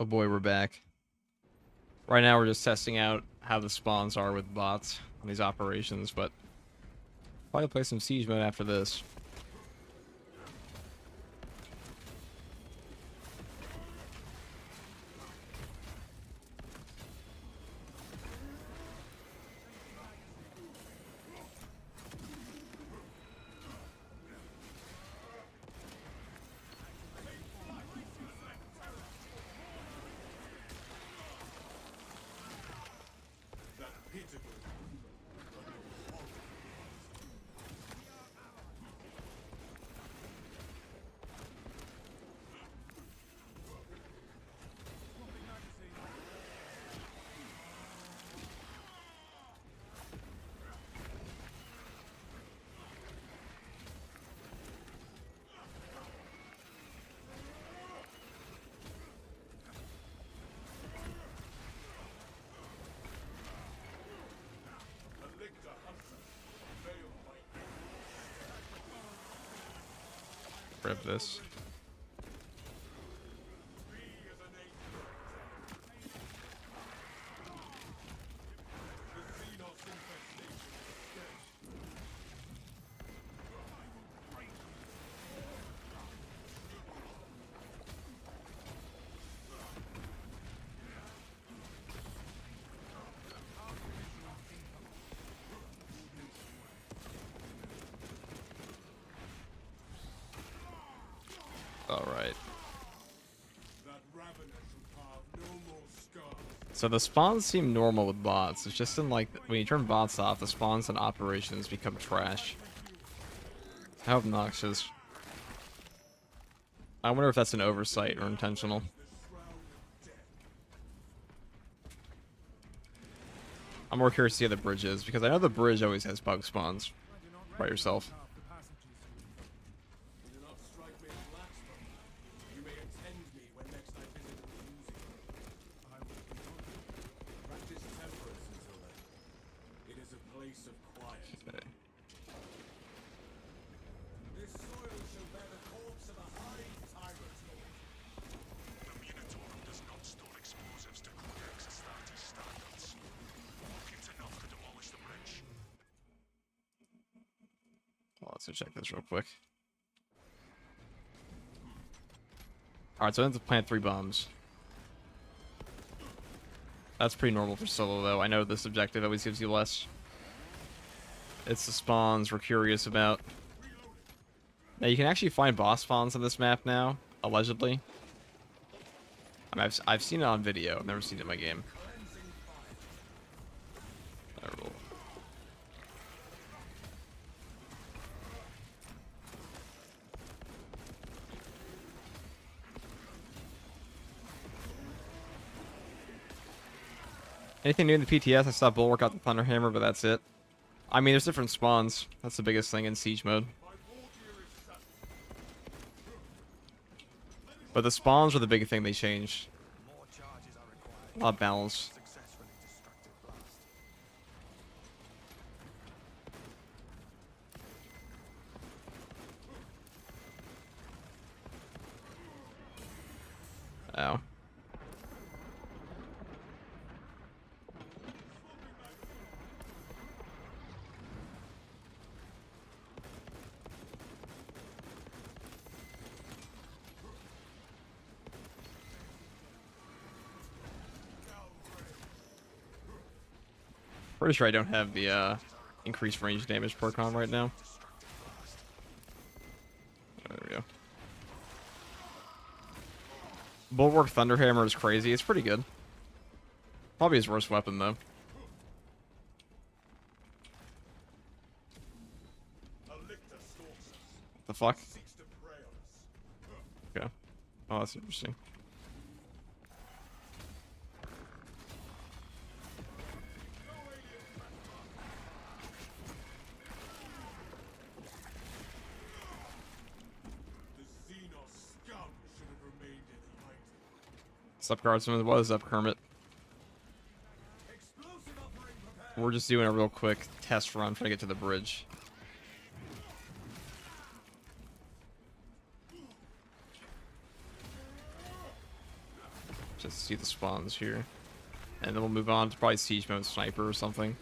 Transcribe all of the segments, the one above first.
Oh boy, we're back. Right now we're just testing out how the spawns are with bots on these operations, but probably play some siege mode after this. Rip this. Alright. So the spawns seem normal with bots. It's just in like when you turn bots off, the spawns and operations become trash. How obnoxious. I wonder if that's an oversight or intentional. I'm more curious to see how the bridge is, because I know the bridge always has bug spawns by yourself. Let's go check this real quick. Alright, so I have to plant 3 bombs. That's pretty normal for solo, though. I know this objective always gives you less. It's the spawns we're curious about. Now, you can actually find boss spawns on this map now, allegedly. I mean, I've seen it on video. I've never seen it in my game. Anything new in the PTS? I saw Bulwark out the Thunderhammer, but that's it. I mean, there's different spawns. That's the biggest thing in Siege mode. But the spawns are the big thing they changed. A lot of balance. Ow. Pretty sure I don't have the increased range damage perk on right now. There we go. Bulwark Thunderhammer is crazy. It's pretty good. Probably his worst weapon, though. The fuck? Okay. Oh, that's interesting. What's up, Guardsman? What is up, Kermit? We're just doing a real quick test run trying to get to the bridge. Just see the spawns here. And then we'll move on to probably Siege Mode Sniper or something.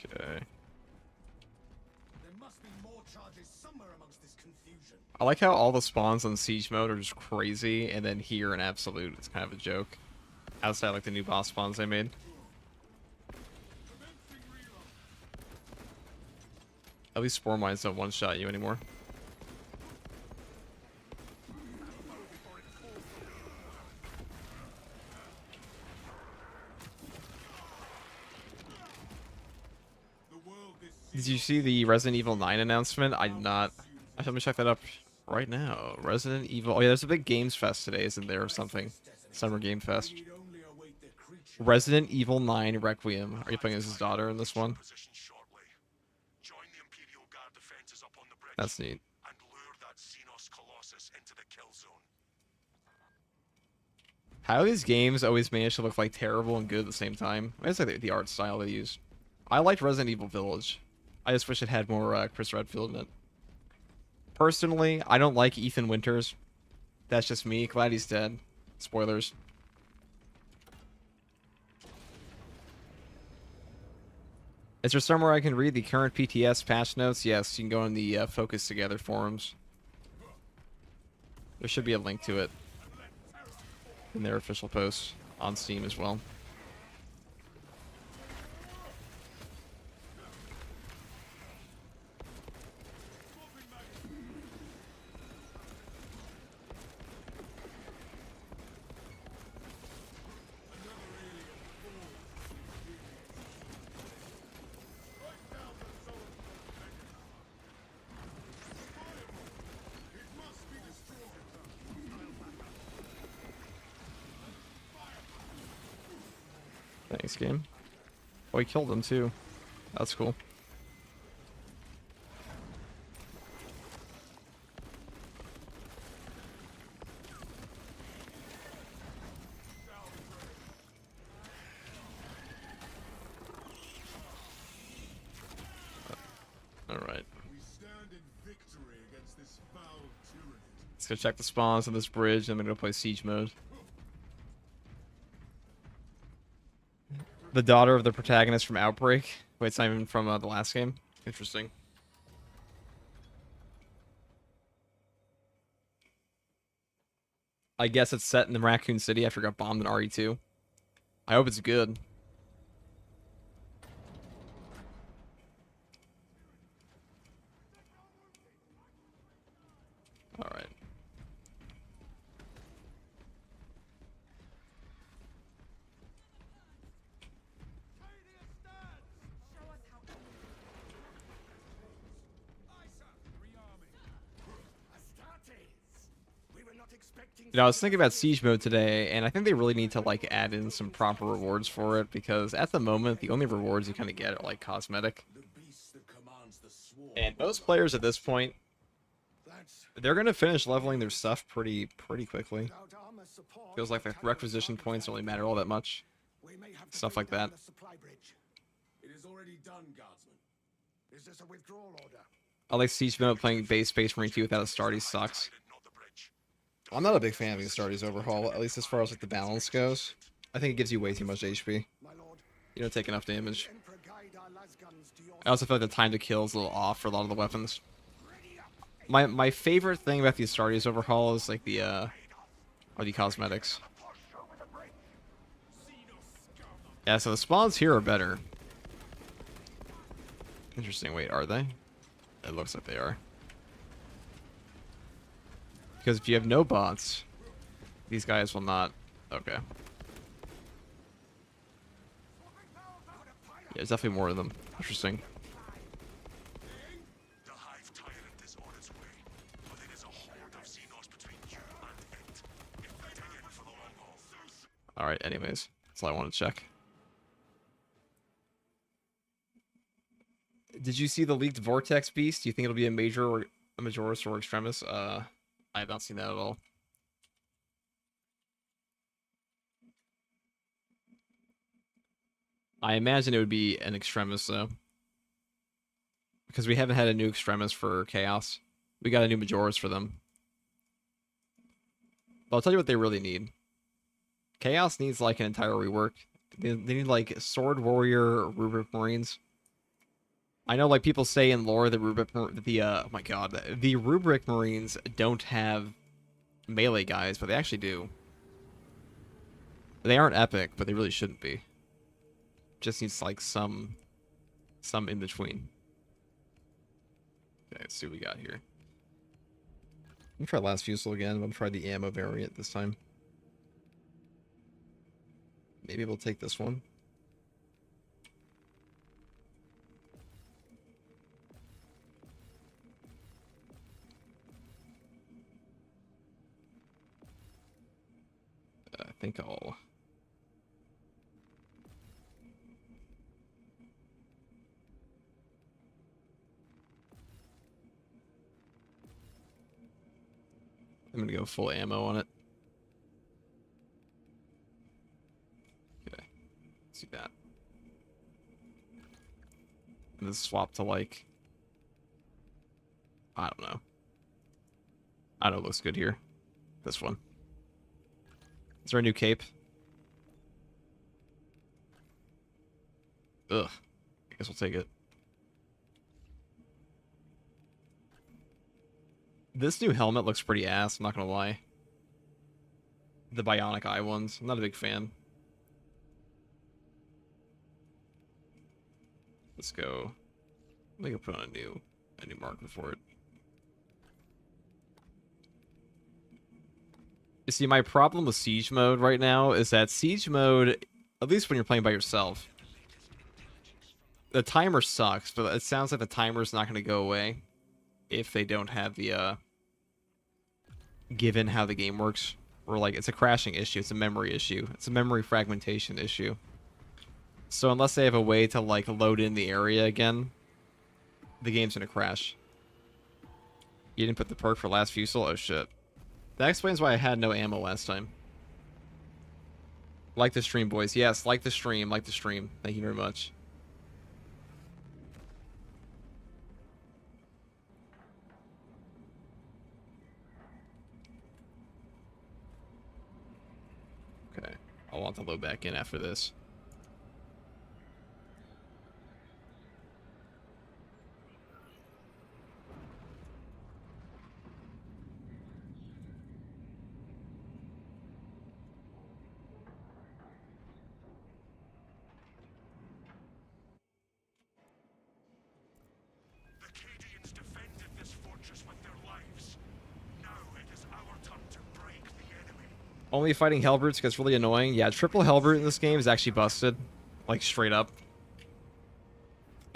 Okay. I like how all the spawns on Siege Mode are just crazy, and then here in Absolute, it's kind of a joke. Outside, like, the new boss spawns they made. At least Spore Mines don't one-shot you anymore. Did you see the Resident Evil 9 announcement? I did not. Let me check that up right now. Resident Evil. Oh yeah, there's a big Games Fest today, isn't there, or something? Summer Game Fest. Resident Evil 9 Requiem. Are you playing as his daughter in this one? That's neat. How do these games always manage to look like terrible and good at the same time? I guess like the art style they use. I liked Resident Evil Village. I just wish it had more Chris Redfield in it. Personally, I don't like Ethan Winters. That's just me. Glad he's dead. Spoilers. Is there somewhere I can read the current PTS patch notes? Yes, you can go in the Focus Together forums. There should be a link to it in their official posts on Steam as well. Thanks, game. Oh, he killed him too. That's cool. Alright. Let's go check the spawns on this bridge, and I'm gonna go play Siege Mode. The daughter of the protagonist from Outbreak. Wait, it's not even from the last game? Interesting. I guess it's set in the Raccoon City after it got bombed in RE2. I hope it's good. Alright. You know, I was thinking about Siege Mode today, and I think they really need to, like, add in some proper rewards for it, because at the moment, the only rewards you kind of get are, like, cosmetic. And most players at this point, they're going to finish leveling their stuff pretty quickly. Feels like the requisition points don't really matter all that much. Stuff like that. I like Siege Mode playing base Space Marine 2 without a Astartes sucks. I'm not a big fan of the Astartes overhaul, at least as far as like the balance goes. I think it gives you way too much HP. You don't take enough damage. I also feel like the time to kill is a little off for a lot of the weapons. My favorite thing about the Astartes overhaul is like the cosmetics. Yeah, so the spawns here are better. Interesting. Wait, are they? It looks like they are. Because if you have no bots, these guys will not... Okay. There's definitely more of them. Interesting. Alright, anyways. That's all I want to check. Did you see the leaked Vortex Beast? Do you think it'll be a major or a Majoris or Extremis? I have not seen that at all. I imagine it would be an Extremis, though. Because we haven't had a new Extremis for Chaos. We got a new Majoris for them. But I'll tell you what they really need. Chaos needs, like, an entire rework. They need, like, Sword Warrior Rubric Marines. I know, like, people say in lore that oh my god, the Rubric Marines don't have melee guys, but they actually do. They aren't epic, but they really shouldn't be. Just needs, like, some in between. Okay, let's see what we got here. Let me try Last Fusel again. I'm gonna try the ammo variant this time. Maybe we'll take this one. I think I'll... I'm gonna go full ammo on it. Okay, let's see that. And then swap to, like... I don't know. I know it looks good here. This one. Is there a new cape? Ugh. I guess we'll take it. This new helmet looks pretty ass, I'm not gonna lie. The bionic eye ones. I'm not a big fan. Let's go. Let me go put on a new marker for it. You see, my problem with Siege mode right now is that Siege mode, at least when you're playing by yourself, the timer sucks, but it sounds like the timer's not going to go away if they don't have the, given how the game works. Or, like, it's a crashing issue, it's a memory issue, it's a memory fragmentation issue. So unless they have a way to, like, load in the area again, the game's going to crash. You didn't put the perk for Last Fusel? Oh, shit. That explains why I had no ammo last time. Like the stream, boys. Yes, like the stream, like the stream. Thank you very much. Okay. I'll want to load back in after this. Only fighting Hellbrutes gets really annoying. Yeah, triple Hellbrute in this game is actually busted. Like, straight up.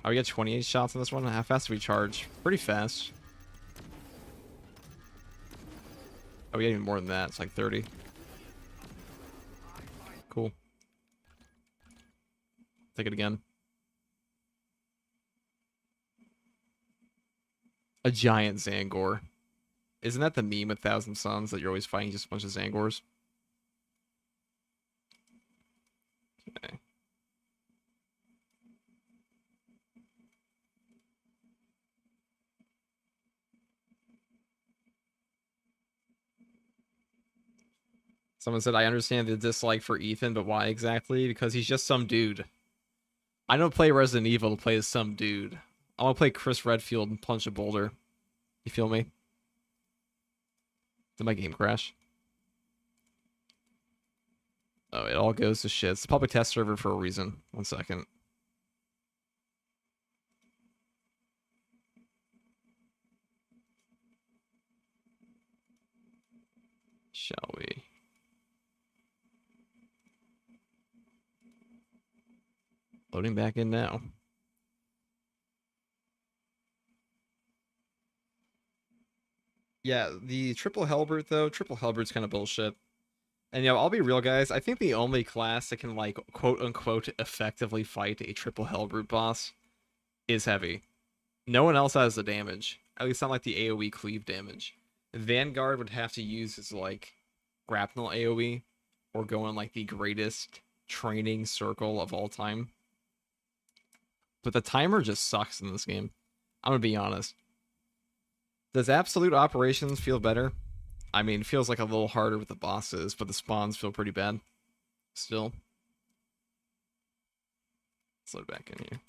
Oh, we get 28 shots on this one? How fast do we charge? Pretty fast. Oh, we get even more than that. It's like 30. Cool. Take it again. A giant Zangor. Isn't that the meme with Thousand Suns, that you're always fighting just a bunch of Zangors? Okay. Someone said, I understand the dislike for Ethan, but why exactly? Because he's just some dude. I don't play Resident Evil to play as some dude. I want to play Chris Redfield and punch a boulder. You feel me? Did my game crash? Oh, it all goes to shit. It's a public test server for a reason. 1 second. Shall we? Loading back in now. Yeah, the triple Hellbrute though, triple Hellbrute's kind of bullshit. And I'll be real, guys. I think the only class that can like quote unquote effectively fight a triple Hellbrute boss is heavy. No one else has the damage. At least not like the AoE cleave damage. Vanguard would have to use his like grapnel AoE or go in like the greatest training circle of all time. But the timer just sucks in this game. I'm gonna be honest. Does Absolute Operations feel better? I mean, it feels like a little harder with the bosses, but the spawns feel pretty bad. Still. Let's load back in here.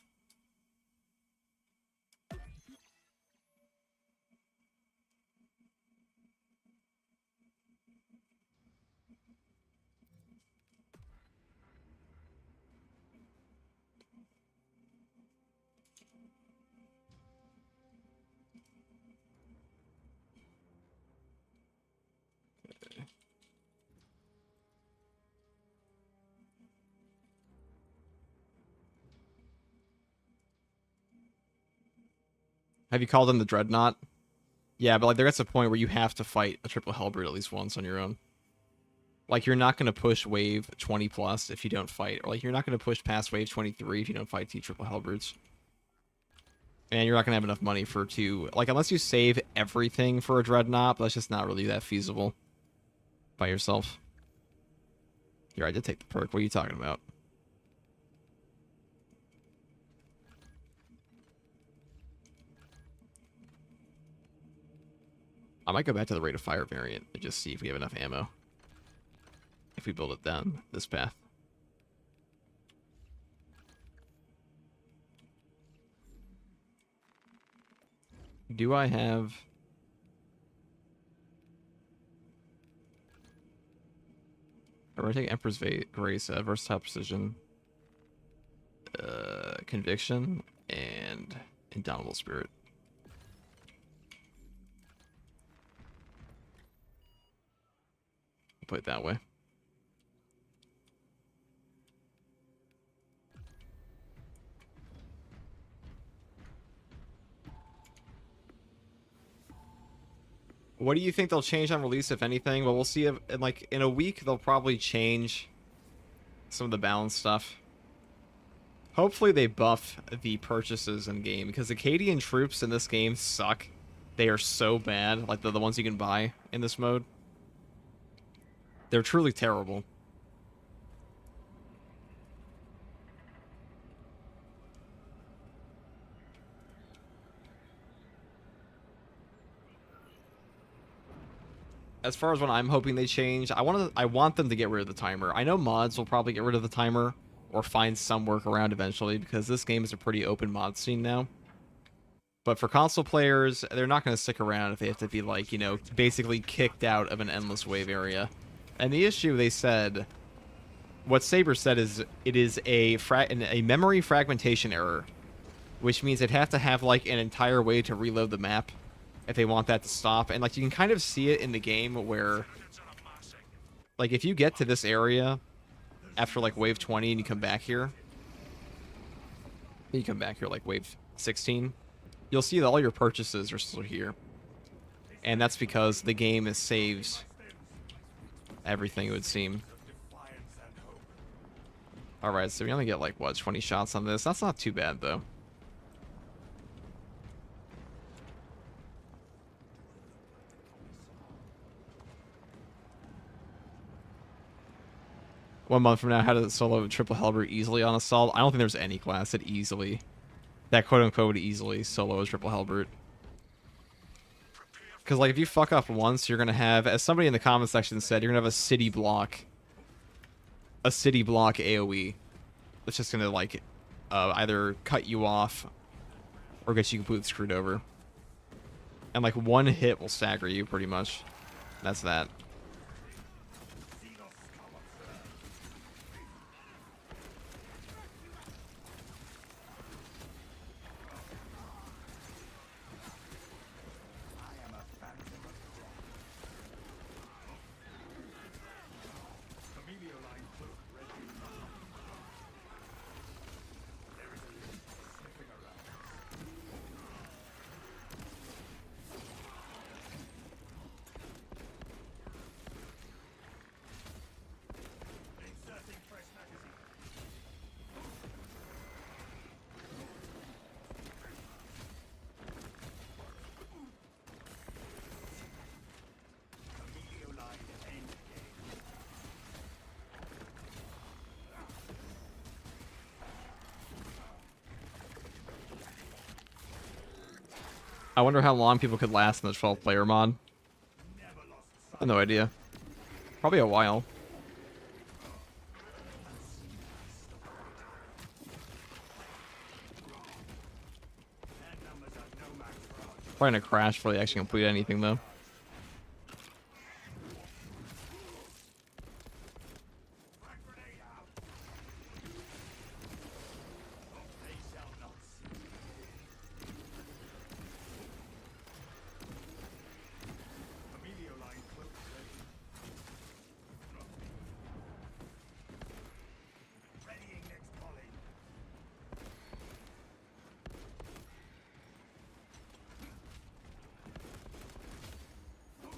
Have you called him the Dreadnought? Yeah, but like there gets a point where you have to fight a triple Hellbrute at least once on your own. Like you're not gonna push wave 20 plus if you don't fight, or like you're not gonna push past wave 23 if you don't fight two triple Hellbrutes. And you're not gonna have enough money for two, like unless you save everything for a Dreadnought, but that's just not really that feasible by yourself. Here, I did take the perk. What are you talking about? I might go back to the rate of fire variant and just see if we have enough ammo. If we build it down this path. Do I have... I'm going to take Emperor's Grace, Versatile Precision, Conviction, and Indomitable Spirit. Put it that way. What do you think they'll change on release, if anything? Well, we'll see. If, in a week, they'll probably change some of the balance stuff. Hopefully, they buff the purchases in game, because Acadian troops in this game suck. They are so bad, like the ones you can buy in this mode. They're truly terrible. As far as what I'm hoping they change, I want them to get rid of the timer. I know mods will probably get rid of the timer or find some workaround eventually, because this game is a pretty open mod scene now. But for console players, they're not going to stick around if they have to be like, you know, basically kicked out of an endless wave area. And the issue, they said, what Saber said is it is a memory fragmentation error, which means they'd have to have like an entire way to reload the map if they want that to stop. And like you can kind of see it in the game where, like, if you get to this area after like wave 20 and you come back here, like wave 16, you'll see that all your purchases are still here. And that's because the game saves everything, it would seem. Alright, so we only get like, what, 20 shots on this? That's not too bad, though. One month from now, how does it solo a triple Hellbrute easily on Assault? I don't think there's any class that quote-unquote would easily solo a triple Hellbrute. Because, like, if you fuck up once, you're going to have, as somebody in the comment section said, you're going to have a city block AoE. That's just going to, like, either cut you off or get you completely screwed over. And, like, one hit will stagger you, pretty much. That's that. I wonder how long people could last in the 12-player mod. I have no idea. Probably a while. Probably gonna crash before they actually complete anything, though.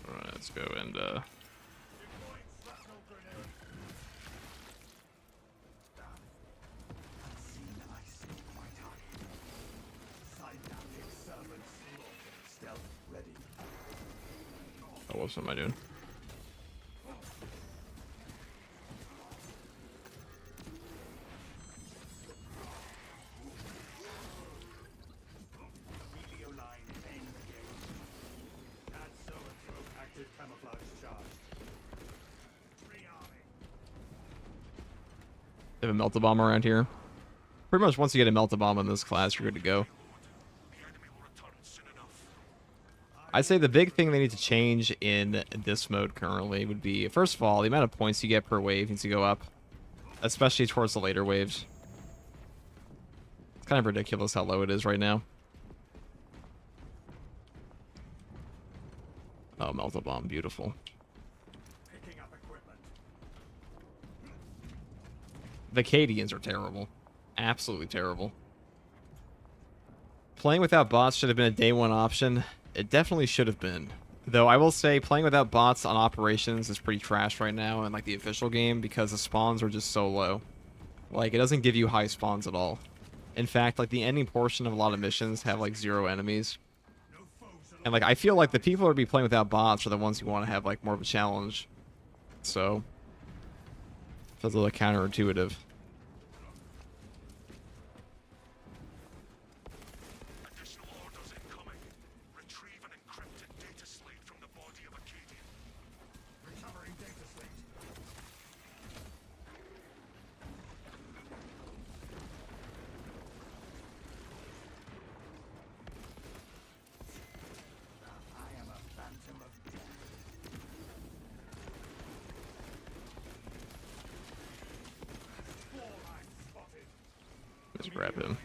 Alright, let's go and oh, what am I doing? They have a melt bomb around here. Pretty much once you get a melt bomb in this class, you're good to go. I'd say the big thing they need to change in this mode currently would be, first of all, the amount of points you get per wave needs to go up, especially towards the later waves. It's kind of ridiculous how low it is right now. Oh, melt bomb, beautiful. The Cadians are terrible. Absolutely terrible. Playing without bots should have been a day one option. It definitely should have been. Though I will say playing without bots on operations is pretty trash right now in like the official game because the spawns are just so low. Like it doesn't give you high spawns at all. In fact, like the ending portion of a lot of missions have like 0 enemies. And like I feel like the people who would be playing without bots are the ones who want to have like more of a challenge. So feels a little counterintuitive. Just grab him.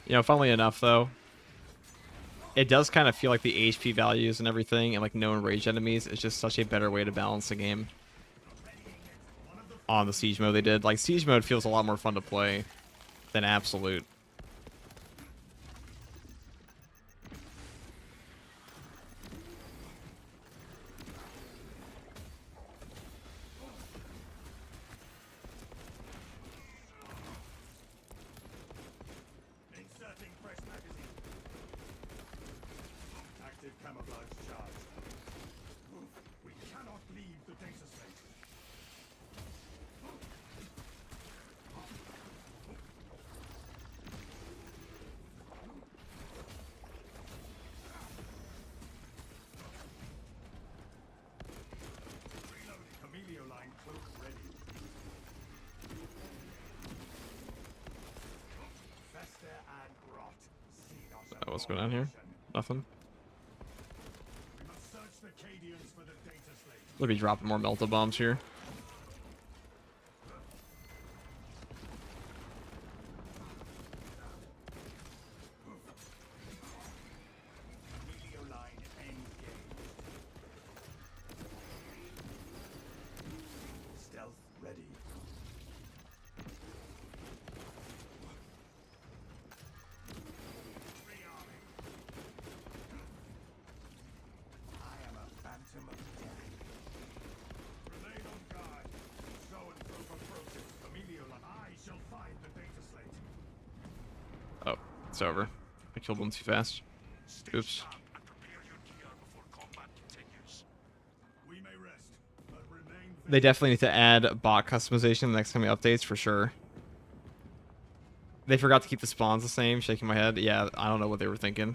You know, funnily enough, though, it does kind of feel like the HP values and everything and like known rage enemies is just such a better way to balance the game. On the Siege mode they did. Like, Siege mode feels a lot more fun to play than Absolute. What's going on here? Nothing. We'll be dropping more melta bombs here. It's over. I killed one too fast. Oops. They definitely need to add bot customization the next time he updates, for sure. They forgot to keep the spawns the same, shaking my head. Yeah, I don't know what they were thinking.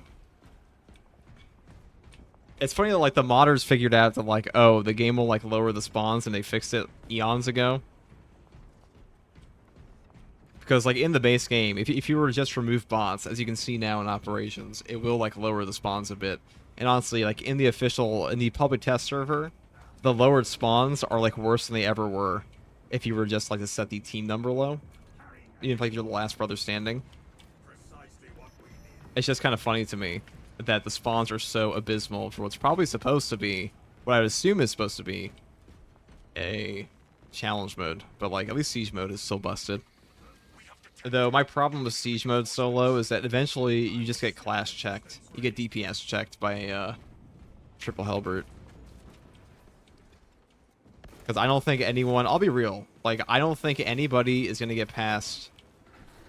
It's funny that, like, the modders figured out that, like, oh, the game will, like, lower the spawns, and they fixed it eons ago. Because, like, in the base game, if you were to just remove bots, as you can see now in operations, it will, like, lower the spawns a bit. And honestly, like, in the public test server, the lowered spawns are, like, worse than they ever were if you were just, like, to set the team number low. Even if, like, you're the last brother standing. It's just kind of funny to me that the spawns are so abysmal for what's probably supposed to be, what I would assume is supposed to be, a challenge mode. But, like, at least siege mode is still busted. Though my problem with siege mode solo is that eventually you just get class checked. You get DPS checked by triple Hellbrute. Because I don't think anyone... I'll be real. Like, I don't think anybody is going to get past,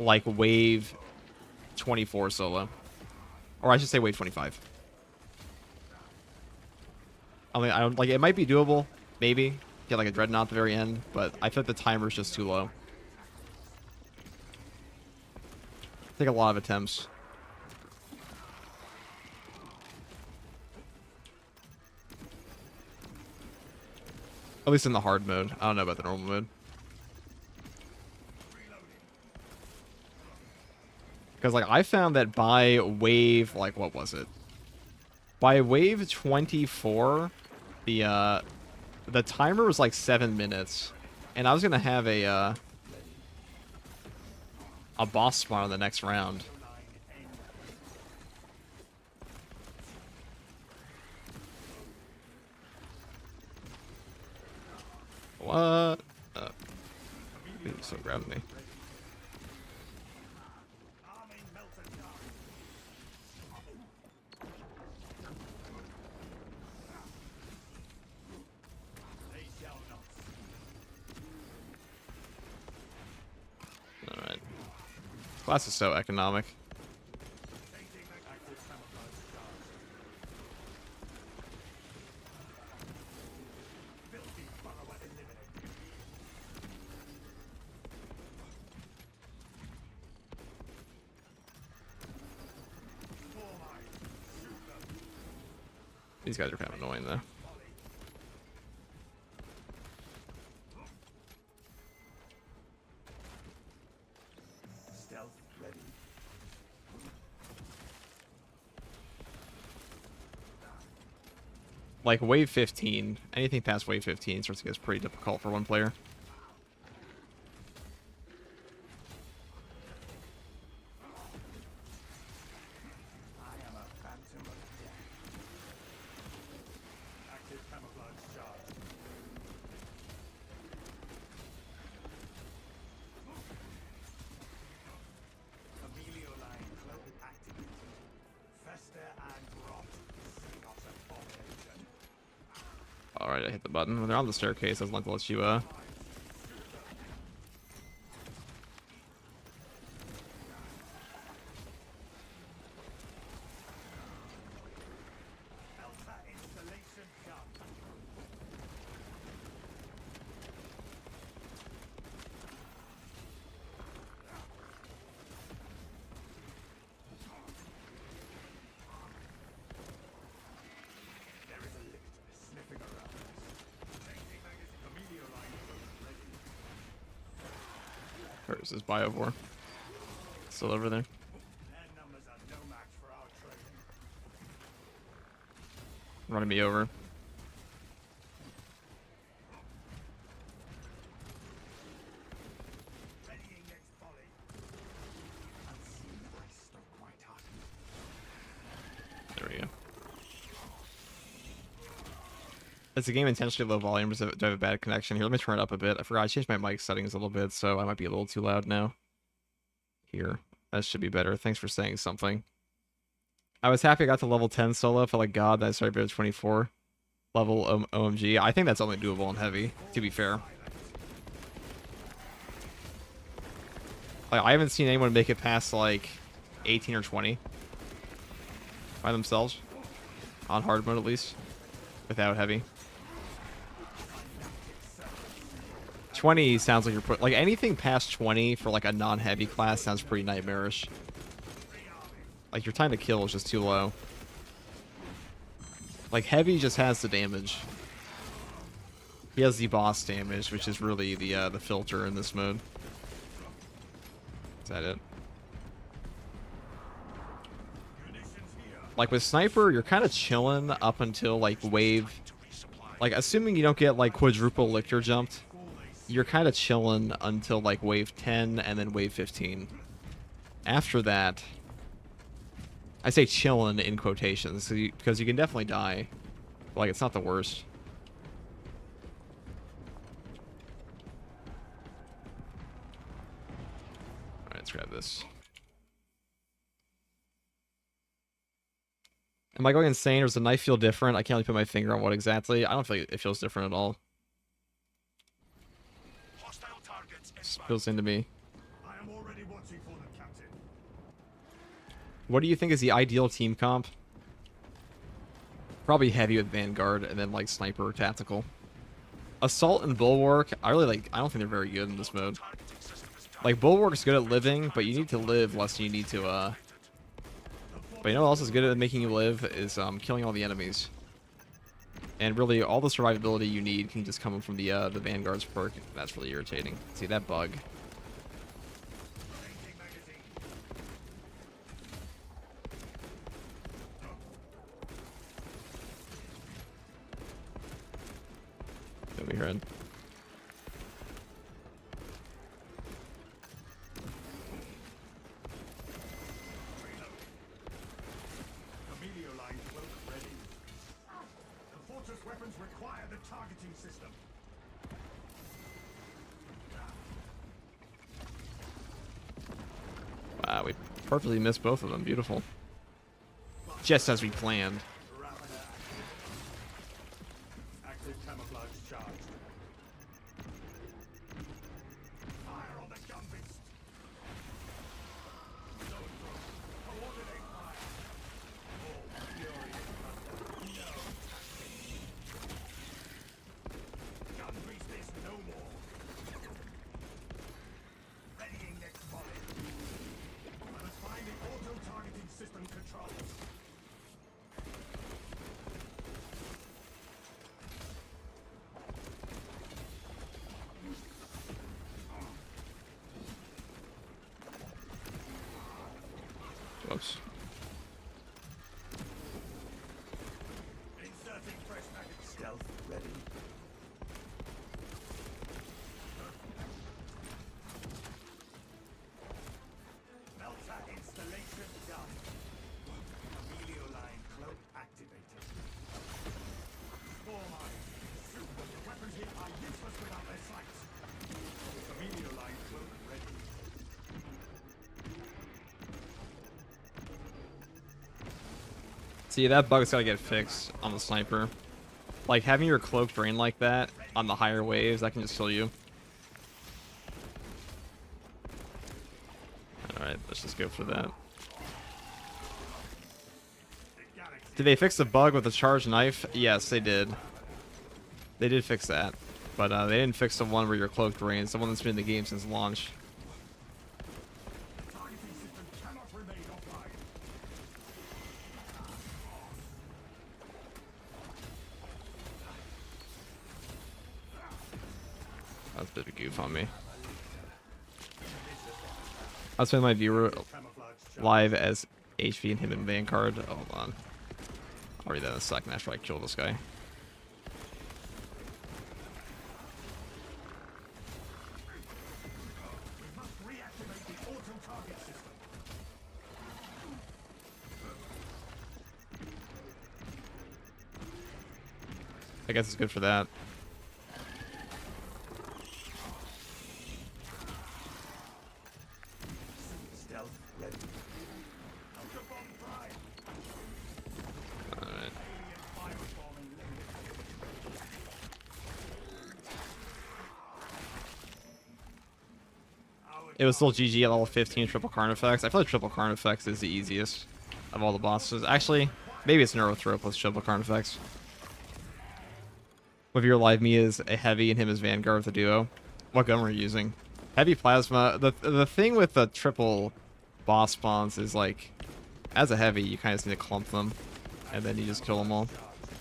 like, wave 24 solo. Or I should say wave 25. I mean, I don't... Like, it might be doable. Maybe. Get, like, a Dreadnought at the very end. But I feel like the timer's just too low. Take a lot of attempts. At least in the hard mode. I don't know about the normal mode. Because, like, I found that by wave, like, what was it? By wave 24, the timer was, like, 7 minutes. And I was going to have a boss spawn in the next round. What? He's so grabbing me. Alright. Class is so economic. These guys are kind of annoying, though. Like, wave 15, anything past wave 15 starts to get pretty difficult for one player. Alright, I hit the button. When they're on the staircase, doesn't like to let you, Where's this Biovore? Still over there. Running me over. There we go. Is the game intentionally low volume? Do I have a bad connection? Here, let me turn it up a bit. I forgot I changed my mic settings a little bit, so I might be a little too loud now. Here. That should be better. Thanks for saying something. I was happy I got to level 10 solo. Felt like God that I started at 24. Level OMG. I think that's only doable on heavy, to be fair. Like, I haven't seen anyone make it past, like, 18 or 20 by themselves. On hard mode, at least. Without heavy. 20 sounds like you're put... Like, anything past 20 for, like, a non-heavy class sounds pretty nightmarish. Like, your time to kill is just too low. Like, heavy just has the damage. He has the boss damage, which is really the filter in this mode. Is that it? Like, with Sniper, you're kind of chilling up until, like, wave... Like, assuming you don't get, like, quadruple Lictor jumped, you're kind of chilling until, like, wave 10 and then wave 15. After that... I say chilling in quotations, because you can definitely die. But, like, it's not the worst. Alright, let's grab this. Am I going insane, or does the knife feel different? I can't really put my finger on what exactly. I don't feel like it feels different at all. It feels into me. I am already watching for them, Captain. What do you think is the ideal team comp? Probably heavy with Vanguard, and then like Sniper or Tactical. Assault and Bulwark, I don't think they're very good in this mode. Like, Bulwark's good at living, but you need to live less than you need to, But you know what else is good at making you live is killing all the enemies. And really, all the survivability you need can just come from the Vanguard's perk. That's really irritating. See, that bug. Over here. Require the targeting system. Wow, we perfectly missed both of them. Beautiful. Just as we planned. Active camouflage charged. Fire on the gun beast. Coordinate fire. Oh, fury. Gun beast is no more. Readying next volley. Let us find the auto-targeting system controls. Whoops. Inserting fresh magazine. Stealth ready. Melter installation done. Amelio line cloak activated. Spore mine. Shoot them. The weapons here are useless without their sights. Amelio line cloak ready. See, that bug's gotta get fixed on the Sniper. Like, having your cloak drain like that on the higher waves, that can just kill you. Alright, let's just go for that. Did they fix the bug with the charged knife? Yes, they did. They did fix that. But they didn't fix the one where your cloak drains, the one that's been in the game since launch. Targeting system cannot remain offline. That's a bit of a goof on me. I'll spend my viewer live as HV and him in Vanguard. Oh, hold on. I'll read that in a second after I kill this guy. We must reactivate the auto-target system. I guess it's good for that. Stealth ready. Counter-bomb prime. Alright. Alien firebomb eliminated. Our It was still GG at level 15 triple Carnifex. I feel like triple Carnifex is the easiest of all the bosses. Actually, maybe it's Neurothrope plus triple Carnifex. With your live me is a heavy and him as Vanguard with the duo. What gun were you using? Heavy plasma. The thing with the triple boss spawns is like, as a heavy, you kind of just need to clump them, and then you just kill them all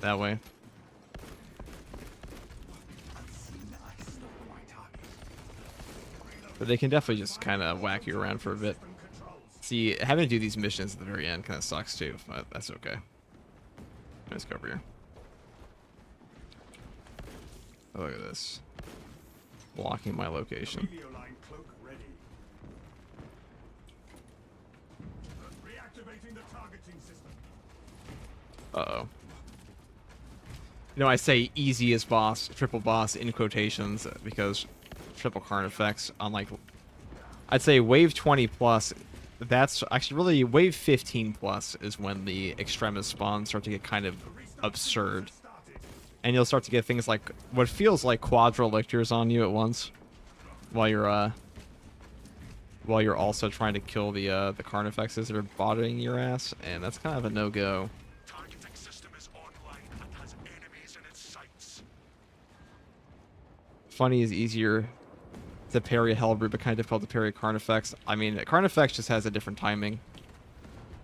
that way. But they can definitely just kind of whack you around for a bit. See, having to do these missions at the very end kind of sucks too, but that's okay. Let's go over here. Oh, look at this. Blocking my location. Uh-oh. You know, I say easiest boss, triple boss in quotations, because triple Carnifex on, like, I'd say wave 20 plus, that's actually really wave 15 plus is when the extremis spawns start to get kind of absurd. And you'll start to get things like what feels like quadrilictors on you at once, while you're also trying to kill the Carnifexes that are bothering your ass, and that's kind of a no-go. Targeting system is online and has enemies in its sights. Funny is easier to parry a Hellbrew, but kind of difficult to parry a Carnifex. I mean, Carnifex just has a different timing,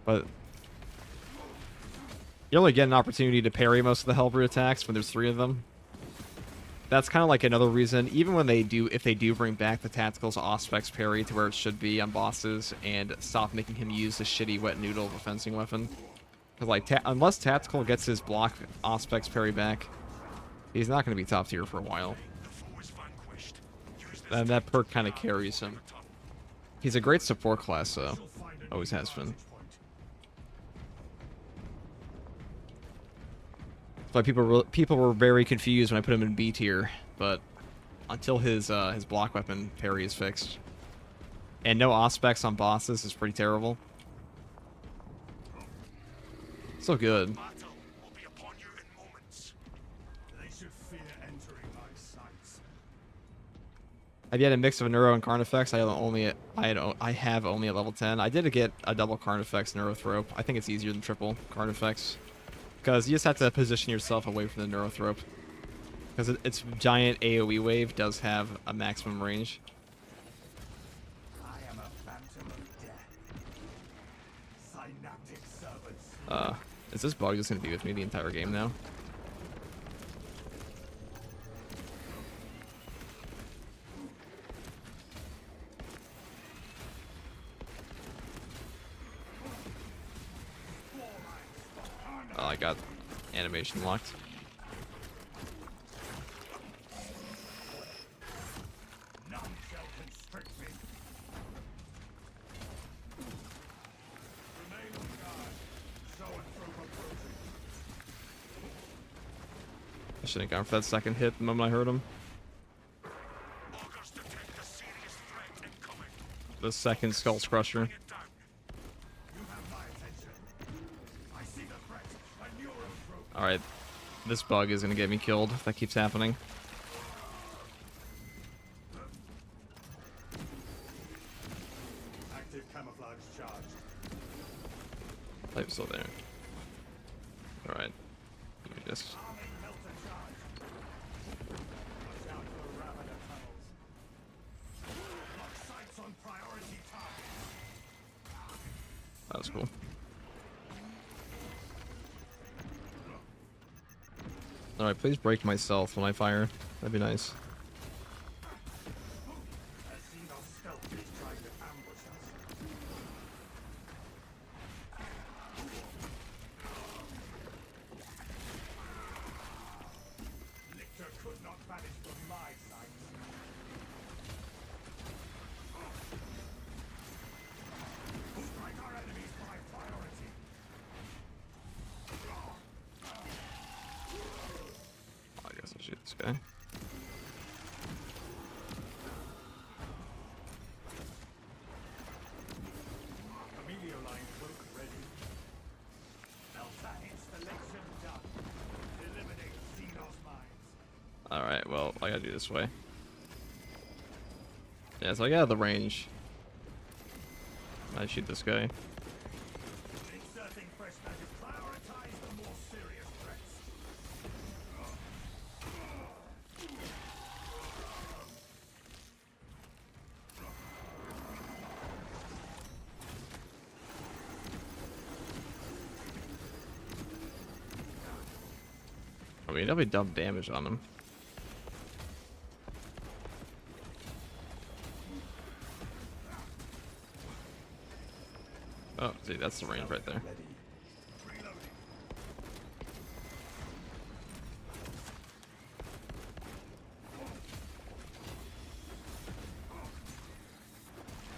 but you only get an opportunity to parry most of the Hellbrew attacks when there's 3 of them. That's kind of like another reason, even when they do, if they do bring back the Tactical's Auspex parry to where it should be on bosses, and stop making him use the shitty wet noodle of a fencing weapon. Because, like, unless Tactical gets his block Auspex parry back, he's not going to be top tier for a while. And that perk kind of carries him. He's a great support class, though. Always has been. But people were very confused when I put him in B tier, but until his block weapon parry is fixed, and no Auspex on bosses is pretty terrible. So good. I've had a mix of Neuro and Carnifex. I have only at level 10. I did get a double Carnifex Neurothrope. I think it's easier than triple Carnifex. Because you just have to position yourself away from the Neurothrope. Because its giant AoE wave does have a maximum range. I am a phantom of death. Synaptic servants. Is this bug just going to be with me the entire game now? Oh, I got animation locked. None shall constrict me. Remain on guard. Show it through approaching. I should have gone for that second hit the moment I heard him. August detect a serious threat incoming. The second Skull Crusher. You have my attention. I see the threat. A neurothrope. Alright, this bug is going to get me killed if that keeps happening. Active camouflage charge. Life still there. Alright. Give me this. Arming melter charge. Watch out for Ravender tunnels. Lock sights on priority targets. That was cool. Alright, please break myself when I fire. That'd be nice. As Xenos stealth is trying to ambush us. Lictor could not vanish from my sight. Strike our enemies by priority. I guess I'll shoot this guy. Emilio line cloak ready. Delta installation done. Eliminate Xenos mines. Alright, well, I gotta do this way. Yeah, so I got out of the range. I shoot this guy. Inserting fresh magic. Prioritize the more serious threats. I mean, that'll be dumb damage on him. Oh, see, that's the range right there.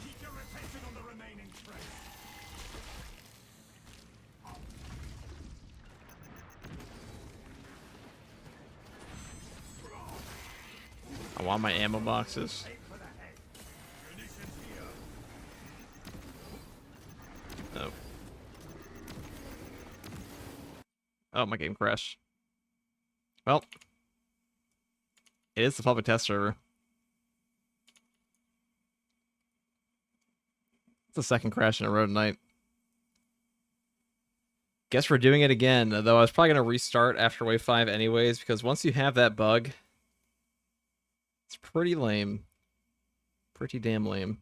Keep your attention on the remaining threats. I want my ammo boxes. Aim for the head. Munitions here. Oh. Oh, my game crashed. Well, it is the public test server. It's the second crash in a row tonight. Guess we're doing it again, though I was probably going to restart after wave 5 anyways, because once you have that bug, it's pretty lame. Pretty damn lame.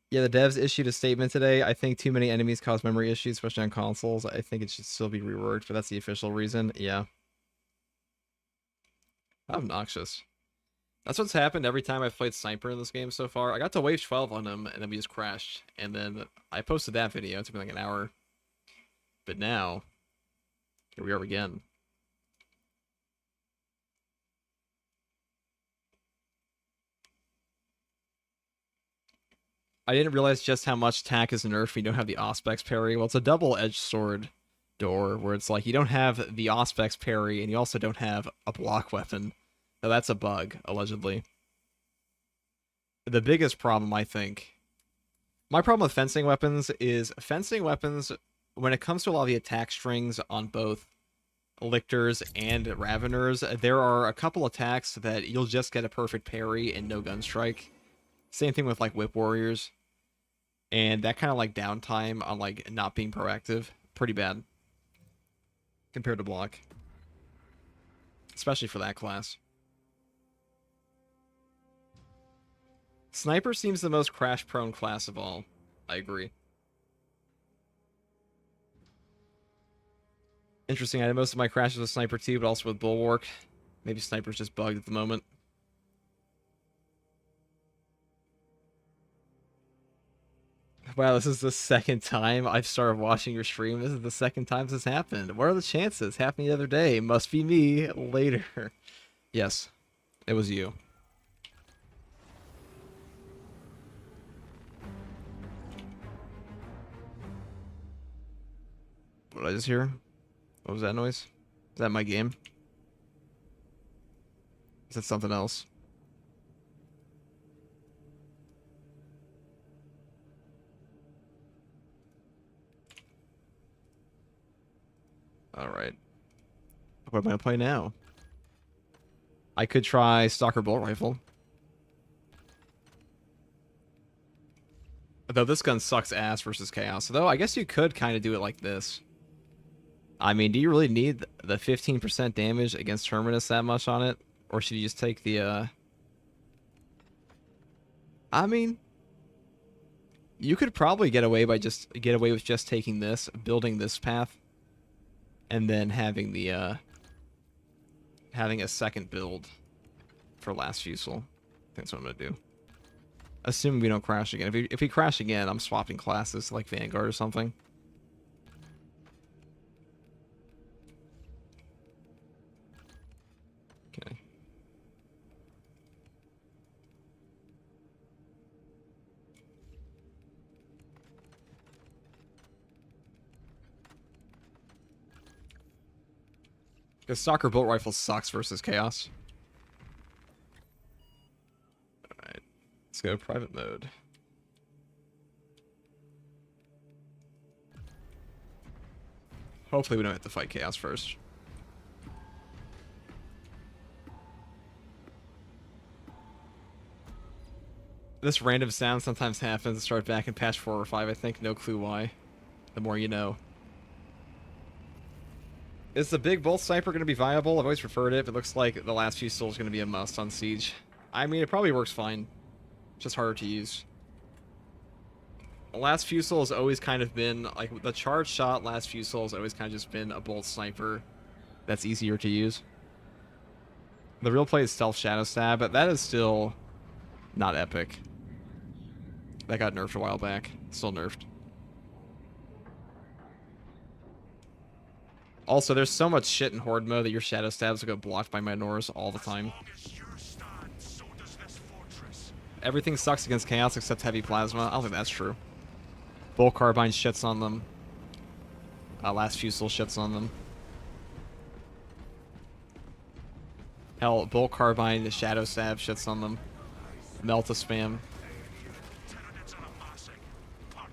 Yeah, the devs issued a statement today. I think too many enemies cause memory issues, especially on consoles. I think it should still be reworked, but that's the official reason. Yeah. Obnoxious. That's what's happened every time I've played Sniper in this game so far. I got to wave 12 on him, and then we just crashed. And then I posted that video. It took me like an hour. But now, here we are again. I didn't realize just how much tack is nerfed when you don't have the Auspex parry. Well, it's a double-edged sword door, where it's like you don't have the Auspex parry, and you also don't have a block weapon. So that's a bug, allegedly. The biggest problem, I think... My problem with fencing weapons is fencing weapons, when it comes to a lot of the attack strings on both Lictors and Raveners, there are a couple attacks that you'll just get a perfect parry and no gun strike. Same thing with like Whip Warriors. And that kind of like downtime on like not being proactive, pretty bad. Compared to block. Especially for that class. Sniper seems the most crash-prone class of all. I agree. Interesting, I had most of my crashes with Sniper too, but also with Bulwark. Maybe Sniper's just bugged at the moment. Wow, this is the second time I've started watching your stream. This is the second time this happened. What are the chances? Happened the other day. Must be me later. Yes, it was you. What did I just hear? What was that noise? Is that my game? Is that something else? Alright. What am I going to play now? I could try Stalker Bolt Rifle. Though this gun sucks ass versus Chaos. Though I guess you could kind of do it like this. I mean, do you really need the 15% damage against Terminus that much on it? Or should you just take the, I mean... You could probably get away with just taking this, building this path, and then having the, having a second build for Last Fusel. I think that's what I'm gonna do. Assuming we don't crash again. If we crash again, I'm swapping classes like Vanguard or something. Okay. Because Stalker Bolt Rifle sucks versus Chaos. Alright. Let's go private mode. Hopefully we don't have to fight Chaos first. This random sound sometimes happens to start back in patch 4 or 5, I think. No clue why. The more you know. Is the big bolt sniper going to be viable? I've always preferred it, but it looks like the last few souls going to be a must on Siege. I mean, it probably works fine. Just harder to use. The last few souls has always kind of been, like, the charge shot last few souls has always kind of just been a bolt sniper that's easier to use. The real play is Stealth Shadow Stab, but that is still not epic. That got nerfed a while back. Still nerfed. Also, there's so much shit in Horde mode that your Shadow Stabs will get blocked by Minors all the time. Everything sucks against Chaos except Heavy Plasma. I don't think that's true. Bull Carbine shits on them. Last Fusel shits on them. Hell, Bull Carbine, the Shadow Stab shits on them. Melta spam.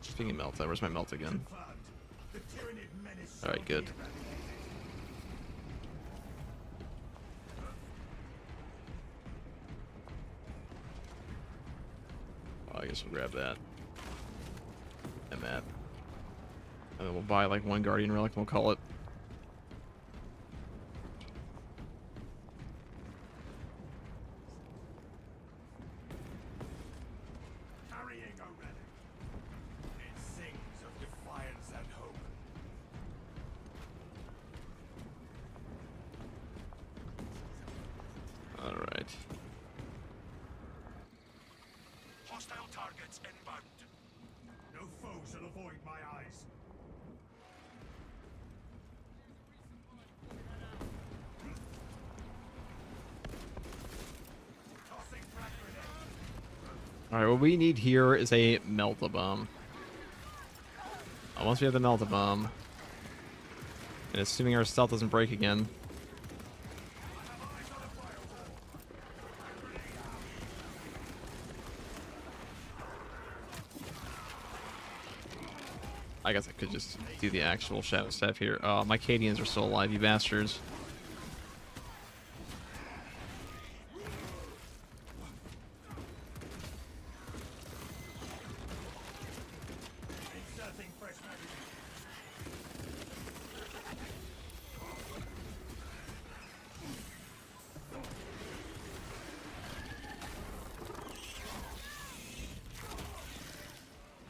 Speaking of Melta, where's my Melt again? Alright, good. I guess we'll grab that. And that. And then we'll buy like one Guardian Relic and we'll call it. Carrying a relic. It sings of defiance and hope. Alright. Hostile targets inbound. No foe shall avoid my eyes. Tossing frag grenade. Alright, what we need here is a Melt-A-Bomb. Once we have the Melt-A-Bomb, and assuming our stealth doesn't break again, I guess I could just do the actual Shadow Step here. Oh, my Cadians are still alive, you bastards. Inserting fresh magazine.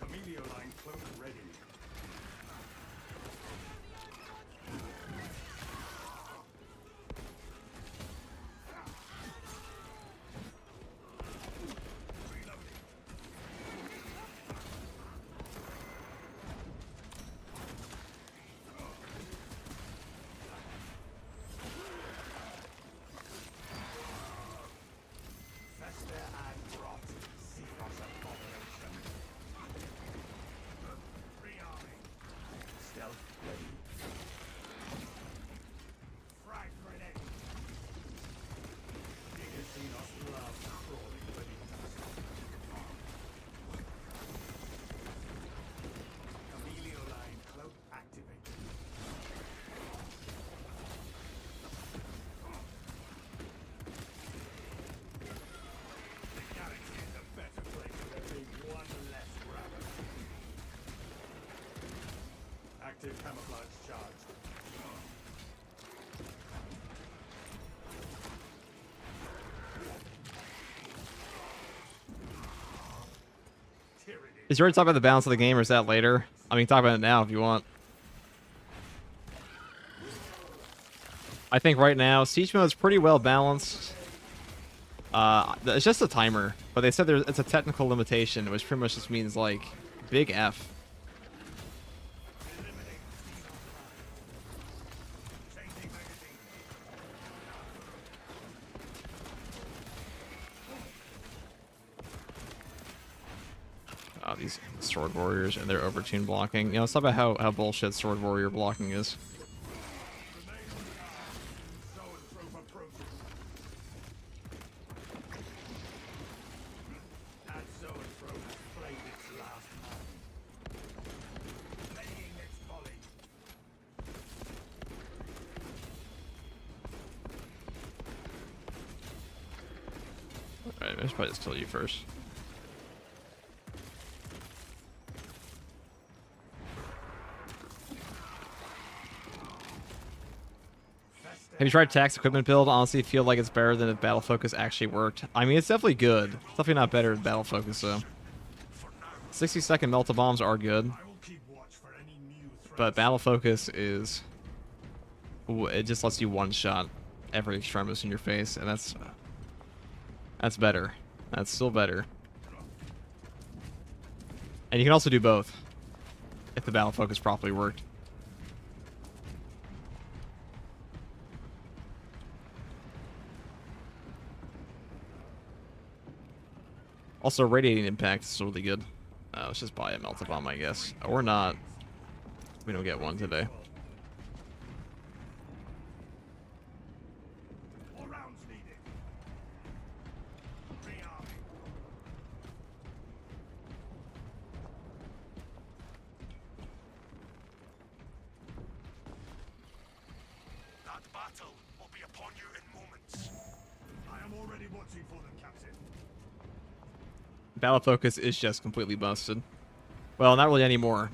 Camellia line cloak ready. Fester and rot. Seagrass abomination. Rearming. Stealth ready. Frag grenade. You can see us love crawling beneath us. Camellia line cloak activated. The galaxy is a better place with there being one less grabber. Active camouflage charge. Tyranny. Is you already talking about the balance of the game, or is that later? I mean, talk about it now if you want. I think right now, Siege mode is pretty well balanced. It's just a timer, but they said it's a technical limitation, which pretty much just means, like, big F. Changing magazine. Oh, these Sword Warriors and their overtune blocking. You know, let's talk about how bullshit Sword Warrior blocking is. Remain on guard. Zoanthrope approaching. That Zoanthrope has played its last hand. Laying its volley. Alright, I should probably just kill you first. Have you tried tax equipment build? Honestly, feel like it's better than if Battle Focus actually worked. I mean, it's definitely good. It's definitely not better than Battle Focus, though. 60-second melta bombs are good, I will keep watch for any new threats. but Battle Focus is... Ooh, it just lets you one-shot every extremis in your face, and that's better. That's still better. And you can also do both, if the Battle Focus properly worked. Also, Radiating Impact is really good. Let's just buy a Melta Bomb, I guess. Or not. We don't get one today. More rounds needed. Rearming. That battle will be upon you in moments. I am already watching for them, Captain. Battle Focus is just completely busted. Well, not really anymore,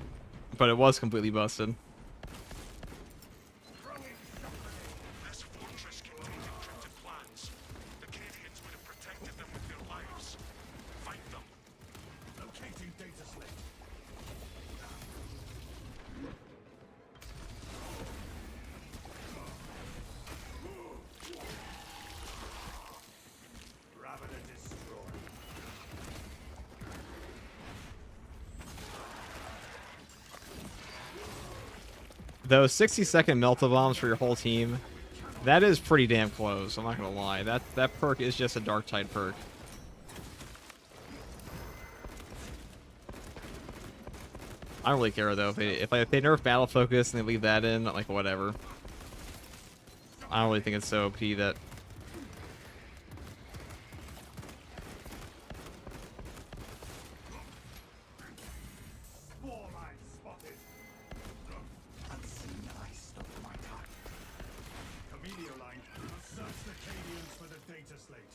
but it was completely busted. This fortress contained encrypted plans. The Canadians would have protected them with their lives. Find them. Locating data slate. Raven and destroy. Those 60-second Melta Bombs for your whole team, that is pretty damn close, I'm not gonna lie. That perk is just a Dark Tide perk. I don't really care though. If they nerf Battle Focus and they leave that in, like whatever. I don't really think it's so OP that... Spore line spotted. Unseen I stop my time. Camellia line, search the Cadians for the data slate.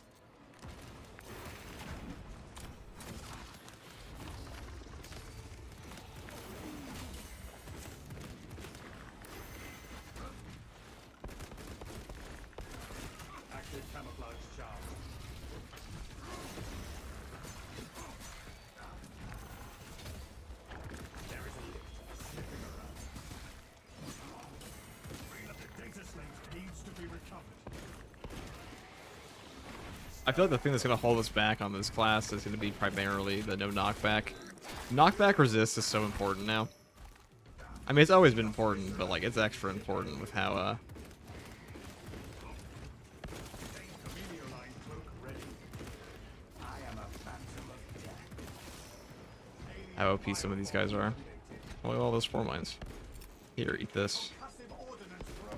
Active camouflage charge. There is a lift slipping around. The data slate needs to be recovered. I feel like the thing that's going to hold us back on this class is going to be primarily the no knockback. Knockback resist is so important now. I mean, it's always been important, but like it's extra important with how Camellia line cloak ready. I am a phantom of death. how OP some of these guys are. Look at all those 4 mines. Here, eat this. Passive ordnance throw.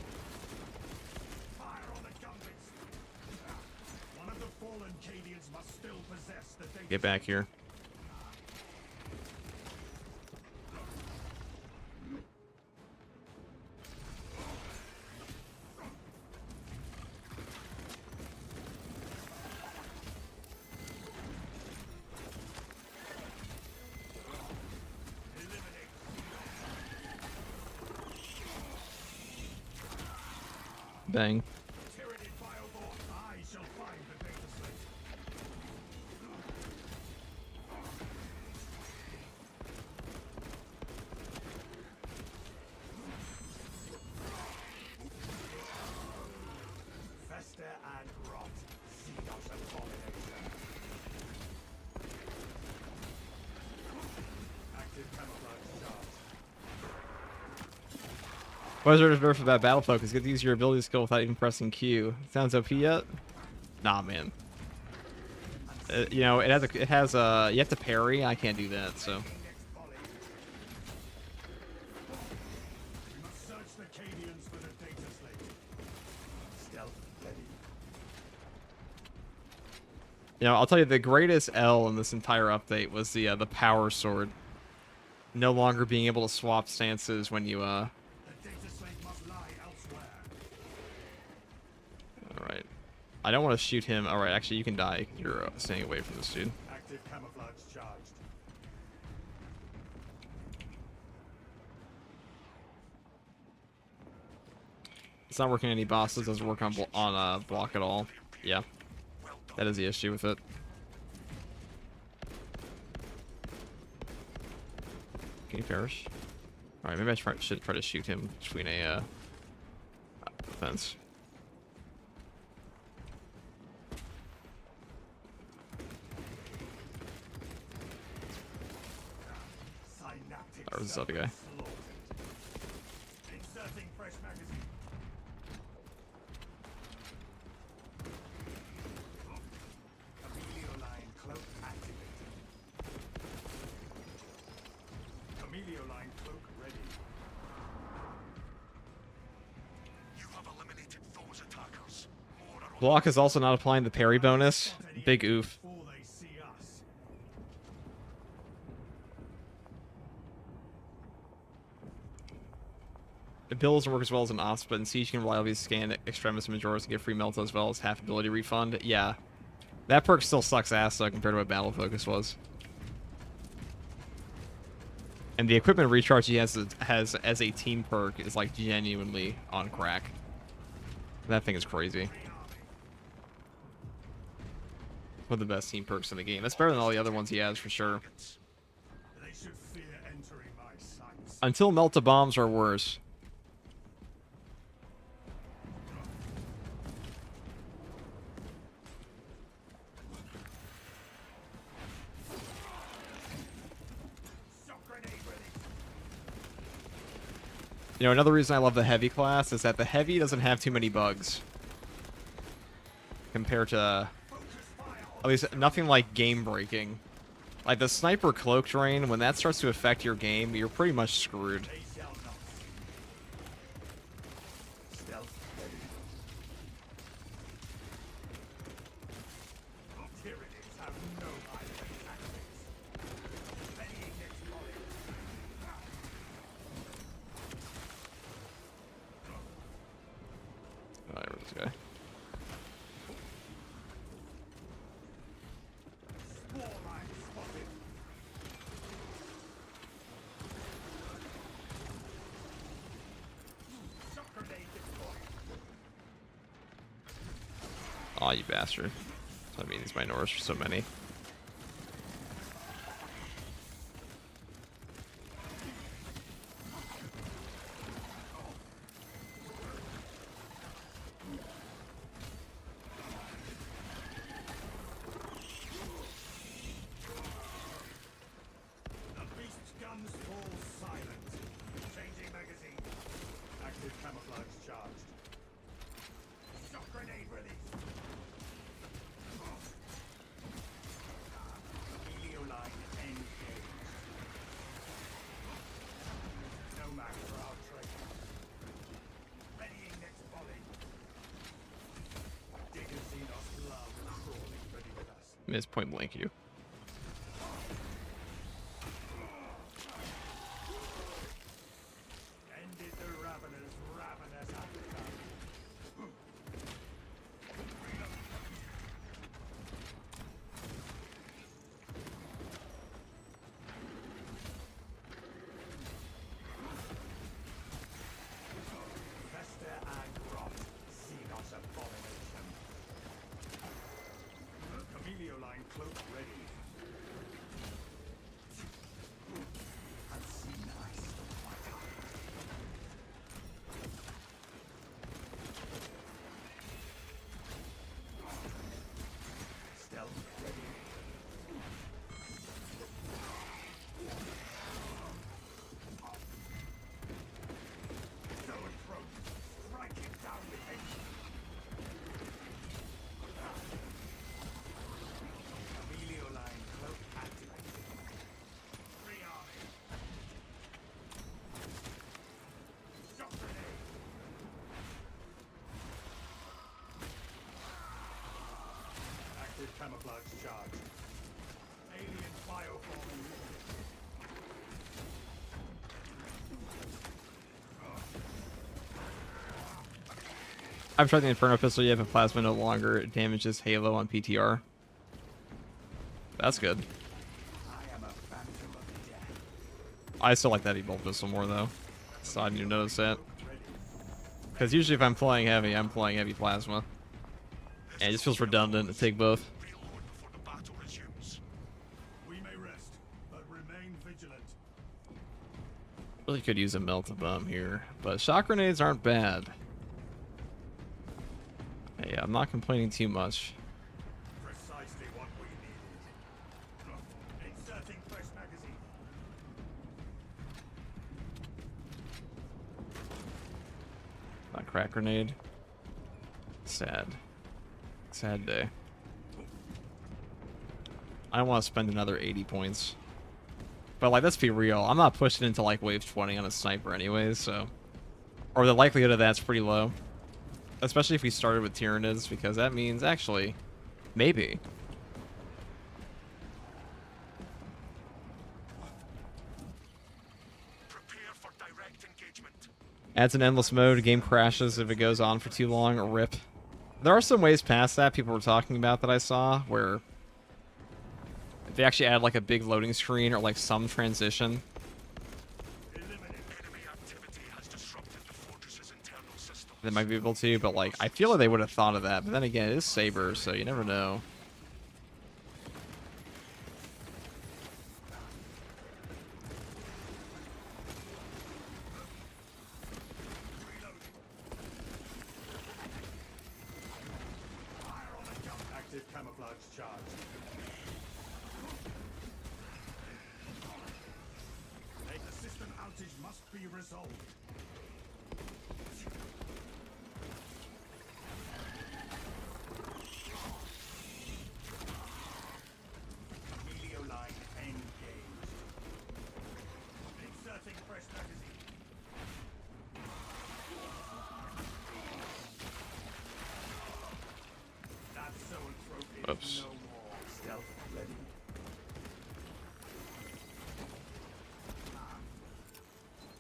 Fire on the gunboats. One of the fallen Cadians must still possess the data. Get back here. Bang. Tyranid Bioborn, I shall find the data slate. Fester and rot. See us abomination. Active camouflage charge. What is there to nerf about Battle Focus? Get to use your ability skill without even pressing Q. Sounds OP yet? Nah, man. You know, it has you have to parry. I can't do that, so. Next volley. We must search the Cadians for the data slate. Stealth ready. You know, I'll tell you the greatest L in this entire update was the power sword. No longer being able to swap stances when you The data slate must lie elsewhere. Alright. I don't want to shoot him. Alright, actually you can die. You're staying away from this dude. Active camouflage charged. It's not working on any bosses. Doesn't work on block at all. Yeah, that is the issue with it. Can you perish? All right, maybe I should try to shoot him between a fence. Or was this other guy? Inserting fresh magazine. Chameleoline cloak activated. Chameleoline cloak ready. You have eliminated those attackers. More are on Block is also not applying the parry bonus. Big oof. before they see us. The build doesn't work as well as an Ops, but in Siege you can reliably scan Extremis and Majoris and get free melt as well as half ability refund. Yeah. That perk still sucks ass though compared to what Battle Focus was. And the equipment recharge he has as a team perk is like genuinely on crack. That thing is crazy. One of the best team perks in the game. That's better than all the other ones he has for sure. They should fear entering my sights. Until Melta Bombs are worse. Shock grenade ready. You know, another reason I love the Heavy class is that the Heavy doesn't have too many bugs. Compared to... At least nothing like game breaking. Like the sniper cloak drain, when that starts to affect your game, you're pretty much screwed. They shall not. Stealth ready. Tyrannies have no idea tactics. Readying next volley. Alright, where's this guy? Spore line spotted. Shock grenade deployed. Aw, you bastard. I mean, these Minotaurs are so many. The beast's guns fall silent. Changing magazine. Active camouflage charged. Shock grenade released. Helioline engaged. No match for our trade. Readying next volley. Digger Xenos love crawling ready with us. Miss point blank you. Ended the ravenous appetite. Fester and rot, Xenos abomination. Chameleoline cloak ready. I've seen ice fighter. Stealth ready. Zone throat, striking down with haste. Chameleoline cloak activated. Free army. Shock grenade. Active camouflage charge. Alien bioform unit. I've tried the Inferno Pistol yet, but Plasma no longer damages Halo on PTR. That's good. I am a phantom of death. I still like that Ebolt Pistol more though. So I didn't even notice that. Ready. Because usually if I'm playing heavy plasma. And it just feels redundant to take both. Reload before the battle resumes. We may rest, but remain vigilant. Really could use a melt-a-bomb here, but shock grenades aren't bad. Yeah, I'm not complaining too much. Precisely what we needed. Inserting fresh magazine. Not crack grenade. Sad. Sad day. I don't want to spend another 80 points. But, like, let's be real. I'm not pushing into, like, wave 20 on a sniper anyways, so... Or the likelihood of that's pretty low. Especially if we started with Tyranids, because that means, actually, maybe. Prepare for direct engagement. Adds an endless mode, game crashes if it goes on for too long, or rip. There are some ways past that people were talking about that I saw, where if they actually add like a big loading screen or like some transition. Enemy activity has disrupted the fortress's internal systems. They might be able to, but like I feel like they would have thought of that. But then again, it is Saber, so you never know. Active camouflage charge. The system outage must be resolved. Helio line engaged. Inserting fresh magazine. That zoanthrope is Oops. no more. Stealth ready.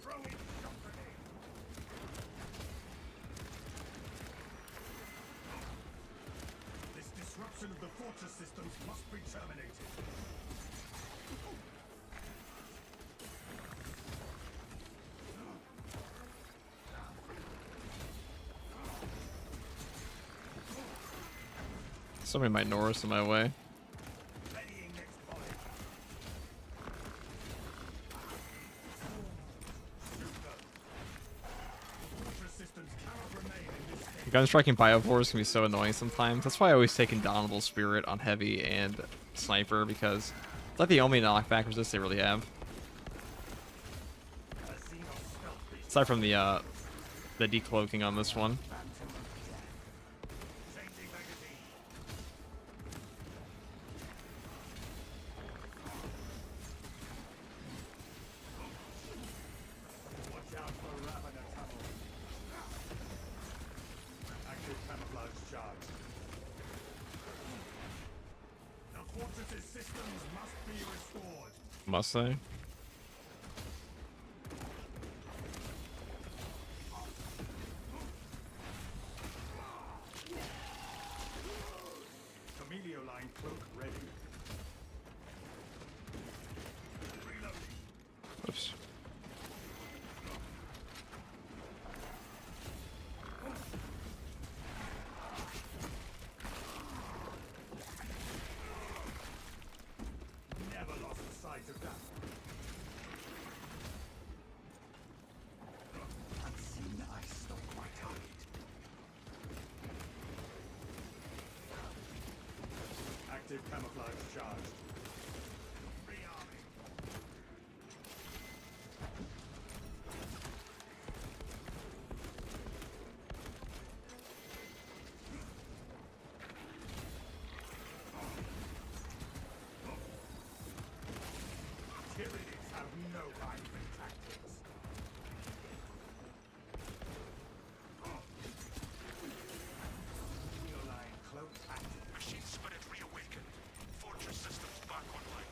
Throw in shock grenade. This disruption of the fortress systems must be terminated. Somebody might Norris in my way. Readying next volley. Super. Fortress systems cannot remain in this state. Gun striking biovores can be so annoying sometimes. That's why I always take Indomitable Spirit on heavy and sniper, because it's like the only knockback resist they really have. A Xeno stealth beast. Aside from the decloaking on this one. Changing magazine. Watch out for Ravener tunnel. Active camouflage charge. The fortress's systems must be restored. Must they? Camelio line cloak ready. Reloading. Oops. Never lost sight of that. Unseen, I stalk my target. Active camouflage charged. Rearming. Tyranids have no rival tactics. Wheel line cloak active. Machine spirit reawakened. Fortress systems back online.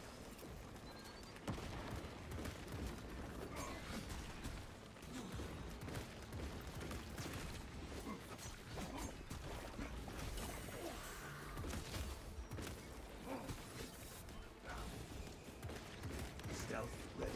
Stealth ready.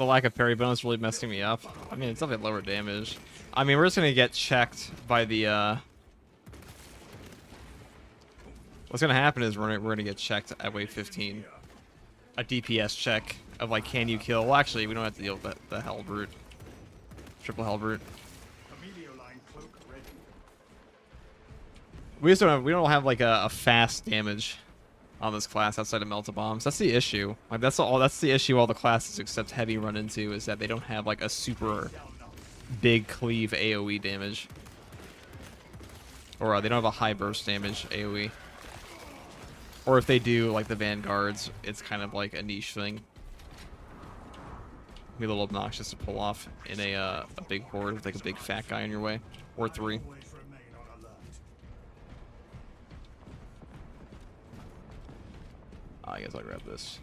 the lack of parry bonus really messing me up. I mean, it's definitely lower damage. I mean, we're just gonna get checked by the, what's gonna happen is we're gonna get checked at wave 15. A DPS check of, like, can you kill? Well, actually, we don't have to deal with the Hell Brute. Triple Hell Brute. We just don't have like a fast damage on this class outside of Melta Bombs. That's the issue. Like that's the issue all the classes except Heavy run into, is that they don't have like a super big cleave AoE damage. Or they don't have a high burst damage AoE. Or if they do, like the Vanguards, it's kind of like a niche thing. Be a little obnoxious to pull off in a big horde with like a big fat guy in your way. Or 3. I guess I'll grab this.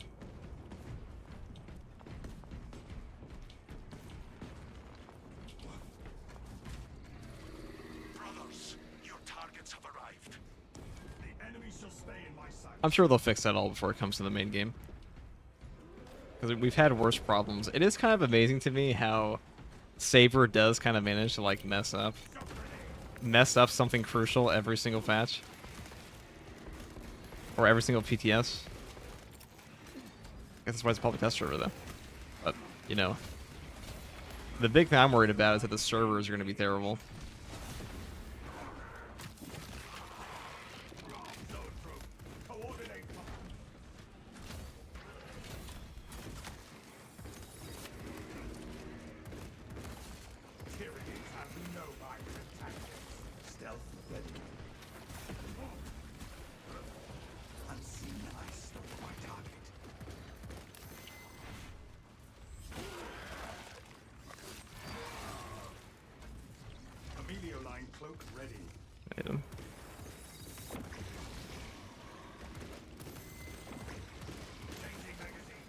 Brothers, your targets have arrived. The enemy shall stay in my sight. I'm sure they'll fix that all before it comes to the main game. Because we've had worse problems. It is kind of amazing to me how Saber does kind of manage to like mess up something crucial every single patch. Or every single PTS. I guess that's why it's a public test server, though. But, you know. The big thing I'm worried about is that the servers are going to be terrible. Cloak ready. Item. Changing magazine.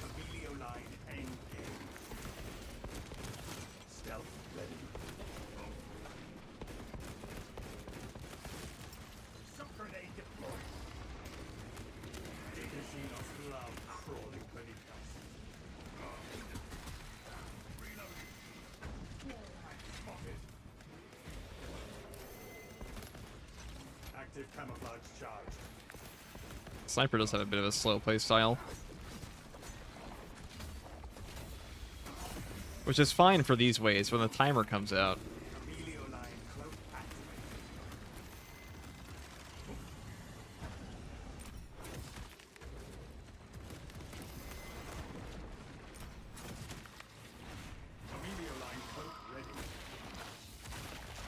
Emilio line engaged. Stealth ready. Some grenade deployed. Data Xenos love crawling beneath us. Active camouflage charged. Sniper does have a bit of a slow play style. Which is fine for these ways when the timer comes out. Emilio line cloak activated. Emilio line cloak ready.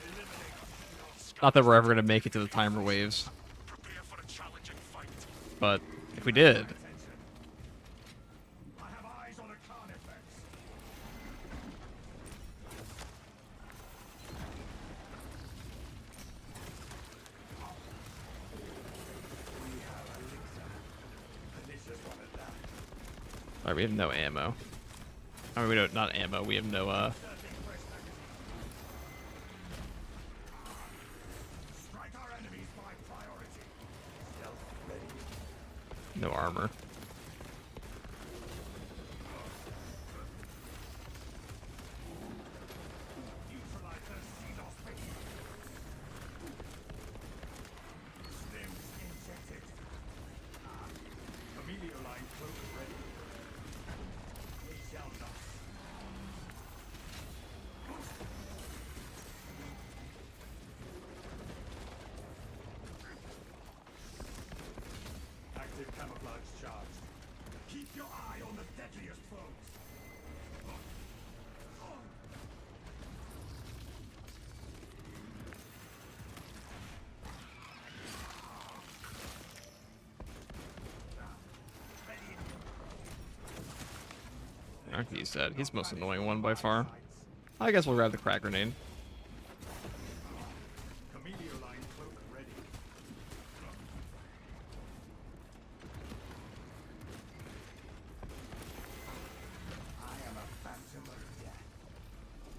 Eliminate. Not that we're ever going to make it to the timer waves. Prepare for a challenging fight. But if we did, Attention. I have eyes on a Carnifex. We have elixir. Delicious one at that. alright, we have no ammo. I mean, we don't, not ammo, we have no, Searching fresh magazine. Strike our enemies by priority. Stealth ready. no armor. Neutralize their Xenos base. Limbs injected. Emilio line cloak ready. We shall not. Active camouflage charged. Keep your eye on the deadliest foes. He's dead. He's the most annoying one by far. I guess we'll grab the crack grenade. Emilio line cloak ready. I am a phantom of death.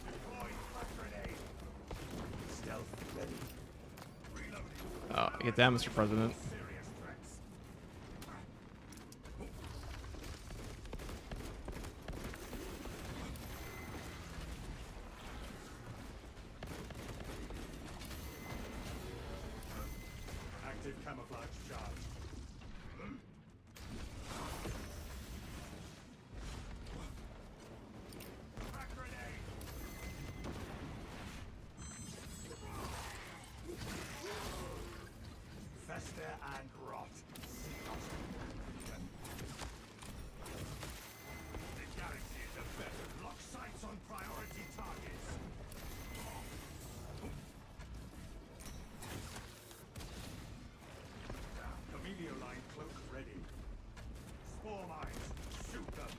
Deploying flash grenade. Stealth ready. Reloading. Get that, Mr. President. Serious threats. camouflage charge. Frag grenade. Fester and rot. The galaxy is a better. Lock sights on priority targets. Emilio line cloak ready. Spore mines, shoot them.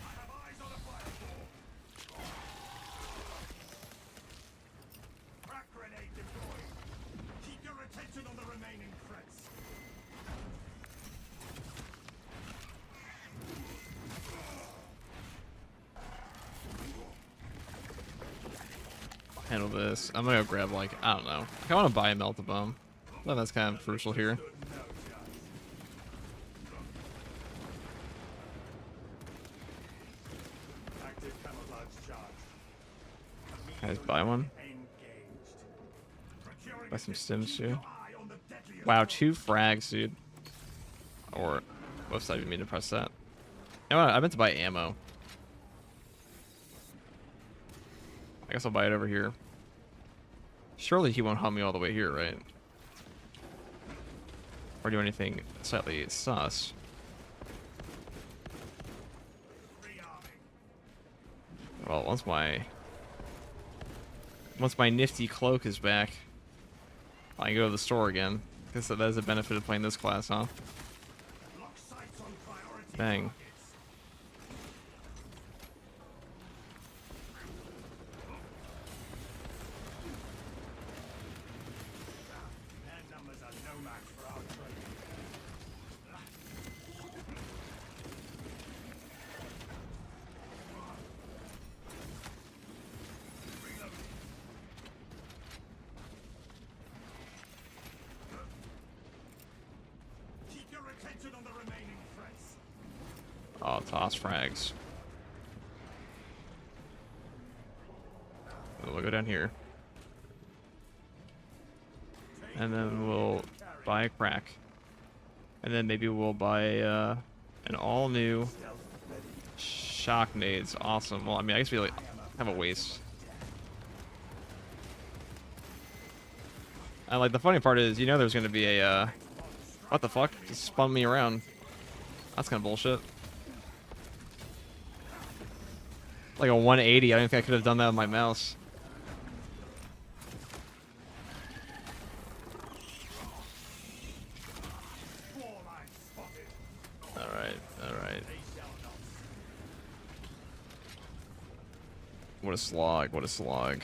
I have eyes on a fireball. Crack grenade deployed. Keep your attention on the remaining threats. Handle this. I'm gonna go grab, like, I don't know. I want to buy a melt-a-bomb. Well, that's kind of crucial here. Active camouflage charge. Can I just buy one? Engaged. Buy some stims too. Eye on the deadliest Wow, 2 frags, dude. Or, whoops, I didn't mean to press that. You know what? I meant to buy ammo. I guess I'll buy it over here. Surely he won't hunt me all the way here, right? Or do anything slightly sus. Well, once my nifty cloak is back, I can go to the store again. Guess that is a benefit of playing this class, huh? Bang. Oh, toss frags. We'll go down here. And then we'll buy a crack. And then maybe we'll buy an all-new shock nades. Awesome. Well, I mean, I guess we like have a waste. And like the funny part is, you know, there's gonna be a what the fuck? Just spun me around. That's kind of bullshit. Like a 180. I don't think I could have done that with my mouse. Alright, alright. What a slog, what a slog.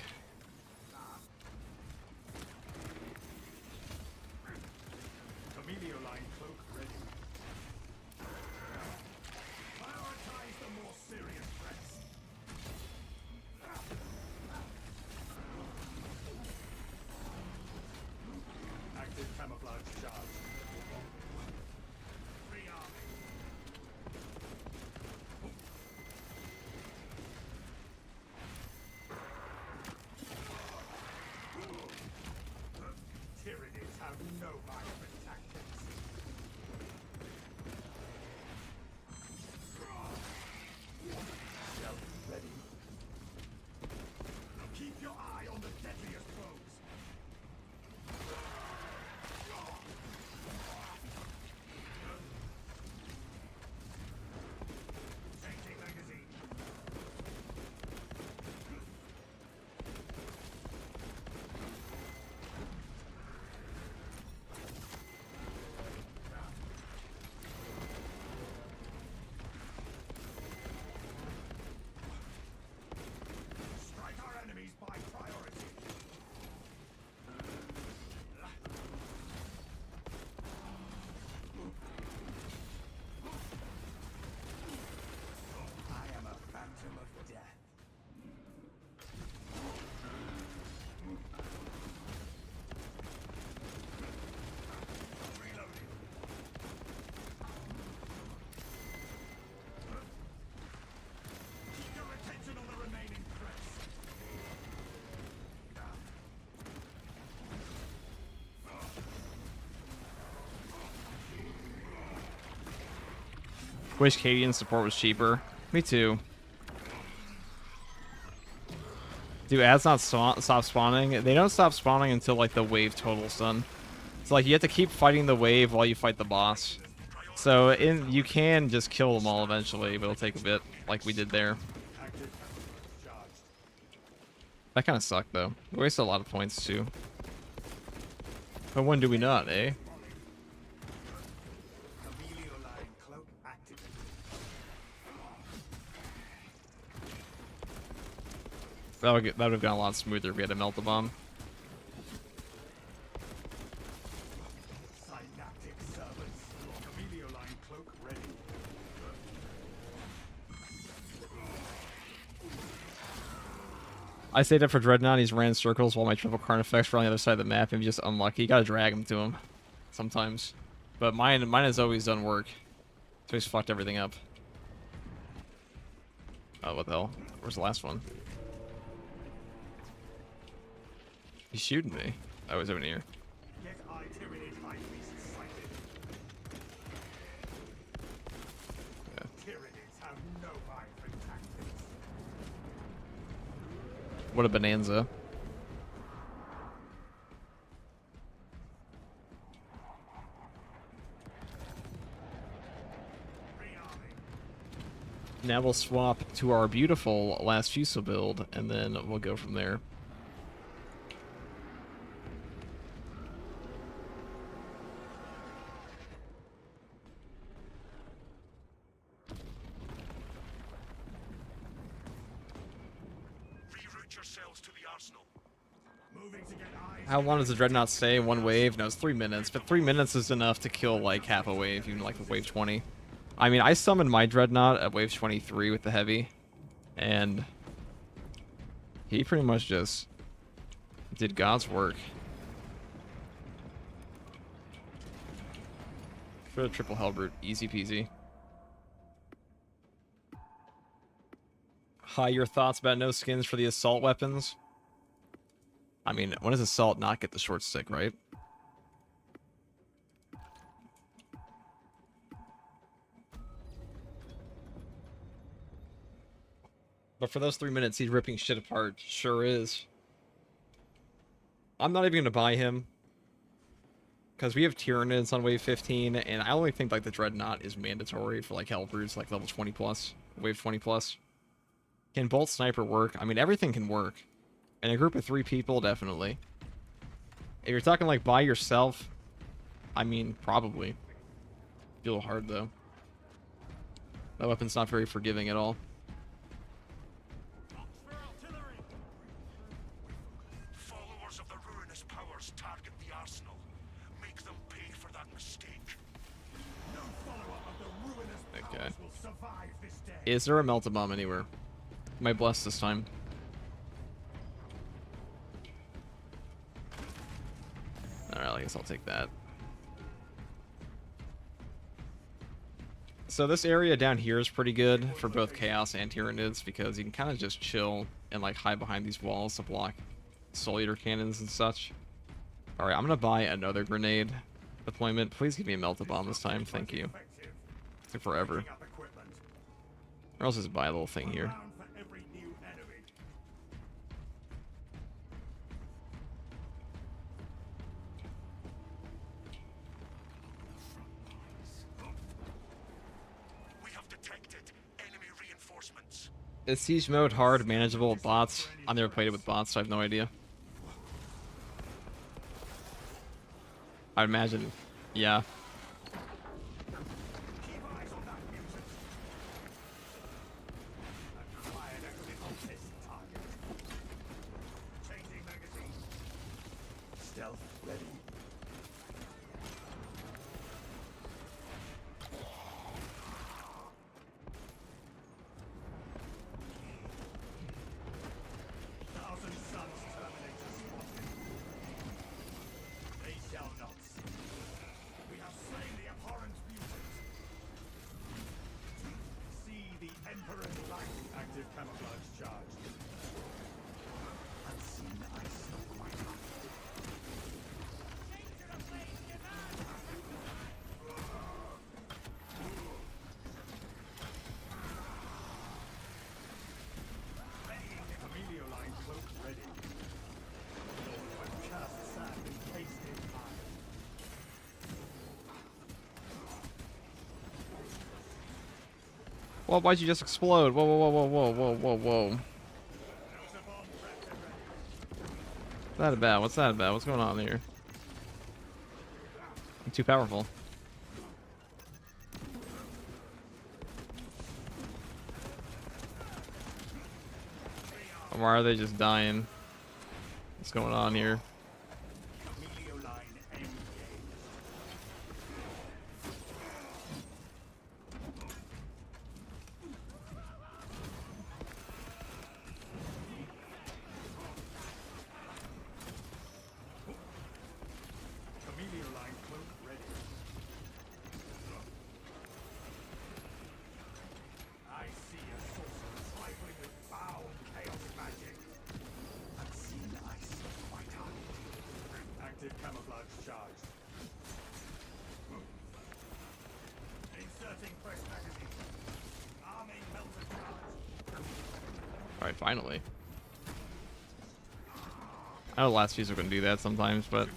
Wish Cadian support was cheaper. Me too. Do ads not stop spawning? They don't stop spawning until like the wave total's done. So like you have to keep fighting the wave while you fight the boss. So you can just kill them all eventually, but it'll take a bit, like we did there. That kind of sucked though. We wasted a lot of points too. But when do we not, eh? That would have gone a lot smoother if we had to melt the bomb. I stayed up for Dreadnought. He's ran circles while my triple card effects were on the other side of the map. And he's just unlucky. You gotta drag him to him sometimes. But mine has always done work. So he's fucked everything up. Oh, what the hell? Where's the last one? He's shooting me. Oh, he's over here. What a bonanza. Now we'll swap to our beautiful last Fusil build, and then we'll go from there. How long does the Dreadnought stay? One wave? No, it's 3 minutes, but 3 minutes is enough to kill like half a wave, even like wave 20. I mean, I summoned my Dreadnought at wave 23 with the heavy, and he pretty much just did God's work. For the triple Hellbrute, easy peasy. Hi, your thoughts about no skins for the assault weapons? I mean, when does assault not get the short stick, right? But for those 3 minutes, he's ripping shit apart. Sure is. I'm not even going to buy him. Because we have Tyranids on wave 15, and I only think like the Dreadnought is mandatory for like Hellbrutes, like level 20 plus, wave 20 plus. Can Bolt Sniper work? I mean, everything can work. In a group of 3 people, definitely. If you're talking like by yourself, I mean, probably. Be a little hard though. That weapon's not very forgiving at all. Followers of the ruinous powers target the arsenal. Make them pay for that mistake. No follower of the ruinous powers will survive this day. Is there a melt-a-bomb anywhere? Am I blessed this time? Alright, I guess I'll take that. So this area down here is pretty good for both Chaos and Tyranids because you can kind of just chill and like hide behind these walls to block Soul Eater cannons and such. Alright, I'm gonna buy another grenade deployment. Please give me a melt-a-bomb this time, thank you. It took forever. Or else just buy a little thing here. Is Siege mode hard, manageable with bots? I've never played it with bots, so I have no idea. I'd imagine, yeah. Well, why'd you just explode? Whoa, whoa, whoa, whoa, whoa, whoa, whoa. What's that about? What's that about? What's going on here? I'm too powerful. Why are they just dying? What's going on here? Camouflage charged. Inserting fresh magazine. Arming melted charge. Alright, finally. I know the last few are going to do that sometimes, but...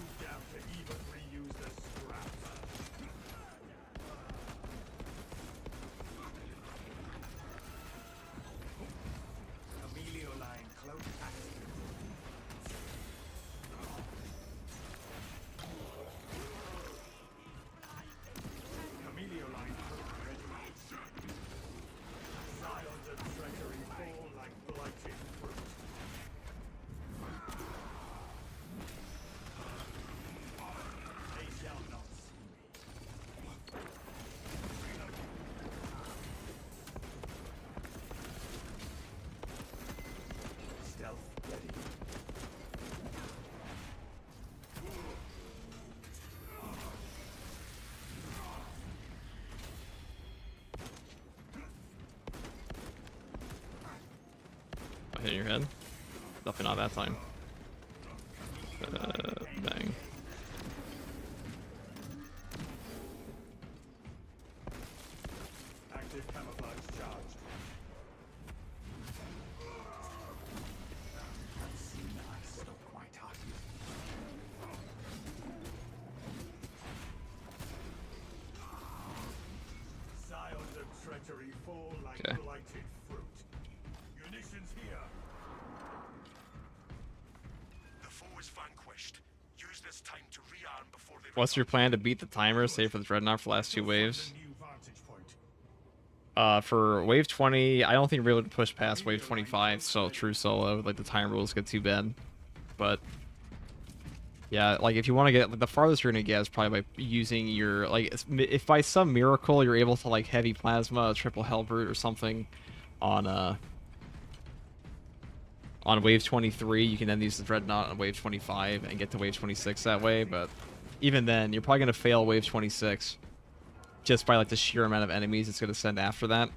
Hitting your head? Definitely not that time. Bang. Active camouflage charged. Unseen ice still quite hot. Silence and treachery fall like blighted fruit. Munitions here. The foe is vanquished. Use this time to rearm before they. What's your plan to beat the timer, save for the Dreadnought for the last 2 waves? For wave 20, I don't think we're able to push past wave 25, so true solo, like the time rules get too bad. But yeah, like if you want to get, like, the farthest you're gonna get is probably by using your, like, if by some miracle you're able to like heavy plasma, triple hellbrute or something on wave 23, you can then use the Dreadnought on wave 25 and get to wave 26 that way. But even then, you're probably gonna fail wave 26. Just by like the sheer amount of enemies it's going to send after that.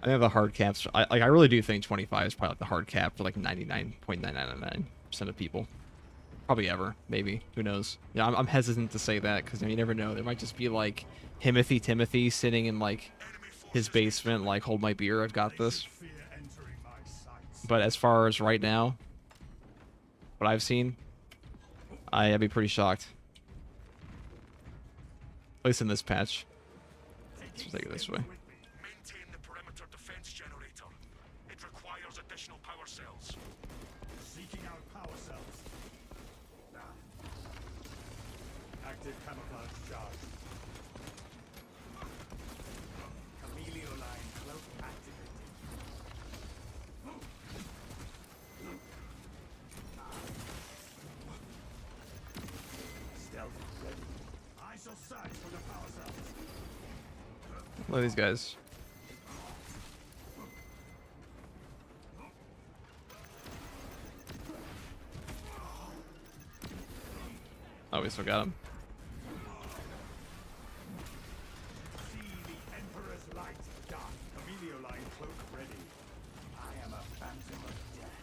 I think the hard caps. I really do think 25 is probably like the hard cap for like 99.999% of people, probably ever. Maybe, who knows? Yeah, I'm hesitant to say that because you never know. There might just be like Timothy sitting in like his basement, like, hold my beer, I've got this. But as far as right now, what I've seen, I'd be pretty shocked. At least in this patch. Let's take it this way. Maintain the perimeter defense generator. It requires additional power cells. Seeking out power cells. Active camouflage charge. Chameleoline cloak activated. Stealth ready. I shall search for the power cells. Look at these guys. Oh, we still got him. See the Emperor's light, dark Chameleoline cloak ready. I am a phantom of death.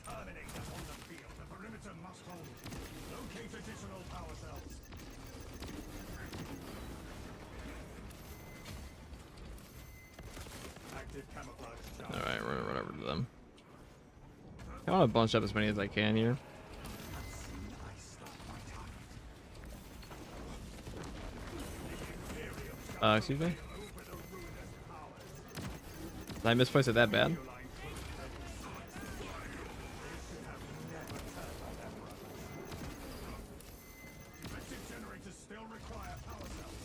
Terminator on the field. The perimeter must hold. Locate additional power cells. Active camouflage charge. Alright, we're gonna run over to them. I want to bunch up as many as I can here. Excuse me? Did I misplace it that bad? Defensive generators still require power cells.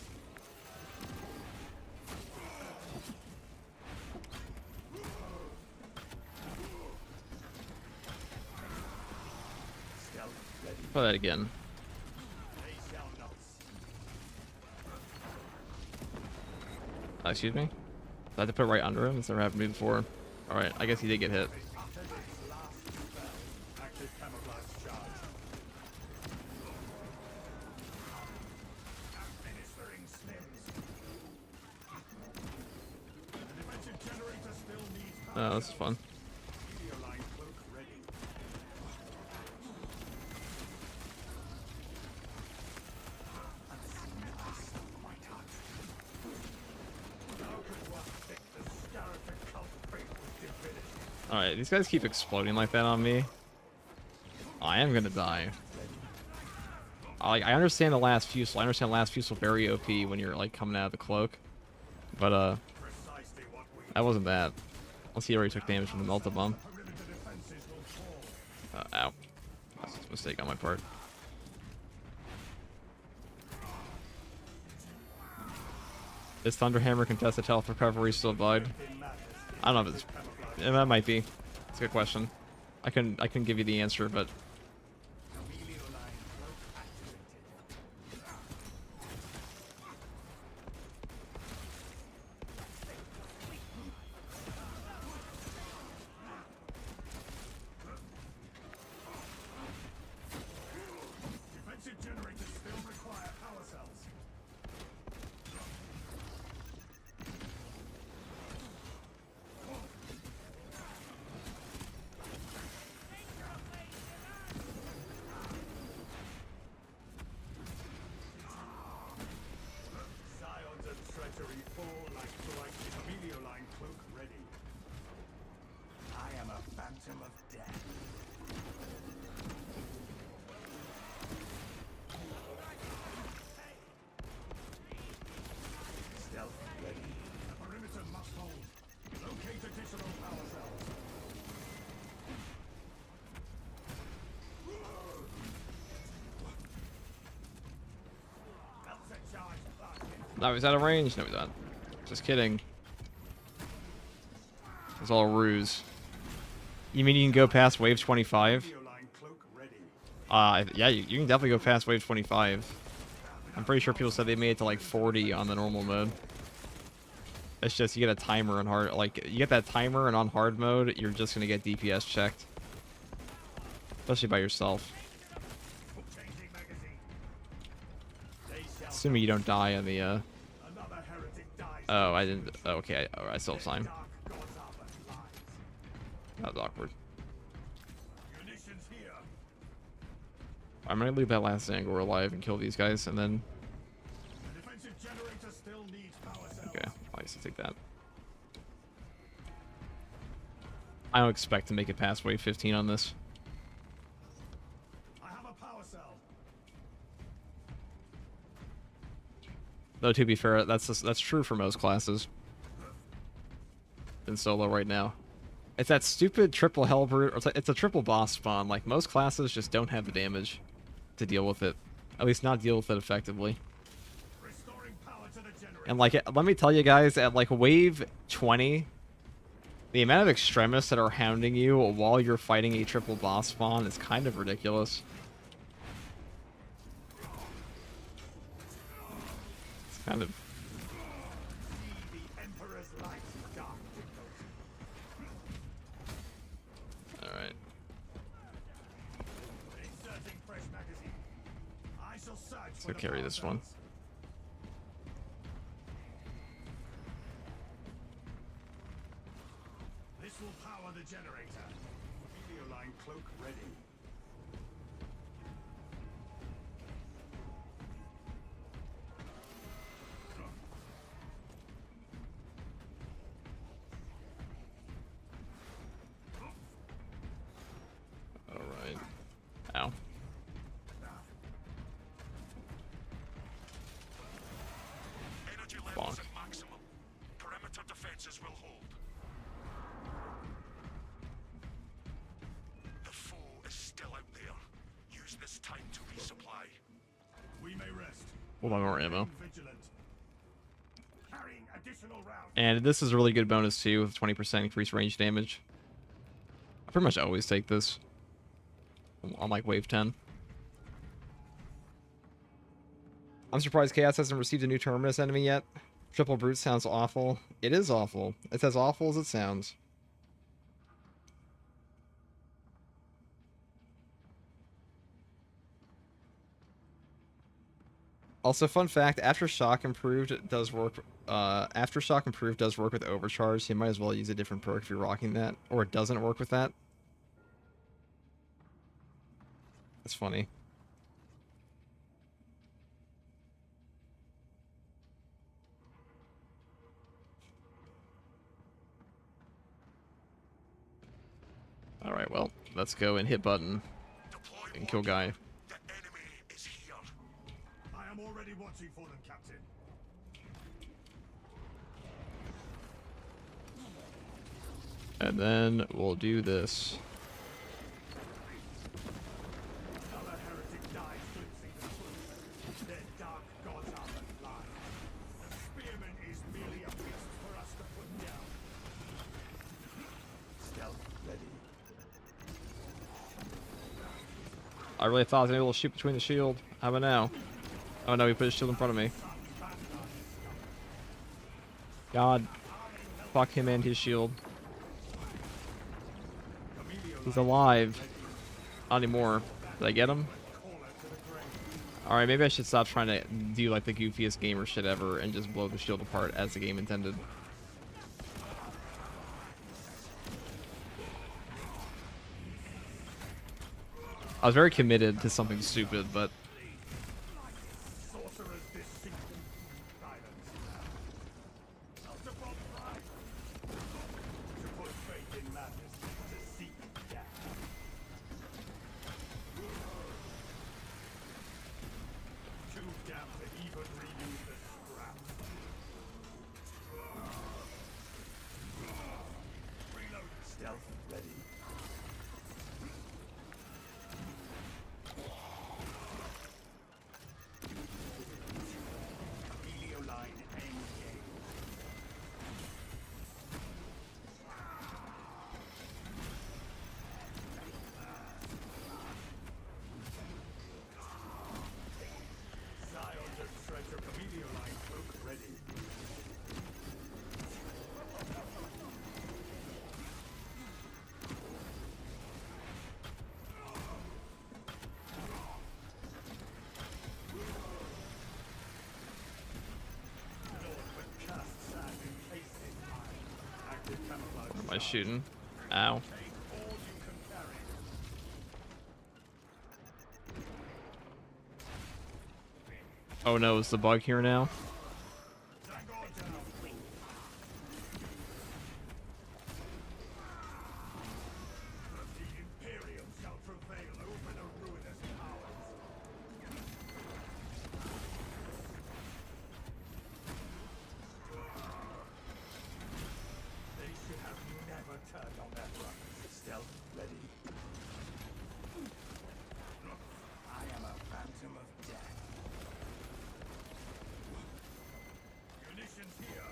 Try that again. Excuse me? I had to put it right under him instead of having me before. Alright, I guess he did get hit. Active camouflage charge. Administering snips. The defensive generator still needs power. Oh, this is fun. Meteor line cloak ready. Alright, these guys keep exploding like that on me. I am gonna die. I understand the last fusel. I understand last fusel very OP when you're like coming out of the cloak. But that wasn't that. Unless he already took damage from the melta bomb. Ow. That's a mistake on my part. Is Thunderhammer contested health recovery still bugged? I don't know if it's... that might be. It's a good question. I couldn't give you the answer, but... Defensive generators still require power cells. Scions and treachery fall like lightning. Meteor line cloak ready. I am a phantom of death. Stealth ready. The perimeter must hold. Locate additional power cells. Melta charge locked in. No, he's out of range. No, he's not. Just kidding. It's all a ruse. You mean you can go past wave 25? Meteor line cloak ready. Yeah, you can definitely go past wave 25. I'm pretty sure people said they made it to like 40 on the normal mode. It's just you get a timer on hard, like you get that timer, and on hard mode, you're just gonna get DPS checked, especially by yourself. Changing magazine. They shall Assuming you don't die on the. another heretic dies. Oh, I didn't. Oh, okay, I still have time. Dark gods are but lies. That was awkward. Munitions here. I'm gonna leave that last Angor alive and kill these guys, and then. The defensive generator still needs power cells. Okay, I guess I'll take that. I don't expect to make it past wave 15 on this. I have a power cell. Though to be fair, that's true for most classes. In solo right now, it's that stupid triple hellbrute. Or it's a triple boss spawn. Like most classes just don't have the damage to deal with it. At least not deal with it effectively. Restoring power to the generator. And like, let me tell you guys, at like wave 20, the amount of extremists that are hounding you while you're fighting a triple boss spawn is kind of ridiculous. It's kind of... See the Emperor's light dark devotion. Alright. Inserting fresh magazine. I shall search Let's for go the carry power this one. cells. This will power the generator. Meteor line cloak ready. Alright. Ow. Bonk. will hold. The foe is still out there. Use this time to resupply. We may rest. We'll buy more ammo. Vigilant. Carrying additional rounds. And this is a really good bonus too, with 20% increased range damage. I pretty much always take this on like wave 10. I'm surprised Chaos hasn't received a new Terminus enemy yet. Triple Brute sounds awful. It is awful. It's as awful as it sounds. Also, fun fact: Aftershock Improved does work. Aftershock Improved does work with Overcharge. So you might as well use a different perk if you're rocking that, or it doesn't work with that. That's funny. All right, well, let's go and hit button and kill guy. The enemy is here. I am already watching for them, Captain. And then we'll do this. Another heretic dies glimpsing the truth. Their dark gods are the lie. The spearman is merely a beast for us to put down. Stealth ready. I really thought I was able to shoot between the shield. How about now? Oh no, he put his shield in front of me. God. Fuck him and his shield. He's alive. Not anymore. Did I get him? Alright, maybe I should stop trying to do like the goofiest gamer shit ever and just blow the shield apart as the game intended. I was very committed to something stupid, but Sorcerer's deceit. Silence. To put faith in madness, to seek death. Too damn to even renew the scrap. Reload. Stealth ready. Helioline engaged. Scions of treasure, Helioline cloak ready. Northwood cast sand encased in mine. Active camouflage. what am I shooting? Ow. Take all you can carry. Oh no, is the bug here now? Tango down. The Imperium shall prevail over the ruinous powers. They should have never turned on their front. Stealth ready. I am a phantom of death. Munitions here.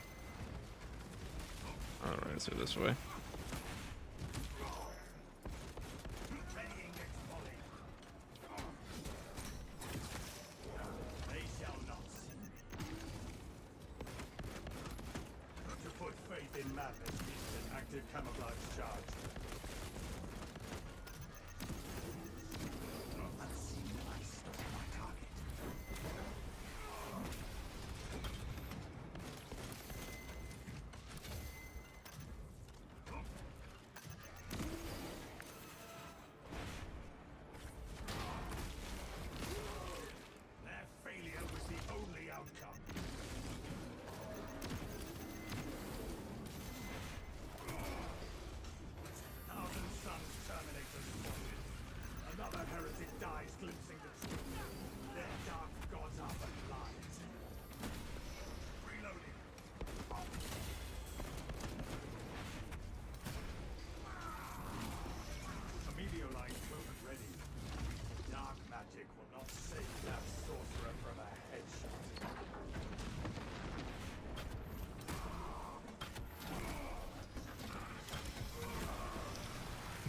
Alright, let's go this way. Readying next volley. They shall not see me. To put faith in madness means an active camouflage charge. Unseen, I stop my target. Their failure was the only outcome. Thousand suns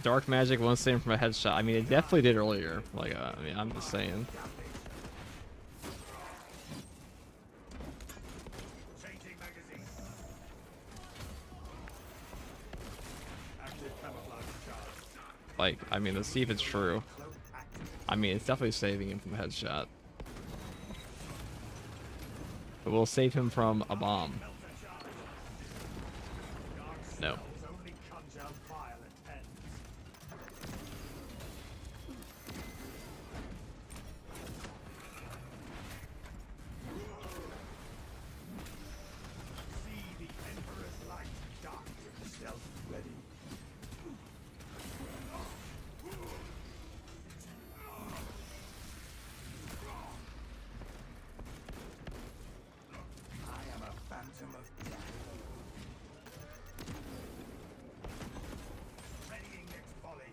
Dark magic won't save him from a headshot. I mean, it definitely did earlier. Like, I mean, I'm just saying. Changing magazine. Active camouflage charge. Like, I mean, let's see if it's true. Cloak active. I mean, it's definitely saving him from a headshot. But we'll save him from a bomb. Melter charge. Dark No. spells only conjure violent ends. See the Emperor's light, dark, stealth ready. I am a phantom of death. Readying next volley.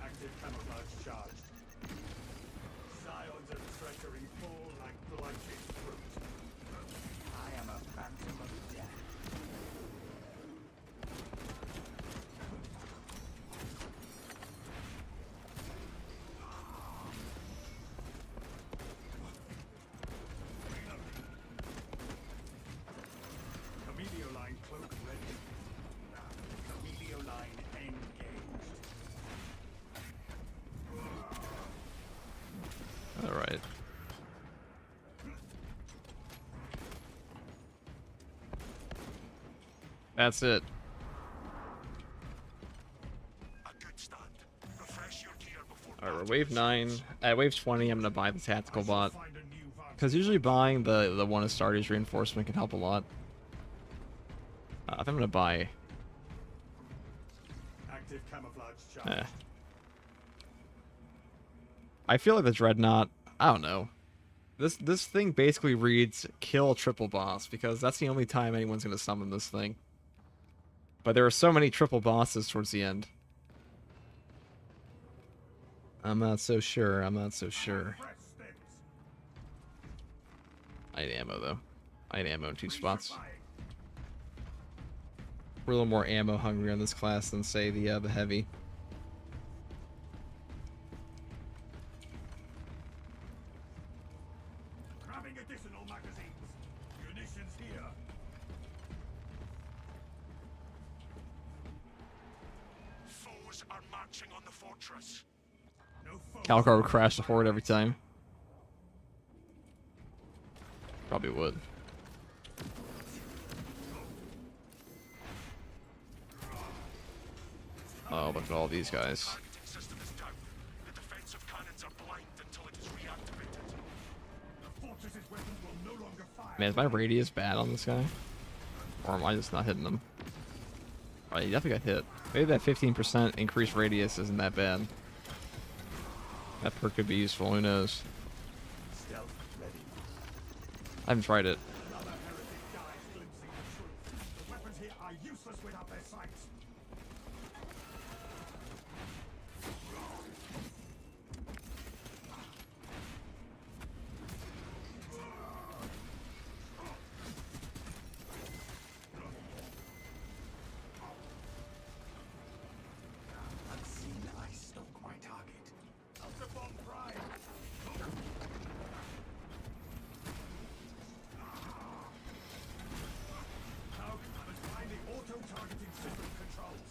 Active camouflage charged. Scions of treachery fall like blighted fruit. I am a phantom of death. Camelio line cloak ready. Camelio line engaged. All right. That's it. A good stand. Refresh your gear before All right, we're wave 9. At wave 20, I'm gonna buy the tactical bot. find a new vantage. Because usually buying the one Astartes reinforcement can help a lot. I think I'm gonna buy. Active camouflage charge. Eh. I feel like the Dreadnought. I don't know. This thing basically reads kill triple boss because that's the only time anyone's gonna summon this thing. But there are so many triple bosses towards the end. I'm not so sure. I'm not so sure. Press spins. I need ammo though. I need ammo in 2 spots. Resupplying. We're a little more ammo hungry on this class than say the heavy. Grabbing additional magazines. Munitions here. Foes are marching on the fortress. No foes. Calcar would crash the horde every time. Probably would. Oh, look at all these guys. Targeting system is down. The defensive cannons are blind until it is reactivated. The fortress's weapons will no longer fire. Man, is my radius bad on this guy? Or am I just not hitting him? Oh, he definitely got hit. Maybe that 15% increased radius isn't that bad. That perk could be useful, who knows? Stealth ready. I haven't tried it. Another heretic dies glimpsing the truth. The weapons here are useless without their sights. Unseen, I stalk my target. Ultra bomb prime. Now I must find the auto-targeting system controls.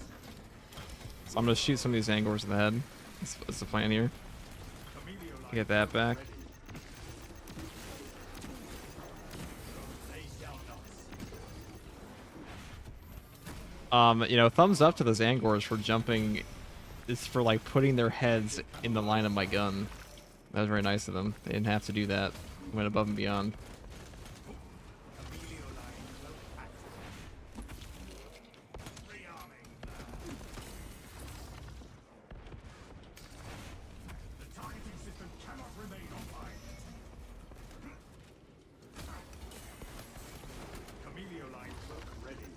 So I'm gonna shoot some of these Angors in the head. That's the plan here. Camelio line Get that back. ready. They shall not. You know, thumbs up to those Angors for jumping. It's for like putting their heads in the line of my gun. That was very nice of them. They didn't have to do that. Went above and beyond. Camelio line cloak active. Rearming. The targeting system cannot remain offline. Camelio line cloak ready.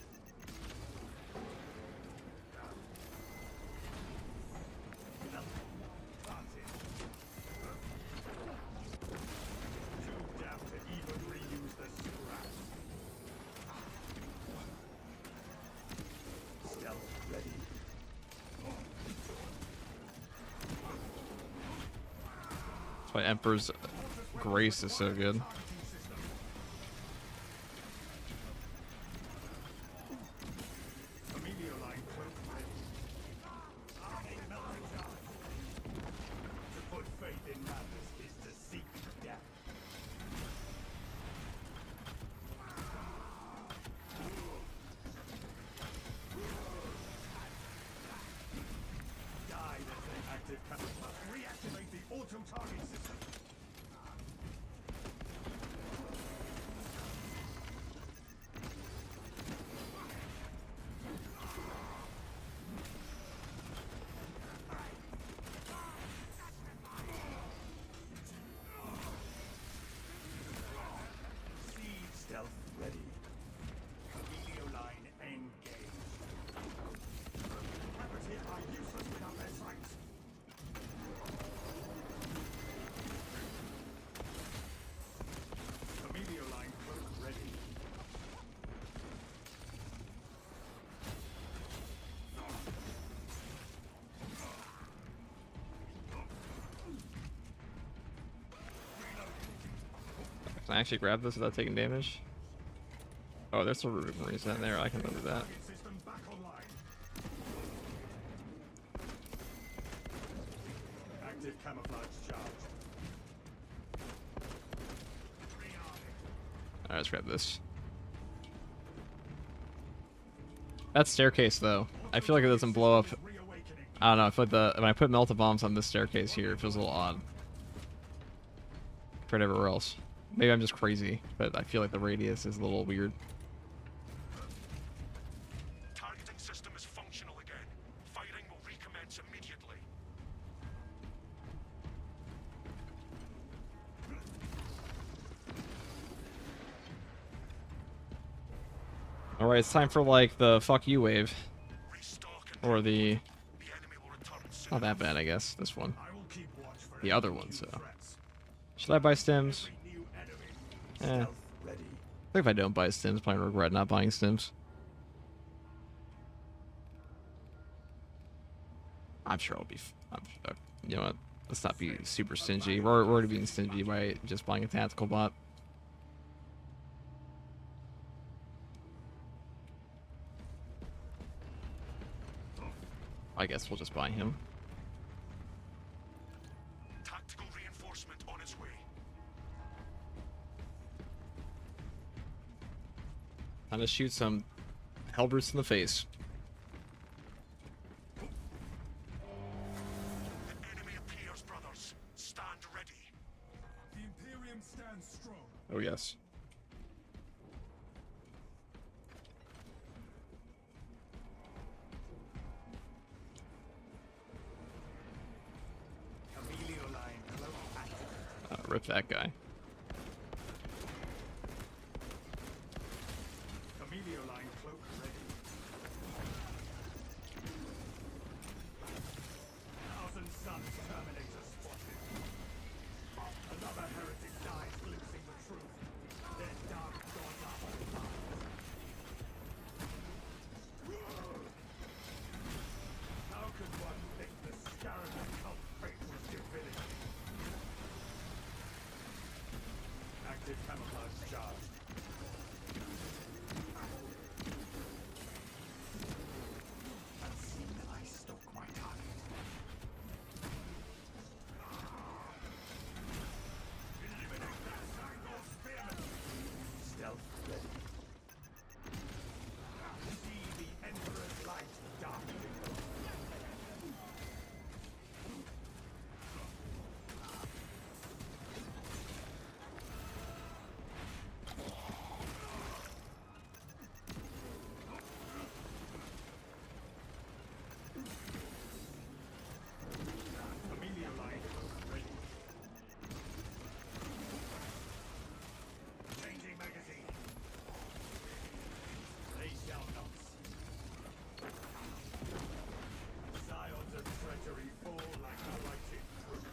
Planted. But Emperor's Grace is so good. Reactivate the auto target system. Seed stealth ready. Helio line engaged. Weapons here are useless without their sights. Helio line cloak ready. Can I actually grab this without taking damage? Oh, there's a root reset there. I can do that. Target system back online. Active camouflage charge. Alright, let's grab this. That staircase, though, I feel like it doesn't blow up. Reawakening. I don't know. I feel like when I put melted bombs on this staircase here, it feels a little odd compared to everywhere else. Maybe I'm just crazy, but I feel like the radius is a little weird. Targeting system is functional again. Firing will recommence immediately. Alright, it's time for, like, the fuck you wave. Restock and Or the... the enemy will return soon. Not that bad, I guess, this one. I will keep watch for The any other one, new so. threats. Should I buy stims? New enemy. Eh. Stealth ready. I think if I don't buy stims, I'm probably gonna regret not buying stims. I'm sure I'll be... you know what? Let's not be super stingy. We're already being stingy by just buying a tactical bot. I guess we'll just buy him. Tactical reinforcement on its way. Time to shoot some Hellbrutes in the face. The enemy appears, brothers. Stand ready. The Imperium stands strong. Oh, yes. Helio line cloak active. Rip that guy. Helio line cloak ready. Thousand Suns Terminator spotted. Another heretic dies glimpsing the truth. Their dark gods are all lies. How could one think the scarab of cult fate was divinity? Active camouflage charged. Unseen, I stalk my target. Eliminate that Zangor spearman! Stealth ready. See the Emperor's light darkening. Helio line ready. Changing magazine. They shall not see. Scions of treachery fall like a blighted fruit.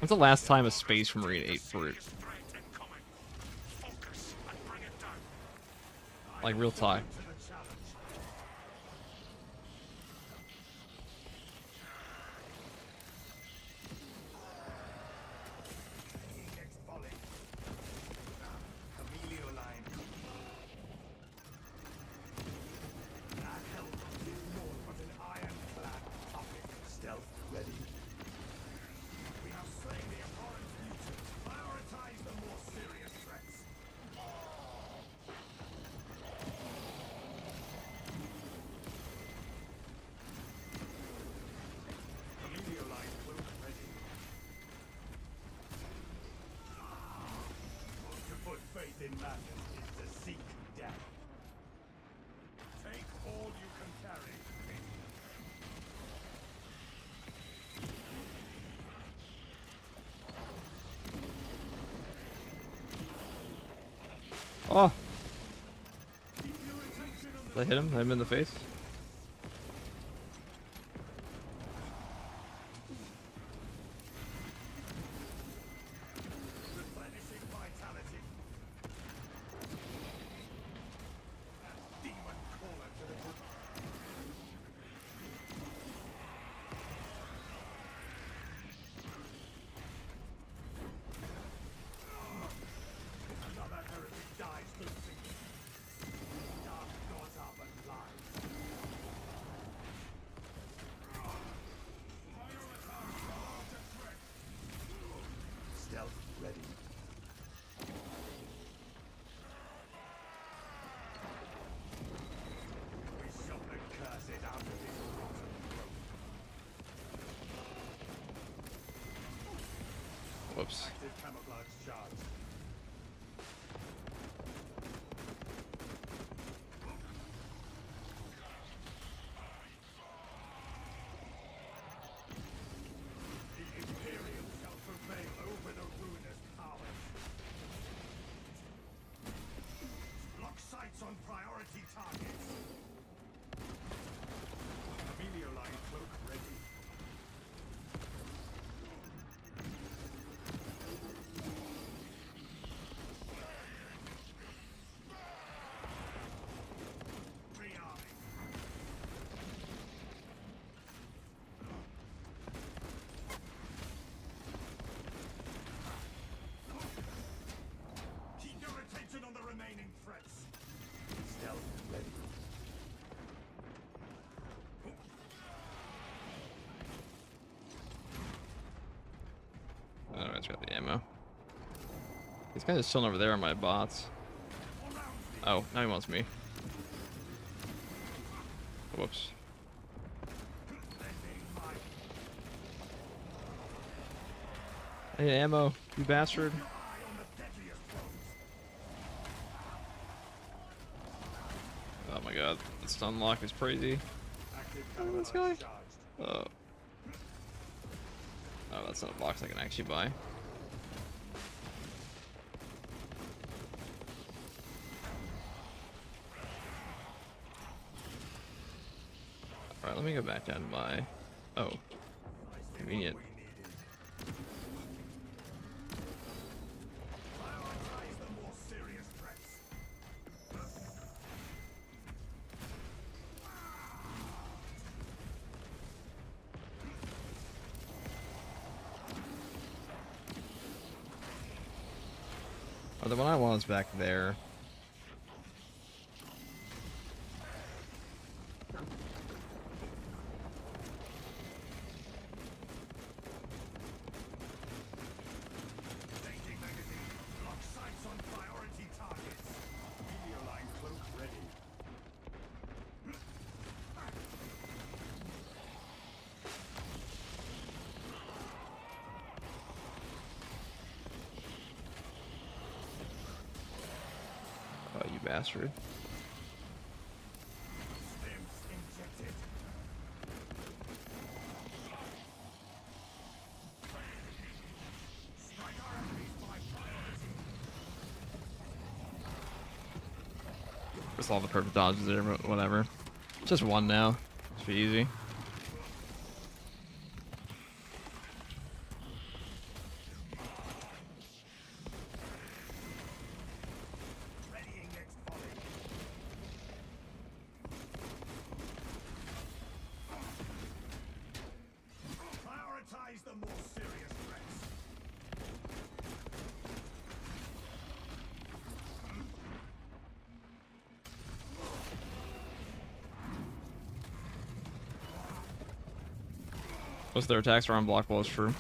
When's the last time a Space Marine ate fruit? Serious threat incoming. Focus and bring it down. Like, real talk. To the challenge. Oh! Did I hit him? Hit him in the face? Replenishing vitality. That demon caller to the group. Another heretic dies to sing. Dark gods up and lies. Stealth ready. We shall curse it out of this rotten throat. Whoops. Active camouflage charge. The Imperium shall prevail over the ruinous powers. Lock sights on priority targets. Amelia line cloak ready. Rearming. Keep your attention on the remaining threats. Stealth ready. Alright, it's got the ammo. These guys are chilling over there on my bots. Oh, now he wants me. Whoops. Hey, ammo, you bastard. Eye on the deadliest foes. Oh my god, the stun lock is crazy. Active Oh, this camouflage guy. charged. Oh. Oh, that's not a box I can actually buy. Alright, let me go back down to my... Oh. Convenient. We needed. Prioritize the more serious threats. Oh, the one I want is back there. Changing magazine. Lock sights on priority targets. Meteor line cloak ready. Oh, you bastard. Stims injected. Strike our enemies by priority. Just all the perfect dodges there, but whatever. Just one now. Should be easy. Readying next volley. Prioritize the more serious threats. Most of their attacks are unblockable, it's true.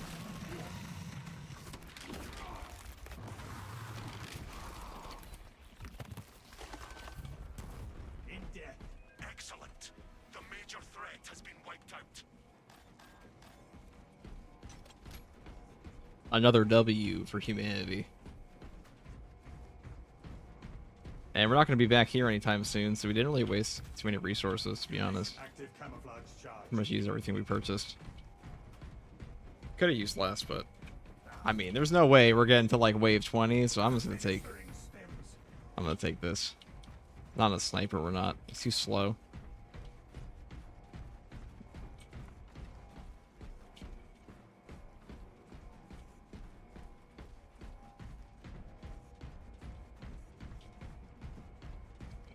In death. Excellent. The major threat has been wiped out. Another W for humanity. And we're not going to be back here anytime soon, so we didn't really waste too many resources, to be honest. Active camouflage charge. Pretty much used everything we purchased. Could have used less, but... I mean, there's no way we're getting to, like, wave 20, so I'm just going to take... Registering stems. I'm gonna take this. Not a sniper, we're not. It's too slow.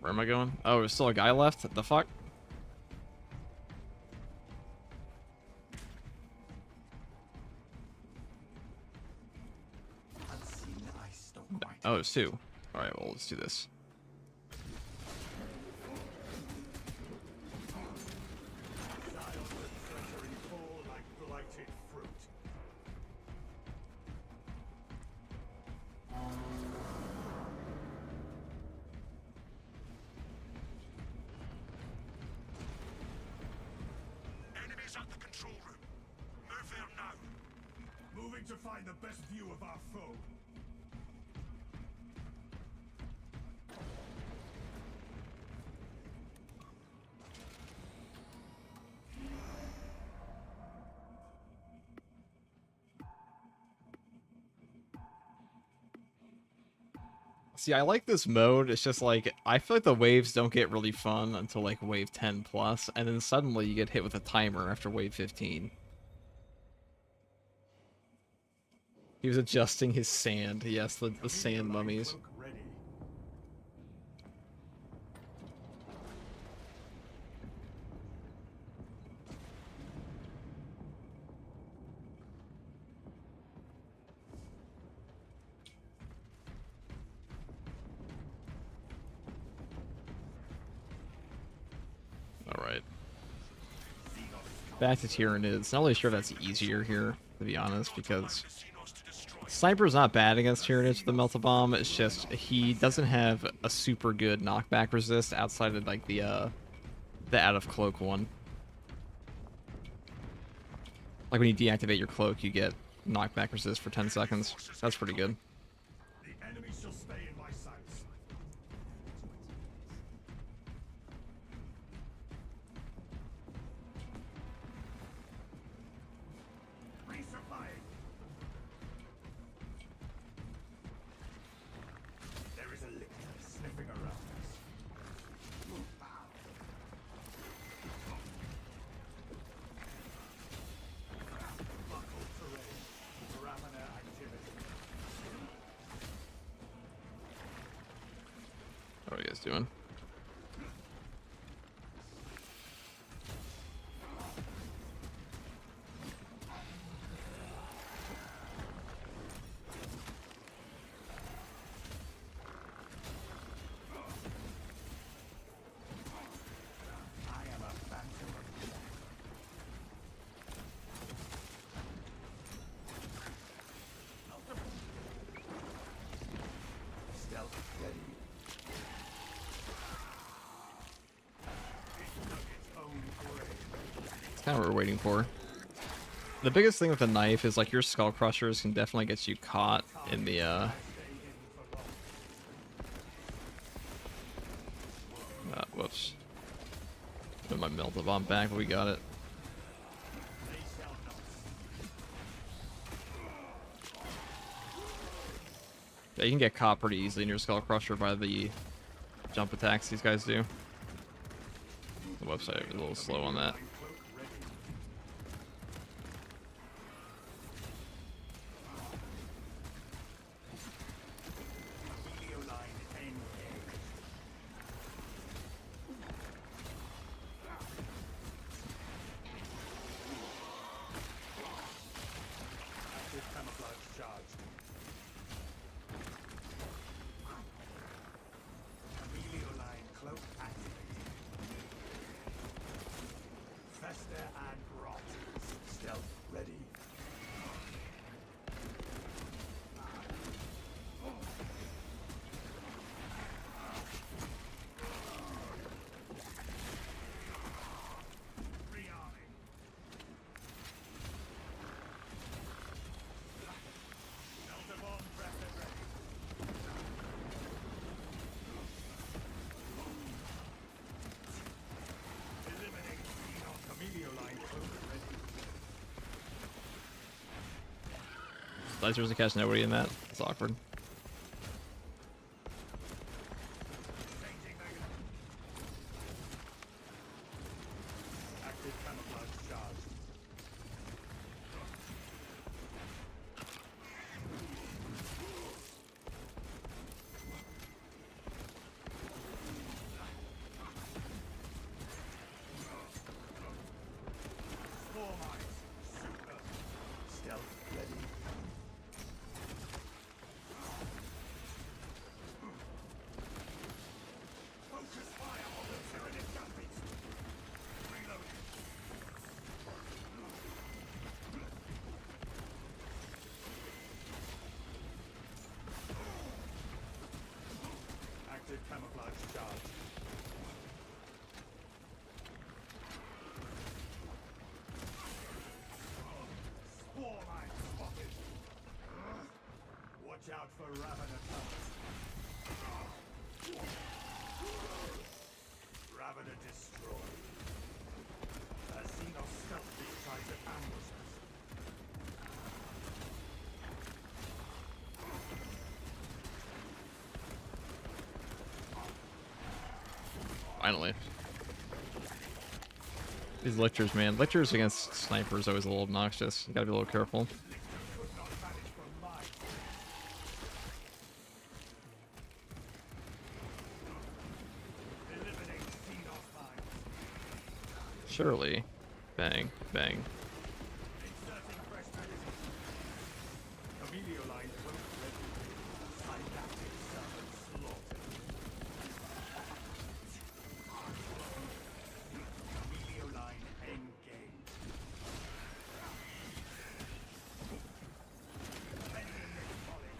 Where am I going? Oh, there's still a guy left? The fuck? Oh, there's two. Alright, well, let's do this. Enemies at the control room. Move there now. Moving to find the best view of our foe. See, I like this mode. It's just like, I feel like the waves don't get really fun until like wave 10 plus, and then suddenly you get hit with a timer after wave 15. He was adjusting his sand. Yes, the sand mummies. Alright. Back to Tyranids. Not really sure that's easier here, to be honest, because Sniper's not bad against Tyranids with the Melt Bomb. It's just he doesn't have a super good knockback resist outside of like the out of cloak one. Like when you deactivate your cloak, you get knockback resist for 10 seconds. That's pretty good. The enemy shall stay in my sights. Resupplying. There is a lictor sniffing around us. Buckled terrain. Ramina activity. What are you guys doing? I am a phantom. Stealth ready. Its own parade. It's kind of what we're waiting for. The biggest thing with the knife is like your skull crushers can definitely get you caught in the whoops. Put my Melta Bomb back, but we got it. Yeah, you can get caught pretty easily in your skull crusher by the jump attacks these guys do. The website is a little slow on that. Lasers to catch nobody in that. It's awkward. out for Ravener Towers. Ravener destroyed. Xenos stealthily tries to ambush us. Finally. These lictors, man. Lictors against snipers always a little obnoxious. You gotta be a little careful. Could not manage from mine. Eliminate Xenos mines. Surely. Bang, bang. Inserting fresh magazine. Emilio line won't ready. Synaptic servant slaughtered. Emilio line engaged. Ending this volley.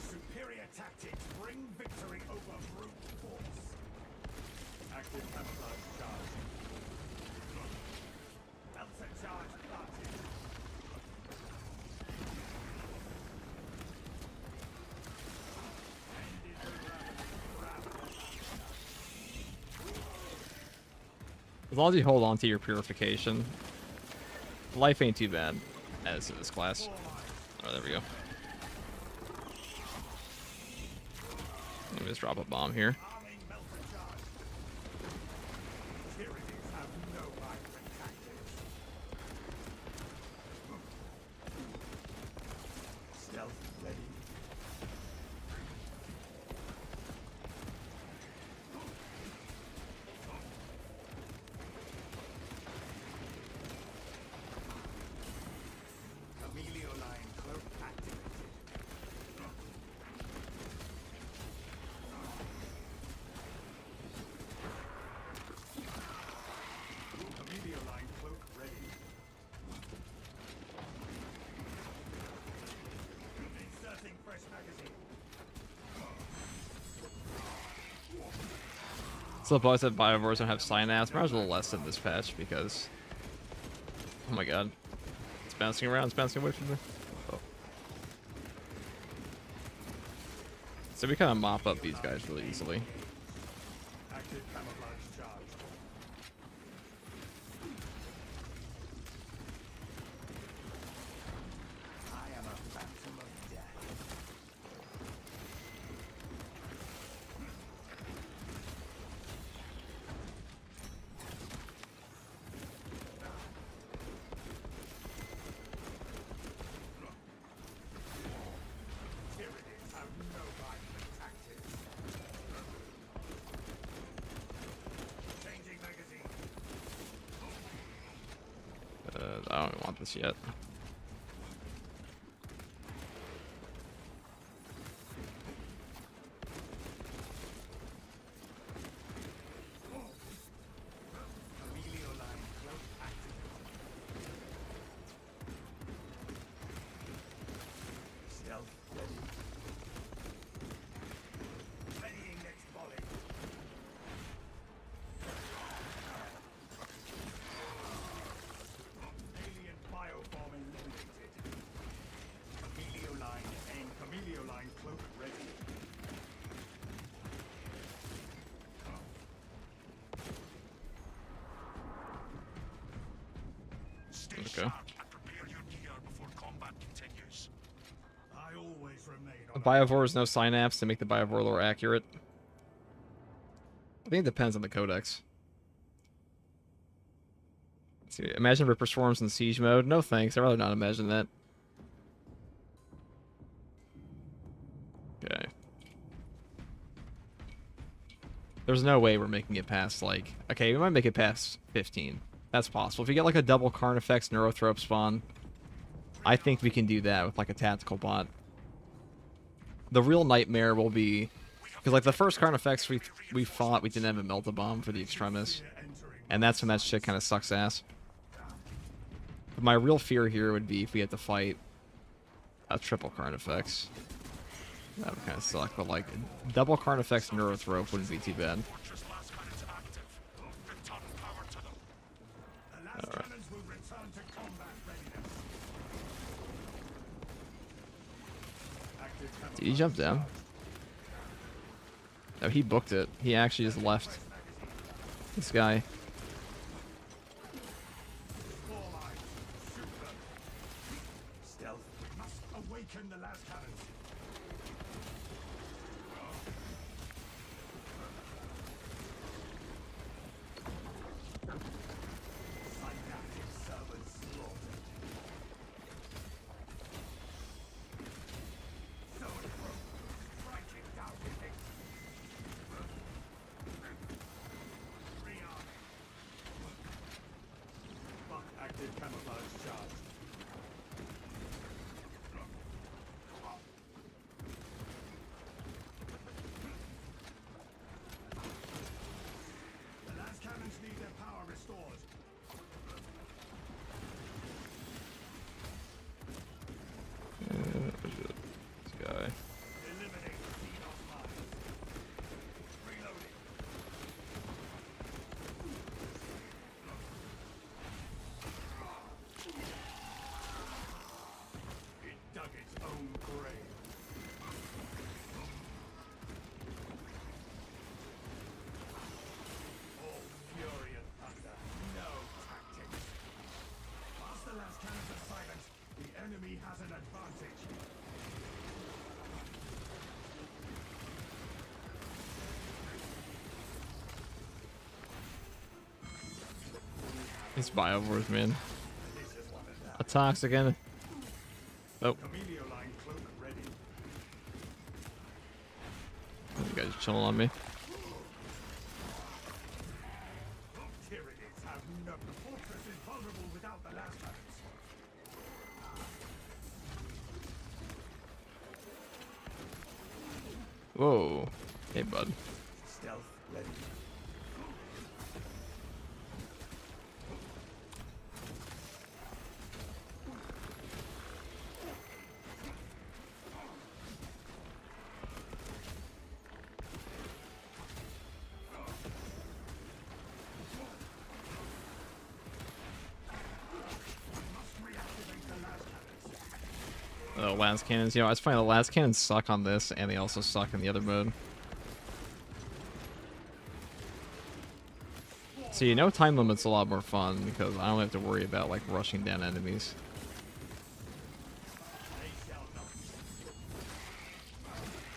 Superior tactics bring victory over brute force. Active camouflage charge. Delta charge planted. Ended the Ravener. As long as you hold on to your purification, life ain't too bad as in this class. Oh, there we go. Let me just drop a bomb here. Arming melter charge. Tyranids have no vibrant tactics. Stealth ready. Emilio line cloak activated. Emilio line cloak ready. Inserting fresh magazine. So both said Biovores don't have synapse. Might as well lessen this patch because, oh my god, it's bouncing around. It's bouncing away from me. Oh. So we kind of mop up these guys really easily. Active camouflage charge. I am a phantom of death. Tyranids have no vibrant tactics. Changing magazine. I don't want this yet. Emilio line cloak activated. Stealth ready. Readying next volley. Alien bioform eliminated. Emilio line aim. Emilio line cloak ready. Stay Okay. sharp and prepare your gear before combat continues. I always remain The on Biovores no synapse to make the Biovore lore accurate. I think it depends on the codex. Let's see, imagine Ripper Swarms in siege mode. No thanks. I'd rather not imagine that. Okay. There's no way we're making it past, like... Okay, we might make it past 15. That's possible. If you get, like, a double Carnifex Neurothrope spawn, I think we can do that with, like, a tactical bot. The real nightmare will be... Because, like, the first Carnifex we fought, we didn't have a Melt-A-Bomb for the Extremis. And that's when that shit kind of sucks ass. But my real fear here would be if we had to fight a triple Carnifex. That would kind of suck, but like, double Carnifex Neurothrope wouldn't be too bad. Fortress last cannons active. Return power to them. The last cannons will return to combat readiness. Did he jump down? No, he booked it. He actually just left. This guy. Stealth must awaken the last cannons. Psychiatric servants slaughtered. Sword broke. Striking down with it. Rearming. Buck active camouflage charged. The last cannons need their power restored. This guy. Eliminate Xenos mines. Reloading. It dug its own grave. All fury and thunder, no tactics. Whilst the last cannons are silent, the enemy has an advantage. These biovores, man. This is one of them. Attacks again. Oh, Camelio line cloak ready. you guys chilling on me. Tyranids have no. The fortress is vulnerable without the last cannons. Whoa. Hey, bud. Stealth ready. Last cannons. You know, I was finding the last cannons suck on this, and they also suck in the other mode. So you know, time limit's a lot more fun because I don't have to worry about like rushing down enemies. They shall not.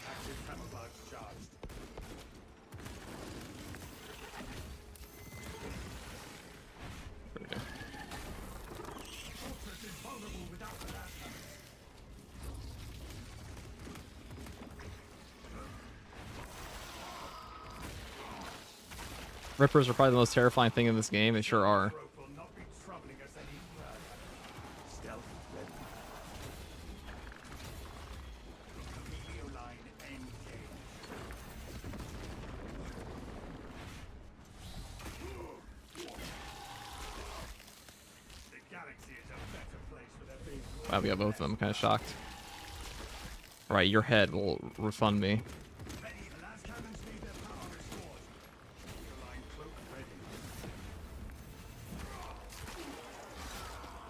Active camouflage charged. Okay. Fortress is vulnerable without the last cannons. Rippers are probably the most terrifying thing in this game. They sure are. Rope will not be troubling us any further. Stealth ready. Camelio line engaged. The galaxy is a better place for their big war. Wow, we got both of them. I'm kind of shocked. Alright, your head will refund me. Ready, the last cannons need their power restored. Camelio line cloak ready.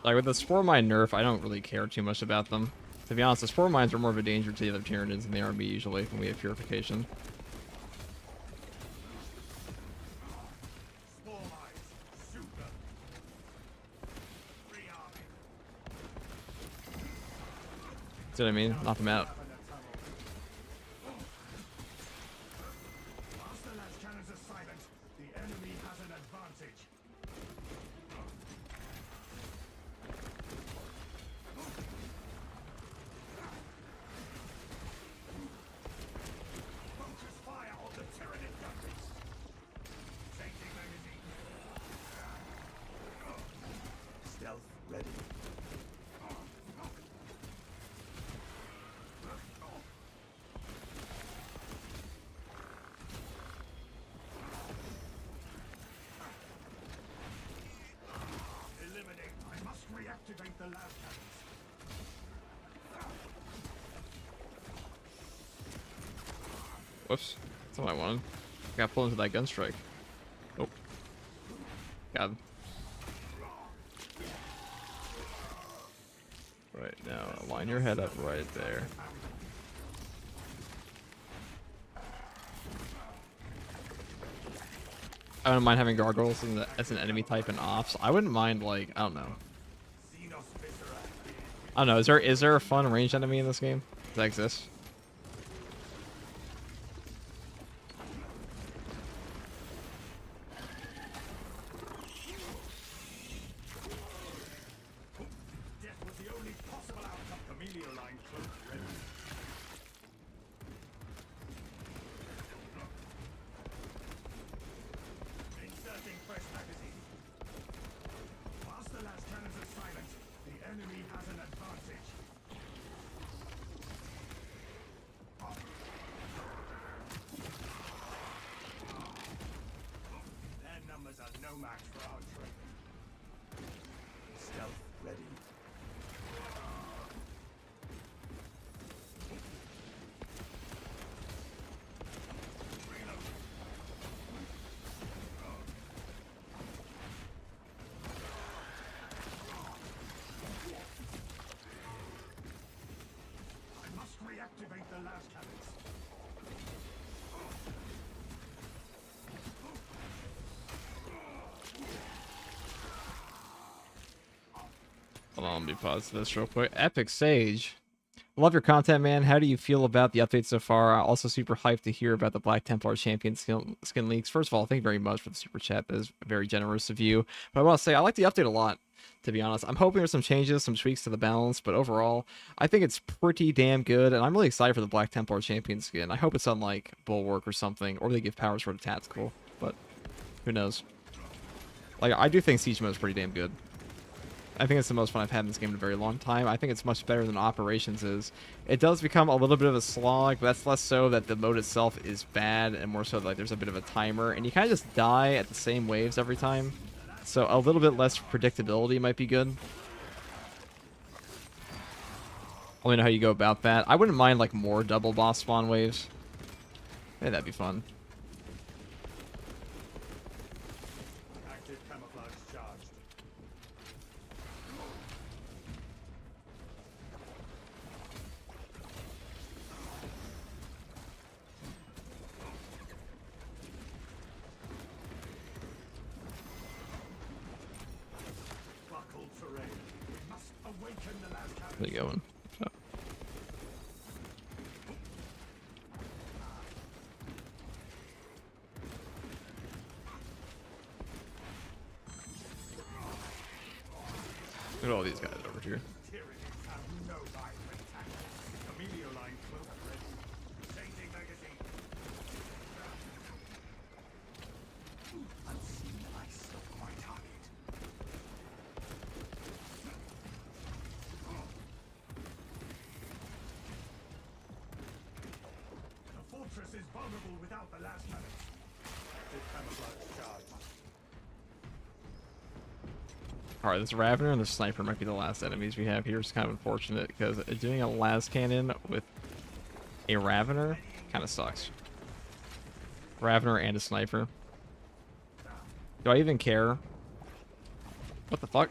Like with the Spore Mine nerf, I don't really care too much about them. To be honest, the Spore Mines are more of a danger to the other Tyranids than they are me usually when we have Purification. Small eyes, super. Rearming. See what I mean? Knock them out. Up in the tunnel. Whilst the last cannons are silent, the enemy has an advantage. Focus fire on the Tyranid guns. Changing magazine. Stealth ready. Eliminate. I must reactivate the last cannons. Whoops. That's what I wanted. Got pulled into that gun strike. Oh. Got him. Right now, line your head up right there. I wouldn't mind having gargoyles as an enemy type in ops. I wouldn't mind, like, I don't know. I don't know. Is there a fun ranged enemy in this game? Does that exist? Reactivate the last cannons. Hold on, let me pause this real quick. Epic Sage. Love your content, man. How do you feel about the update so far? Also super hyped to hear about the Black Templar Champion skin leaks. First of all, thank you very much for the super chat. That is very generous of you. But I want to say, I like the update a lot, to be honest. I'm hoping there's some changes, some tweaks to the balance, but overall, I think it's pretty damn good, and I'm really excited for the Black Templar Champion skin. I hope it's on, like, Bulwark or something, or they give powers for the tactical, but who knows. Like, I do think Siege mode is pretty damn good. I think it's the most fun I've had in this game in a very long time. I think it's much better than Operations is. It does become a little bit of a slog, but that's less so that the mode itself is bad, and more so that, like, there's a bit of a timer, and you kind of just die at the same waves every time. So a little bit less predictability might be good. I don't know how you go about that. I wouldn't mind, like, more double boss spawn waves. Hey, that'd be fun. Active camouflage charged. Buckled terrain. We must awaken the last cannons. There you go. Look at all these guys over here. Tyranids have no vibrant tactics. The meteor line close ready. Changing magazine. Unseen ice of my target. The fortress is vulnerable without the last cannons. Active camouflage charged. Alright, this Ravener and the Sniper might be the last enemies we have here. It's kind of unfortunate, because doing a las cannon with a Ravener kind of sucks. Ravener and a Sniper. Do I even care? What the fuck?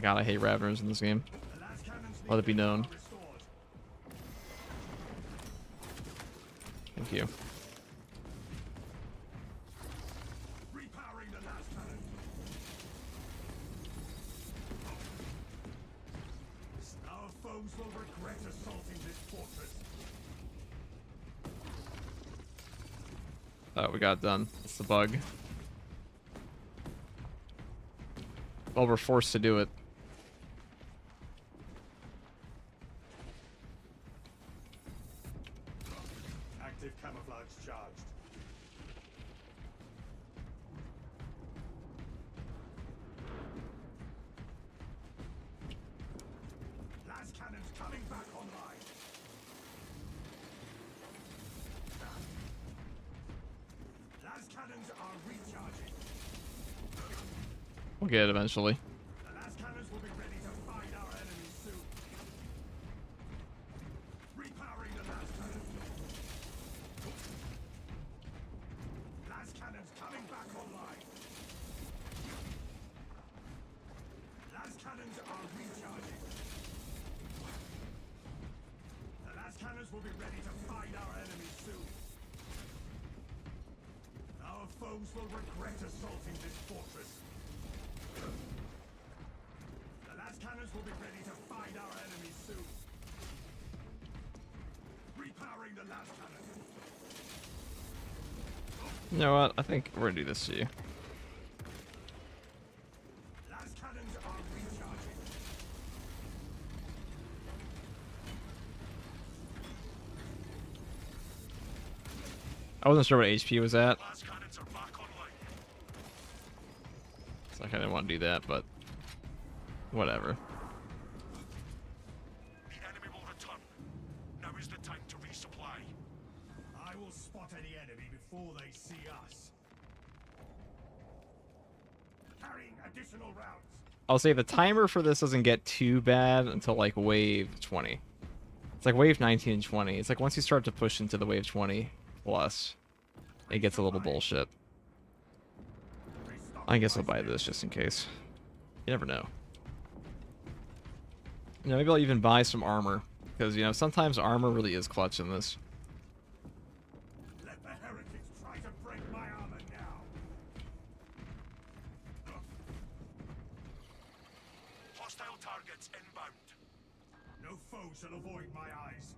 God, I hate Raveners in this game. Let it be known. Thank you. Repowering the last cannon. Our foes will regret assaulting this fortress. Oh, we got it done. It's the bug. Well, we're forced to do it. Active camouflage charged. Last cannons coming back online. Last cannons are recharging. We'll get it eventually. The last cannons will be ready to find our enemies soon. Repowering the last cannon. Last cannons coming back online. Last cannons are recharging. The last cannons will be ready to find our enemies soon. foes will regret assaulting this fortress. The last cannons will be ready to find our enemies soon. Repowering the last cannon. You know what? I think we're gonna do this to you. Last cannons are recharging. I wasn't sure what HP was at, Last cannons are back online. so I kind of didn't want to do that, but whatever. The enemy will return. Now is the time to resupply. I will spot any enemy before they see us. Carrying additional rounds. I'll say the timer for this doesn't get too bad until like wave 20. It's like wave 19 and 20. It's like once you start to push into the wave 20 plus, it gets a little bullshit. I guess I'll buy this just in case. You never know. You know, maybe I'll even buy some armor, because you know sometimes armor really is clutch in this. Let the heretics try to break my armor now. Hostile targets inbound. No foe shall avoid my eyes.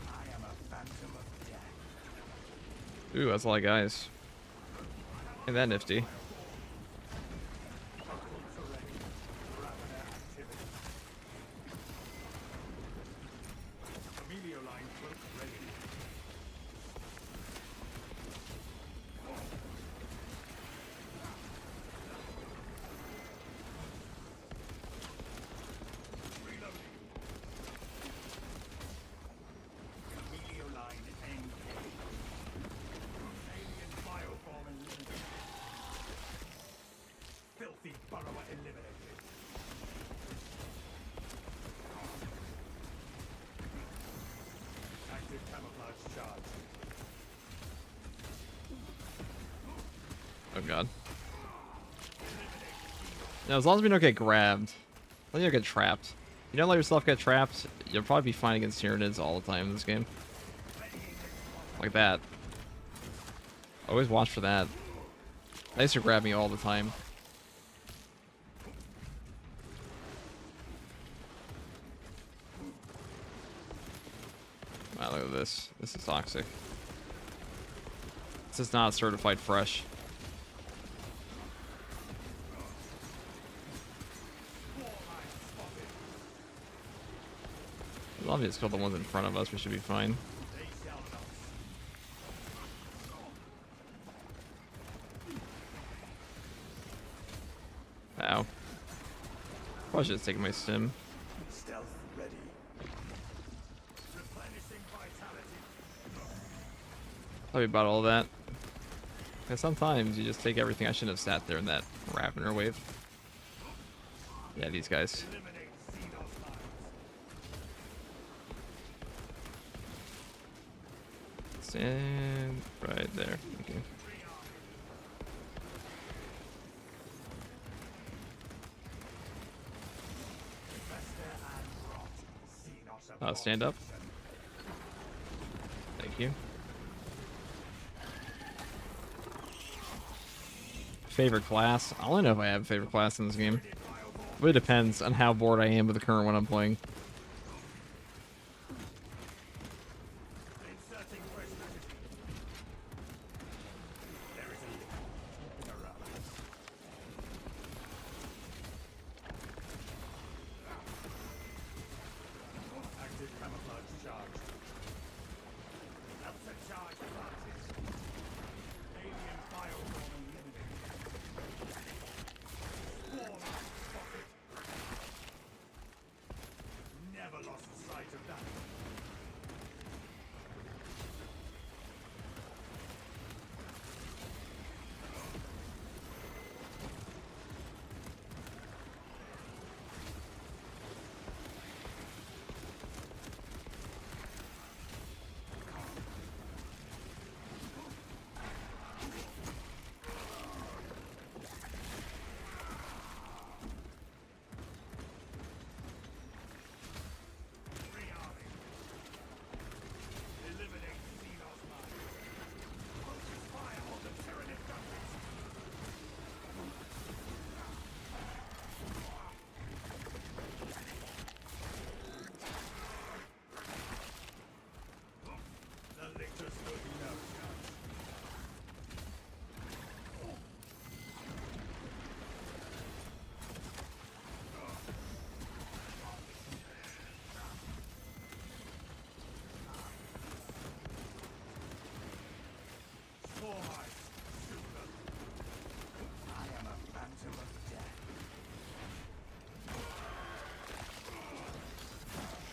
I am a phantom of death. Ooh, that's a lot of guys. Ain't that nifty? Filthy burrower eliminated. Active camouflage charge. Oh god. Now, as long as we don't get grabbed, let you don't get trapped. You don't let yourself get trapped, you'll probably be fine against Tyranids all the time in this game. Like that. Always watch for that. They used to grab me all the time. Wow, look at this. This is toxic. This is not certified fresh. As long as it's killed the ones in front of us, we should be fine. Ow. Probably should have taken my stim. Stealth ready. Replenishing vitality. Probably about all that. And sometimes you just take everything. I shouldn't have sat there in that Ravener wave. Yeah, these guys. Eliminate Xenos lines. Stand right there. Okay. Stand up. Thank you. Favorite class? I don't know if I have a favorite class in this game. It really depends on how bored I am with the current one I'm playing. Inserting fresh packaging. There is a leak in a rubber. Active camouflage charge. Outer charge planted. Alien bioform eliminated. Swarm spotted.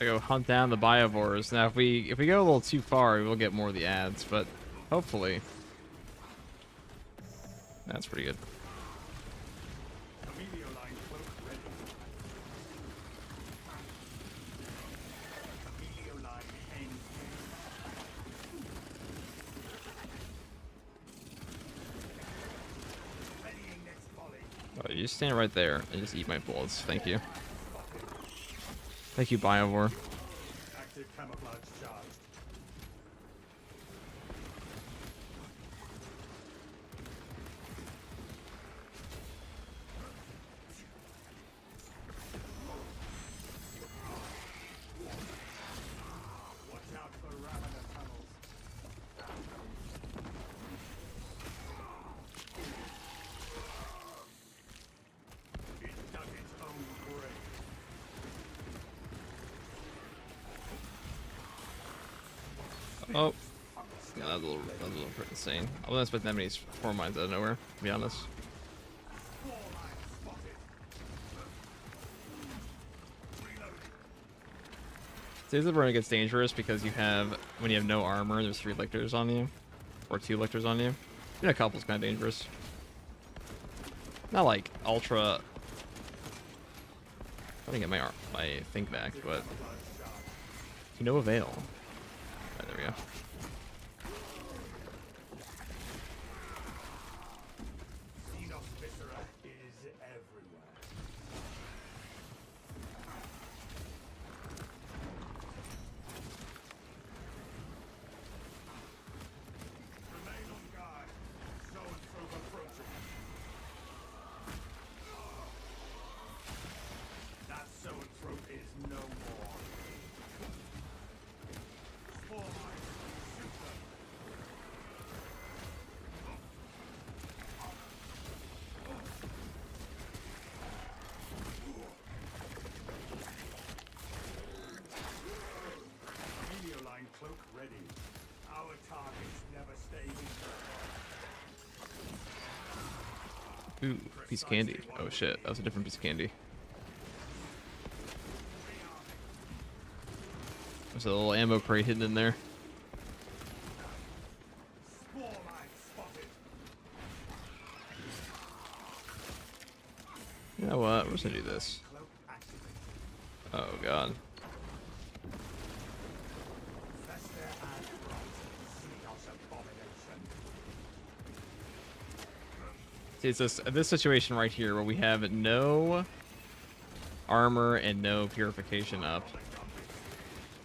to go hunt down the biovores. Now, if we go a little too far, we will get more of the ads, but hopefully, that's pretty good. Oh, you stand right there and just eat my bullets. Thank you. Thank you, Biovore. Active camouflage charged. Watch out for Ravener tunnels. It dug its own grave. Oh. Yeah, that was a little pretty insane. I wasn't expecting that many 4 mines out of nowhere, to be honest. See, this is where it gets dangerous because you have, when you have no armor, there's 3 lictors on you. Or 2 lictors on you. Even a couple's kind of dangerous. Not like ultra. I'm trying to get my think back, but to no avail. Right, there we go. Cloak ready. Our targets never stay in. Ooh, piece of candy. Oh shit, that was a different piece of candy. There's a little ammo crate hidden in there. You know what? We're just gonna do this. Oh god. See, it's this situation right here where we have no armor and no purification up.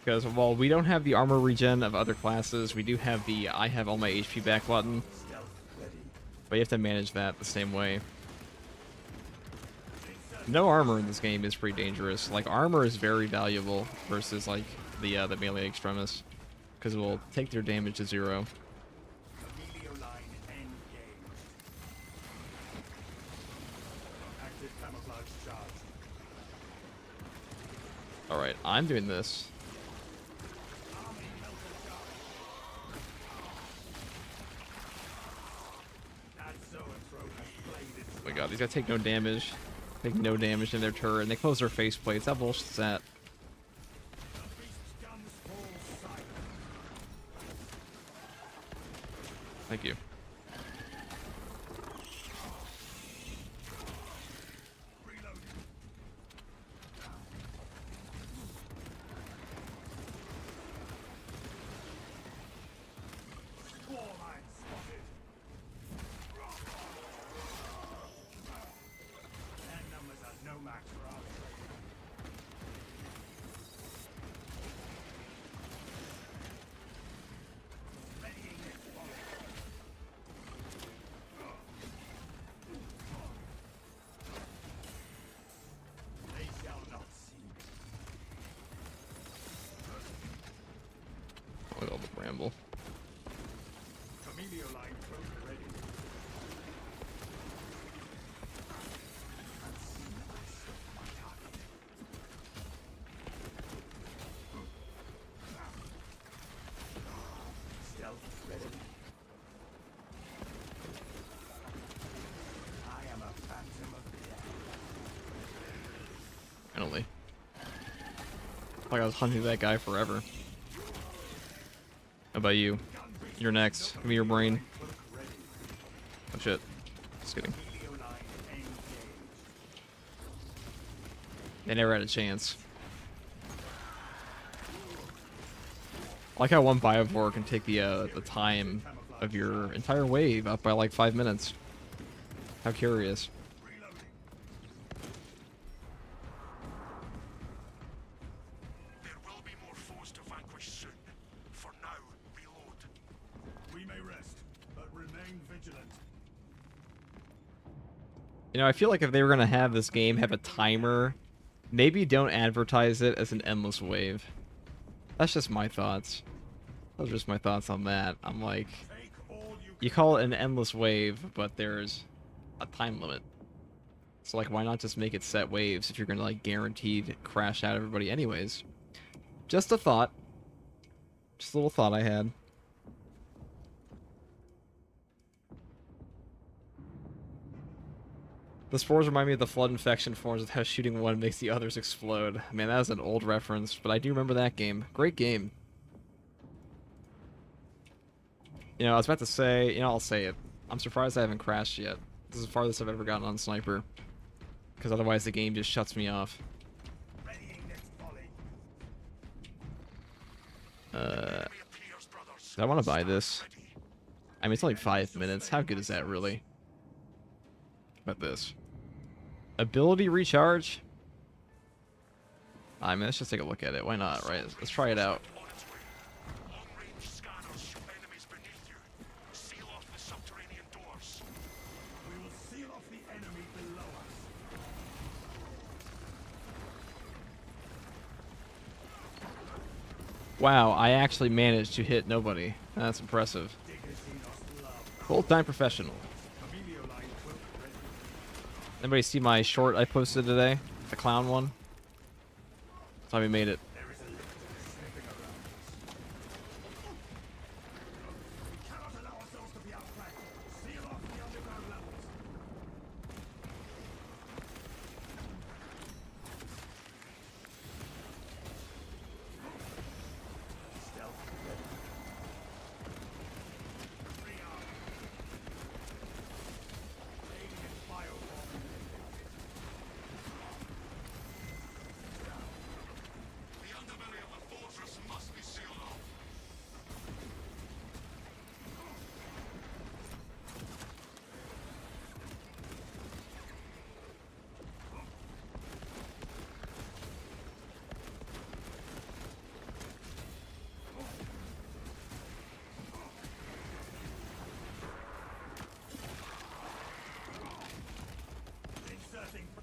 Because while we don't have the armor regen of other classes, we do have the I have all my HP back button. But you have to manage that the same way. No armor in this game is pretty dangerous. Like, armor is very valuable versus, like, the melee extremists. Because it will take their damage to 0. Alright, I'm doing this. Oh my god, these guys take no damage. Take no damage in their turret, and they close their faceplates. How bullshit's that? Thank you. Like I was hunting that guy forever. How about you? You're next. Give me your brain. Oh shit. Just kidding. They never had a chance. I like how one Biovore can take the time of your entire wave up by like 5 minutes. How curious. There will be more foes to vanquish soon. For now, reload. We may rest, but remain vigilant. You know, I feel like if they were gonna have this game have a timer, maybe don't advertise it as an endless wave. That's just my thoughts. Those are just my thoughts on that. I'm like, you call it an endless wave, but there's a time limit. So like, why not just make it set waves if you're gonna like guaranteed crash out everybody anyways? Just a thought. Just a little thought I had. The spores remind me of the flood infection forms with how shooting one makes the others explode. Man, that is an old reference, but I do remember that game. Great game. You know, I was about to say, you know, I'll say it. I'm surprised I haven't crashed yet. This is the farthest I've ever gotten on Sniper. Because otherwise the game just shuts me off. I want to buy this. I mean, it's only 5 minutes. How good is that, really? How about this? Ability recharge? I mean, let's just take a look at it. Why not, right? Let's try it out. Long-range scanners show enemies beneath you. Seal off the subterranean doors. We will seal off the enemy below us. Wow, I actually managed to hit nobody. That's impressive. Full-time professional. Anybody see my short I posted today? The clown one? That's how we made it.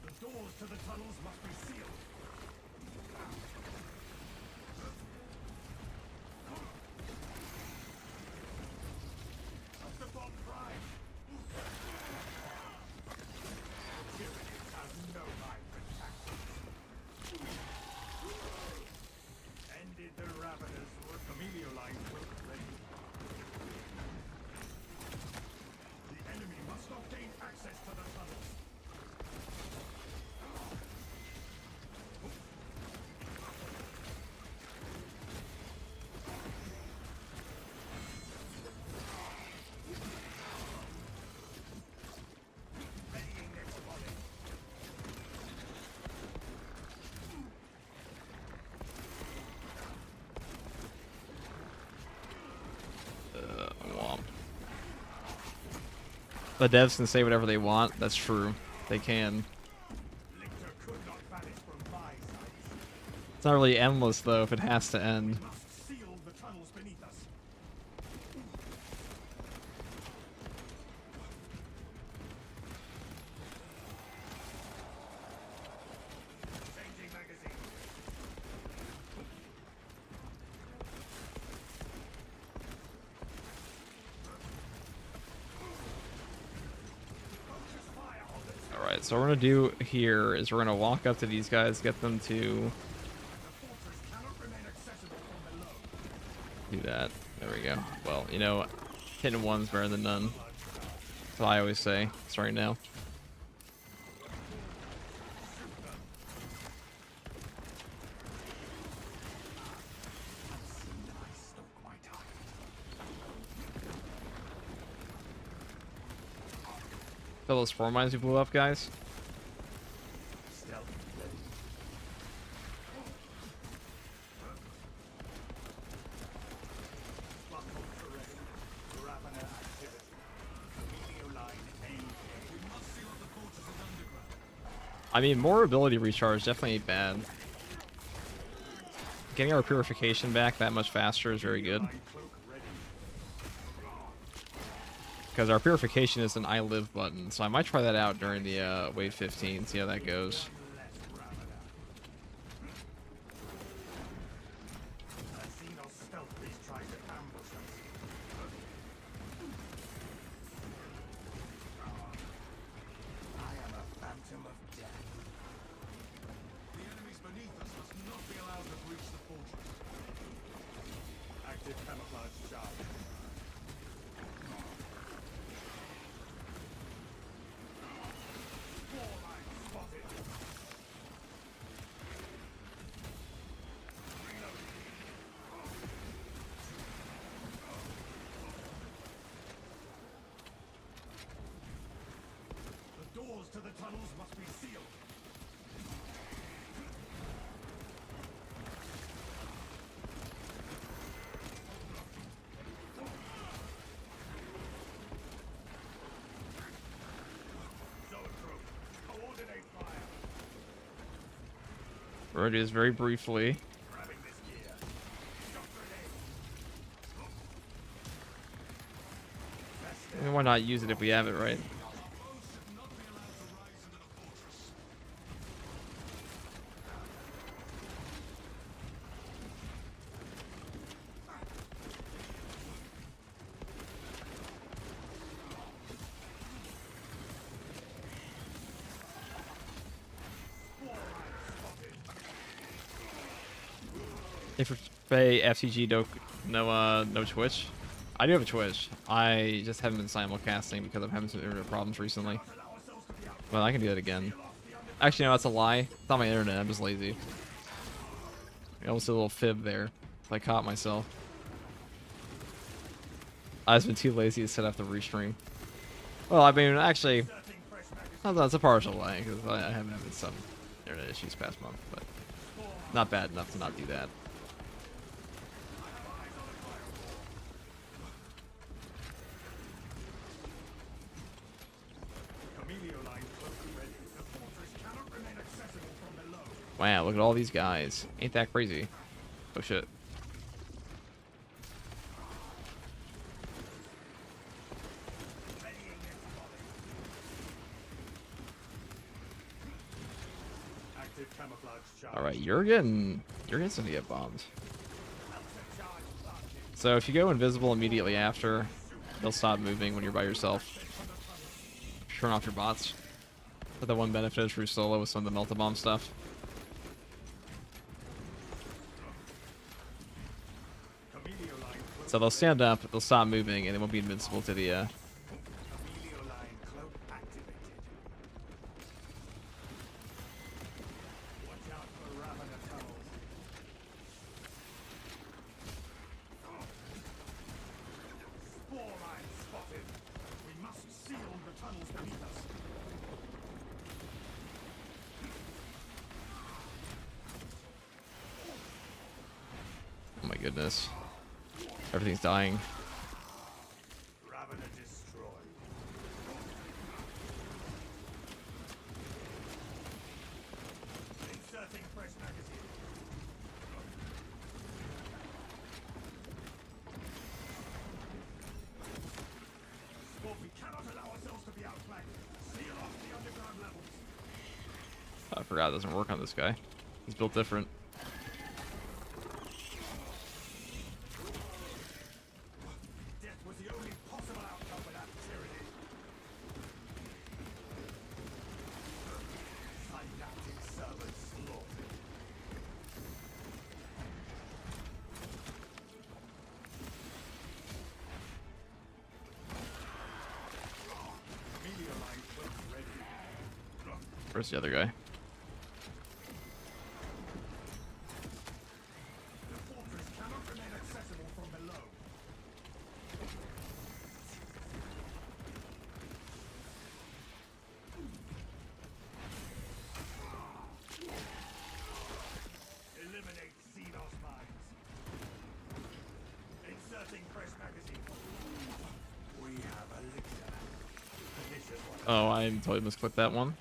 The doors to the tunnels must be sealed. The bomb prime. Tyranids has no mind for tactics. Ended the Ravenous or Camellia line will ready. The enemy must not gain access to the tunnels. Womp. The devs can say whatever they want. That's true. They can. It's not really endless, though, if it has to end. Alright, so what we're gonna do here is we're gonna walk up to these guys, get them to do that. There we go. Well, you know, hitting one's better than none. That's what I always say, starting now. Fill those 4 mines we blew up, guys. I mean, more ability recharge definitely ain't bad. Getting our purification back that much faster is very good. Because our purification is an I live button, so I might try that out during the wave 15, see how that goes. Doors to the tunnels must be sealed. Coordinate fire. Where it is very briefly. Grabbing this gear. Stop grenade. Why not use it if we have it, right? If Faye FCG no Twitch. I do have a Twitch. I just haven't been simulcasting because I'm having some internet problems recently. Well, I can do that again. Actually, no, that's a lie. It's not my internet. I'm just lazy. I almost did a little fib there. I caught myself. I've just been too lazy to set up the restream. Well, I mean, actually, that's a partial lie because I have been having some internet issues past month, but not bad enough to not do that. Wow, look at all these guys. Ain't that crazy? Oh shit. Alright, you're getting some get bombed. So if you go invisible immediately after, they'll stop moving when you're by yourself. Turn off your bots. But the one benefit is true solo with some of the melt-a-bomb stuff. So they'll stand up, they'll stop moving, and they won't be invincible to the Oh my goodness. Everything's dying. I forgot it doesn't work on this guy. He's built different. Where's the other guy? Oh, I totally misclicked that one.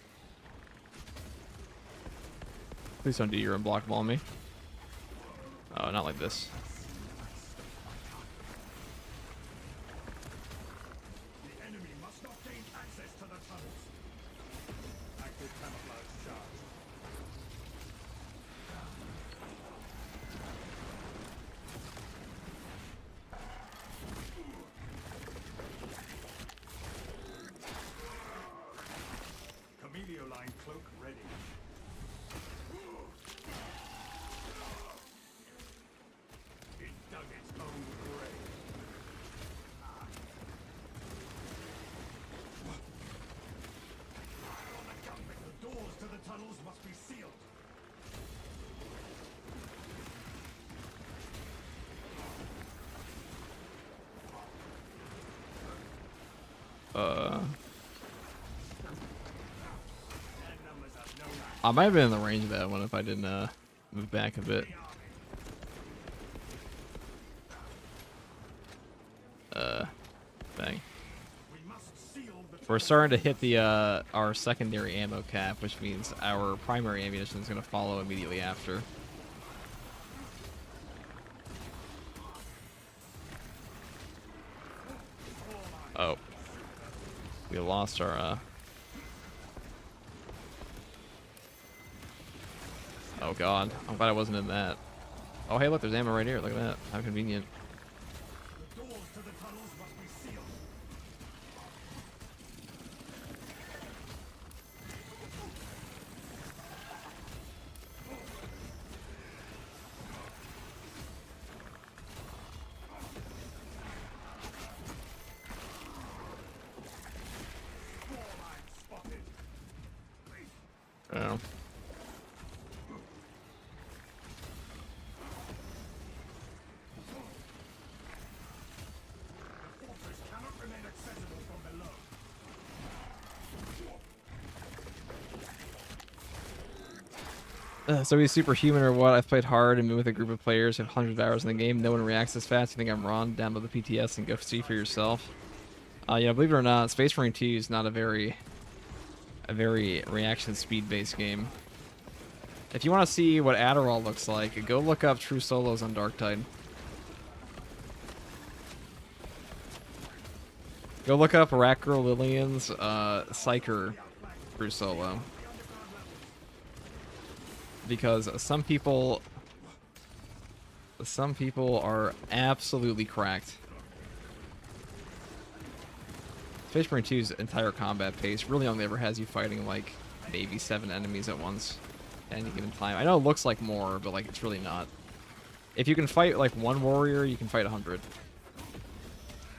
Please don't do your unblock ball me. Oh, not like this. The enemy must not gain access to the tunnels. Active camouflage charge. Camelio line cloak ready. It dug its own grave. On the gunman, the doors to the tunnels must be sealed. I might have been in the range of that one if I didn't move back a bit. Bang. We're starting to hit the our secondary ammo cap, which means our primary ammunition is going to follow immediately after. Oh. We lost our Oh god, I'm glad I wasn't in that. Oh hey look, there's ammo right here, look at that. How convenient. The doors to the tunnels must be sealed. Oh. So he's superhuman or what? I've played hard and been with a group of players, have hundreds of hours in the game. No one reacts as fast. You think I'm wrong? Download the PTS and go see for yourself. Yeah, believe it or not, Space Marine 2 is not a very reaction speed based game. If you want to see what Adderall looks like, go look up True Solos on Dark Tide. Go look up Ratgirl Lillian's Psyker True Solo. Because some people are absolutely cracked. Space Marine 2's entire combat pace really only ever has you fighting like maybe 7 enemies at once at any given time. I know it looks like more, but like it's really not. If you can fight like 1 warrior, you can fight 100.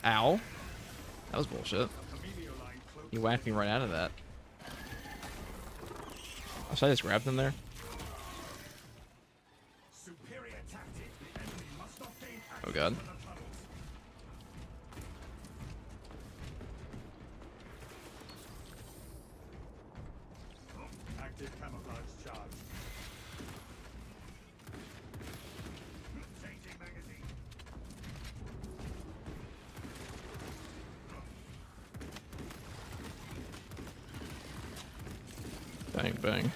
Ow. That was bullshit. He whacked me right out of that. Oh, should I just grab them there? Oh god. Active camouflage charge. Changing magazine. Bang, bang.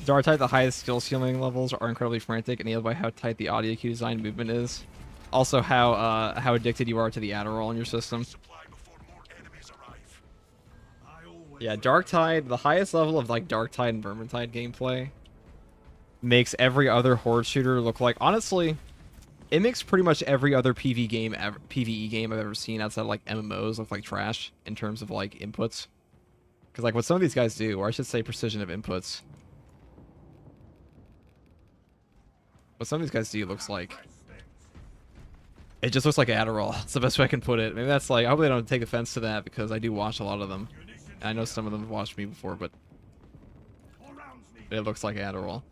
Dark Tide, the highest skill ceiling levels are incredibly frantic, enabled by how tight the audio cue design movement is. Also, how addicted you are to the Adderall in your system. Yeah, Dark Tide, the highest level of like Dark Tide and Vermintide gameplay makes every other horde shooter look like, honestly, it makes pretty much every other PvE game I've ever seen outside of like MMOs look like trash in terms of like inputs. Because like what some of these guys do, or I should say precision of inputs. What some of these guys do looks like... It just looks like Adderall. That's the best way I can put it. Maybe that's like... I hope they don't take offense to that because I do watch a lot of them. And I know some of them have watched me before, but... It looks like Adderall.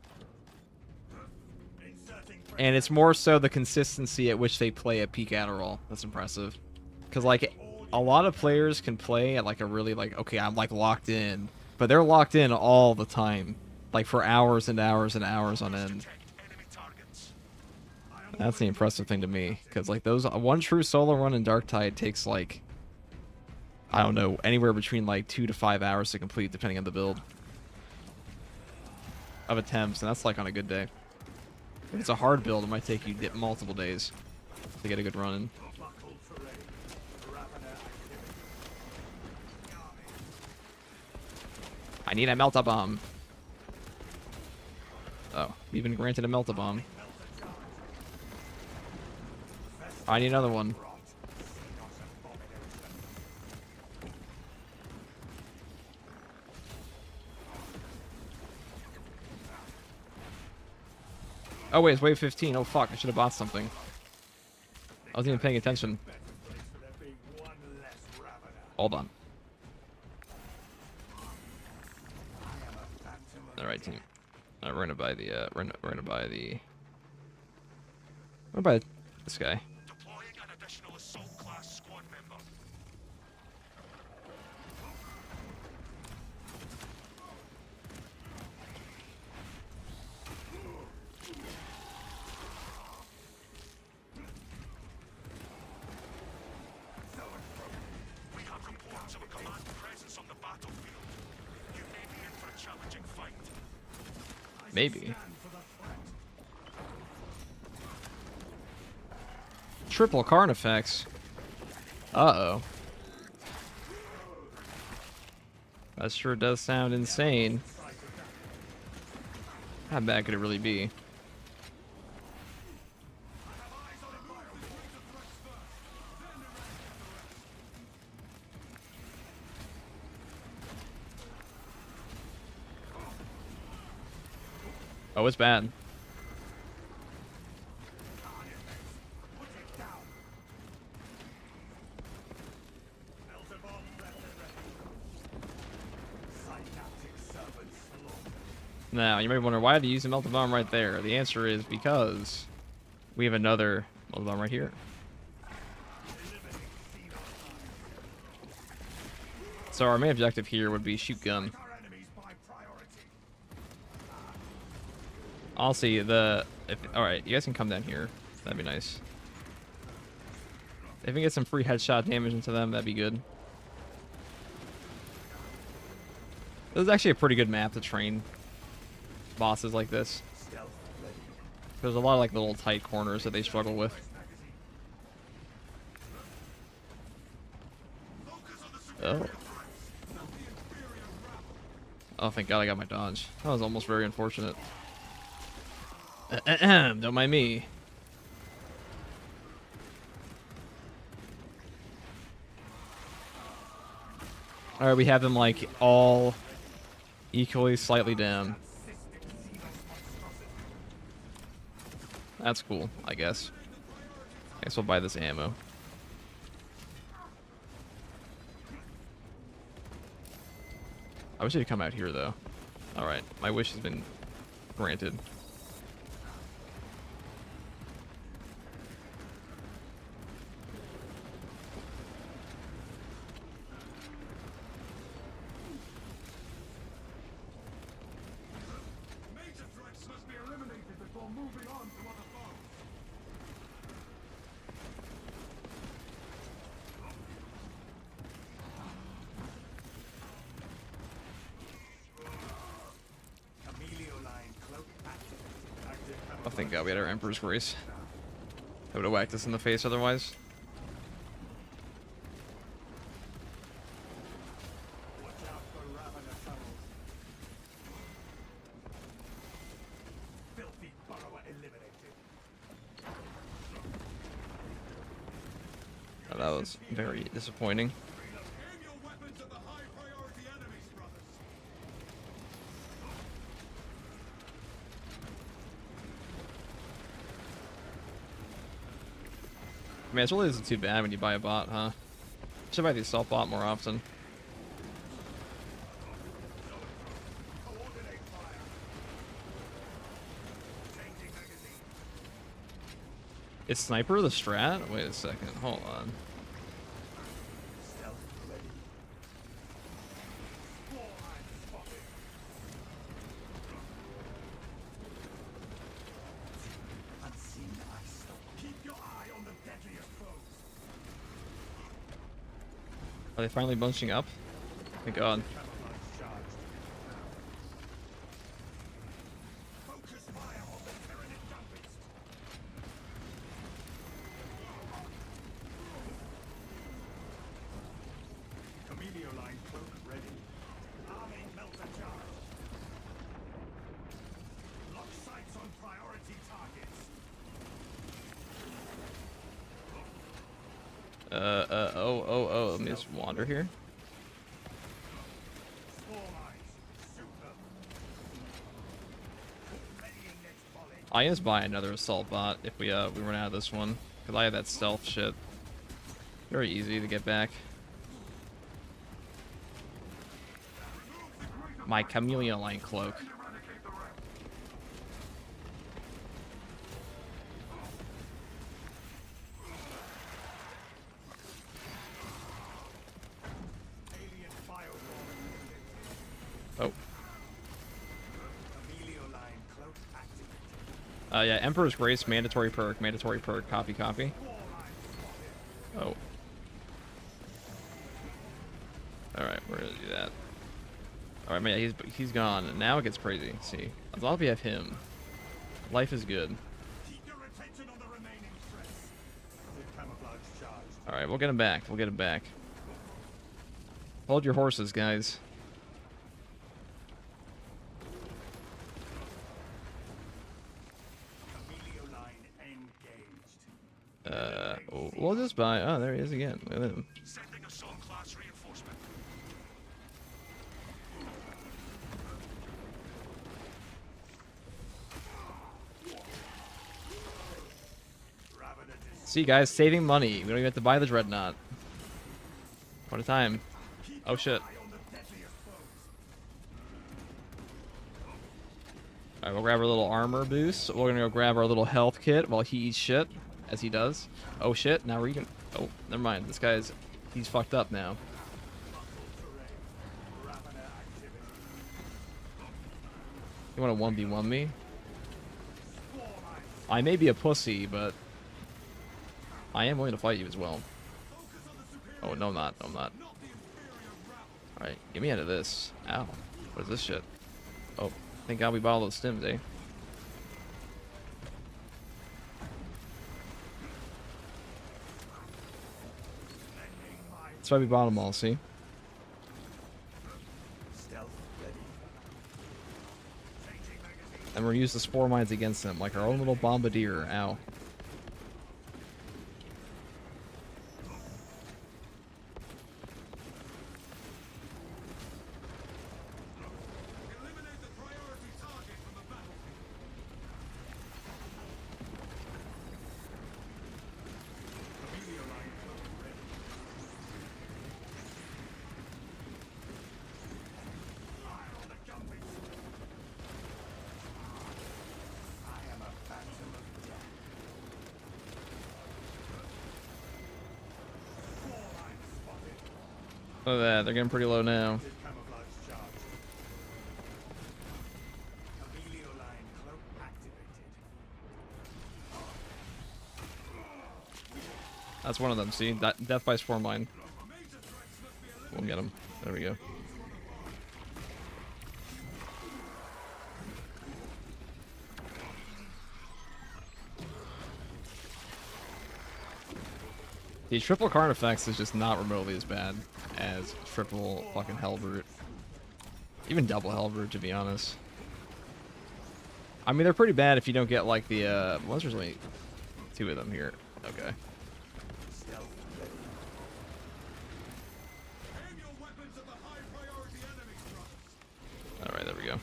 And it's more so the consistency at which they play at peak Adderall. That's impressive. Because, like, a lot of players can play at, like, a really, like, okay, I'm, like, locked in. But they're locked in all the time. Like, for hours and hours and hours on end. That's the impressive thing to me, because like those one true solo run in Darktide takes like, I don't know, anywhere between like 2 to 5 hours to complete, depending on the build of attempts, and that's like on a good day. If it's a hard build, it might take you multiple days to get a good run in. I need a melt-a-bomb. Oh, we've been granted a melt-a-bomb. I need another one. Oh wait, it's wave 15. Oh fuck, I should have bought something. I wasn't even paying attention. Hold on. Alright, team. Alright, we're gonna buy the, we're gonna buy the... We're gonna buy this guy. Deploying an additional assault class squad member. We have reports of a command presence on the battlefield. You may be in for a challenging fight. Maybe. Triple Karn effects. Uh-oh. That sure does sound insane. How bad could it really be? Oh, it's bad. Now, you may wonder, why did you use the melted bomb right there? The answer is because we have another melted bomb right here. So our main objective here would be shoot gun. I'll see the... Alright, you guys can come down here. That'd be nice. If we get some free headshot damage into them, that'd be good. This is actually a pretty good map to train bosses like this. There's a lot of like little tight corners that they struggle with. Oh. Oh, thank God I got my dodge. That was almost very unfortunate. Don't mind me. Alright, we have them like all equally slightly down. That's cool, I guess. I guess we'll buy this ammo. I wish they'd come out here, though. Alright, my wish has been granted. Major threats must be eliminated before moving on to other foes. Oh, thank God we had our Emperor's Grace. I would have whacked us in the face otherwise. Filthy burrower eliminated. Oh, that was very disappointing. Aim your weapons at the high priority enemies, brothers. I mean, it really isn't too bad when you buy a bot, huh? Should buy the assault bot more often. Coordinate fire. Changing magazine. Is Sniper the strat? Wait a second, hold on. Stealth ready. Warline spotted. Unseen ice. Are they finally bunching up? Thank God. Camouflage charged. Focus fire on the Tyranid dumpist. Camelio line cloak ready. Arming melter charge. Lock sights on priority targets. Oh, let me just wander here. Spore lines. Super. Readying next volley. I just buy another assault bot if we run out of this one, cause I have that stealth shit. Very easy to get back. My Camellia Line cloak. Alien firewall. Oh. Camelio line cloak activated. Yeah, Emperor's Grace, mandatory perk, copy. Spore line spotted. Oh. Alright, we're gonna do that. Alright, man, he's gone. Now it gets crazy. See, as long as we have him, life is good. Keep your attention on the remaining threats. Camouflage charged. Alright, we'll get him back. We'll get him back. Hold your horses, guys. Camelio line engaged. We'll just buy. Oh, there he is again. Look at him. Sending assault class reinforcement. Ravener See, guys, saving money. We don't even have to buy the Dreadnought. What a time. Oh, shit. eye on the deadliest foes. Alright, we'll grab our little armor boost. We're gonna go grab our little health kit while he eats shit, as he does. Oh shit, now we're even. Oh, never mind. This guy's. He's fucked up now. Terrain. Ravener activity. You wanna 1v1 me? Spore lines. I may be a pussy, but. I am willing to fight you as well. Focus on the superior. Oh, no, I'm not. No, I'm not. Not the inferior rabble. Alright, get me out of this. Ow. What is this shit? Oh, thank God we bought all those stims, eh? Lending my That's why we bought them all, see? stealth ready. Changing magazine. And we're gonna use the spore mines against them, like our own little bombardier. Ow. Eliminate the priority target from the battlefield. Camelio line cloak ready. Fire on the jumping. I am a phantom of death. Spore line spotted. Look at that, they're getting pretty low now. Camouflage charged. Camelio line cloak activated. That's one of them, see? That death by spore mine. Major threats must be eliminated. We'll get him. There we go. The triple Carnifex is just not remotely as bad as triple fucking Hellbrute. Even double Hellbrute, to be honest. I mean, they're pretty bad if you don't get, like, the, well, there's only 2 of them here. Okay. Stealth ready. Aim your weapons at the high priority enemy thrusters. Alright, there we go.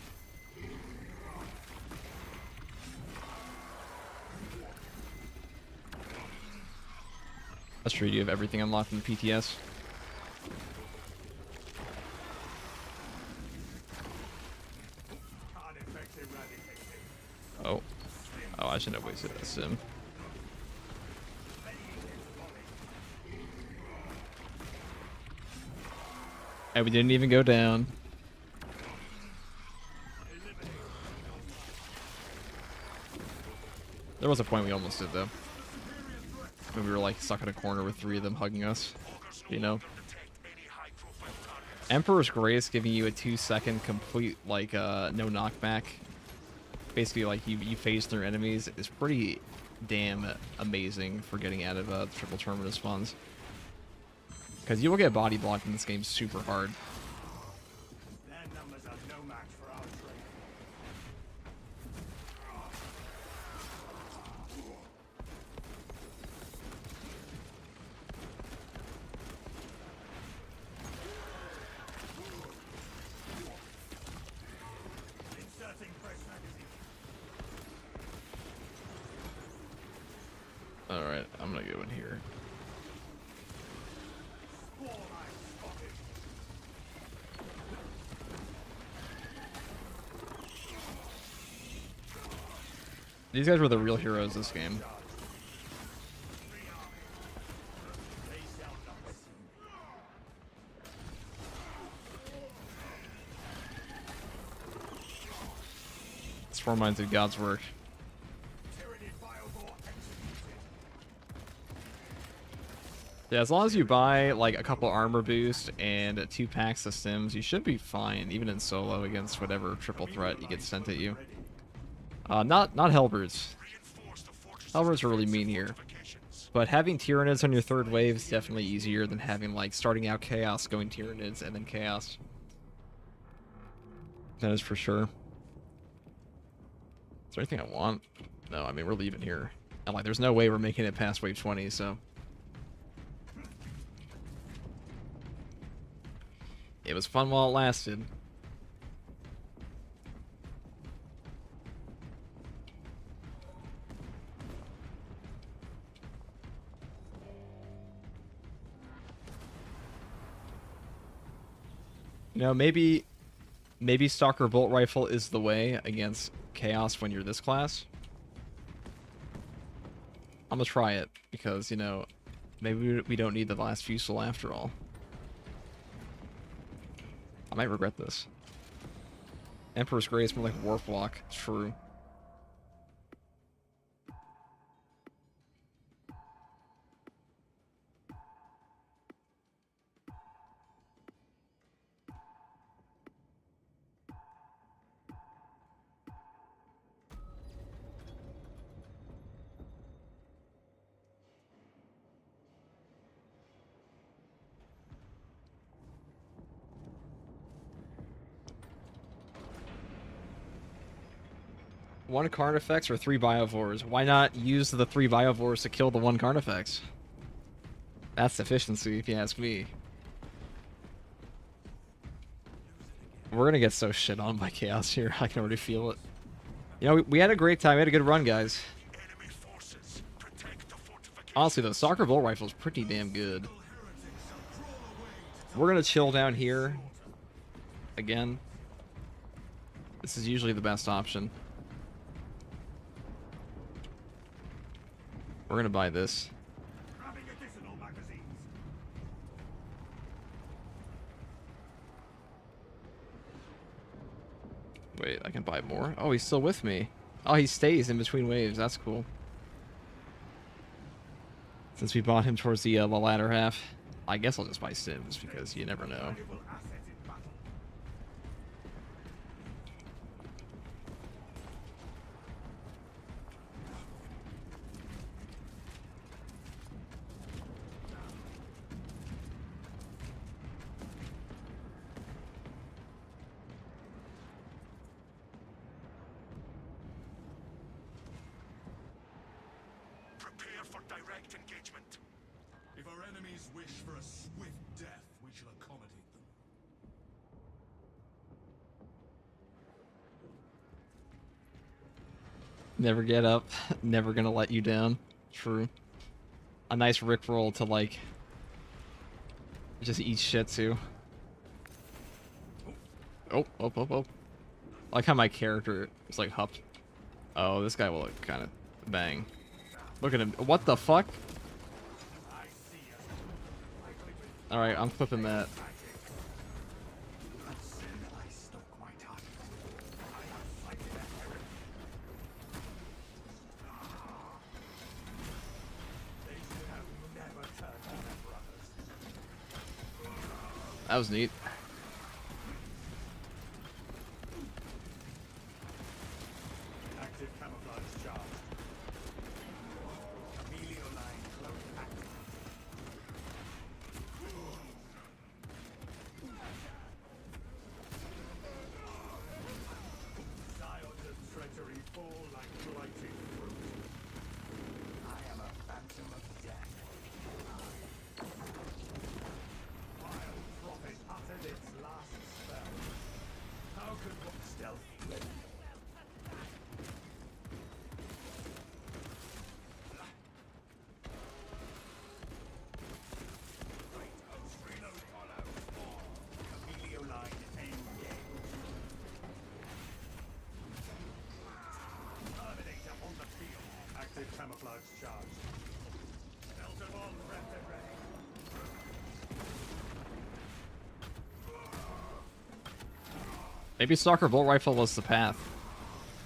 That's true, you have everything unlocked in the PTS. Artifact eradicated. Oh. Oh, I shouldn't have wasted that sim. And we didn't even go down. There was a point we almost did, though. When we were, like, stuck in a corner with 3 of them hugging us. You know? Detect any Emperor's Grace giving you a 2-second complete, like, no knockback. Basically, like, you phase through enemies is pretty damn amazing for getting out of triple terminus spawns. Because you will get body blocked in this game super hard. Their numbers are no match for our trade. Inserting fresh magazine. Alright, I'm gonna go in here. Squall line spotted. These guys were the real heroes this game. They shall not see. It's 4 minds of God's work. Tyrannid Biovore executed. Yeah, as long as you buy like a couple armor boost and 2 packs of stims, you should be fine, even in solo against whatever triple threat you get sent at you. Not Hellbirds. Reinforce the fortress. Hellbirds are really mean here. But having Tyranids on your 3rd wave is definitely easier than having like starting out Chaos, going Tyranids, and then Chaos. That is for sure. Is there anything I want? No, I mean, we're leaving here. And like, there's no way we're making it past wave 20, so. It was fun while it lasted. You know, maybe Stalker Bolt Rifle is the way against Chaos when you're this class. I'm gonna try it, because, you know, maybe we don't need the last Fusel after all. I might regret this. Emperor's Grace more like Warp Walk. True. One Carnifex or 3 Biovores? Why not use the 3 Biovores to kill the 1 Carnifex? That's efficiency, if you ask me. We're gonna get so shit on by Chaos here. I can already feel it. You know, we had a great time. We had a good run, guys. Enemy forces protect the fortification. Honestly, though, Stalker Bolt Rifle is pretty damn good. We're gonna chill down here. Again. This is usually the best option. We're gonna buy this. Grabbing additional magazines. Wait, I can buy more? Oh, he's still with me. Oh, he stays in between waves. That's cool. Since we bought him towards the latter half, I guess I'll just buy Sims, because you never know. Valuable asset in battle. Prepare for direct engagement. If our enemies wish for a swift death, we shall accommodate them. Never get up. Never gonna let you down. True. A nice rickroll to, like, just eat shit to. Oh. I like how my character is, like, hupped. Oh, this guy will, like, kind of bang. Look at him. What the fuck? I see you. Alright, I'm flipping that. I stalk my target. I have sighted a heron. They should have never turned on their brothers. That was neat. camouflage charged. Delta bomb prepped and ready. Maybe Stalker Bolt Rifle was the path.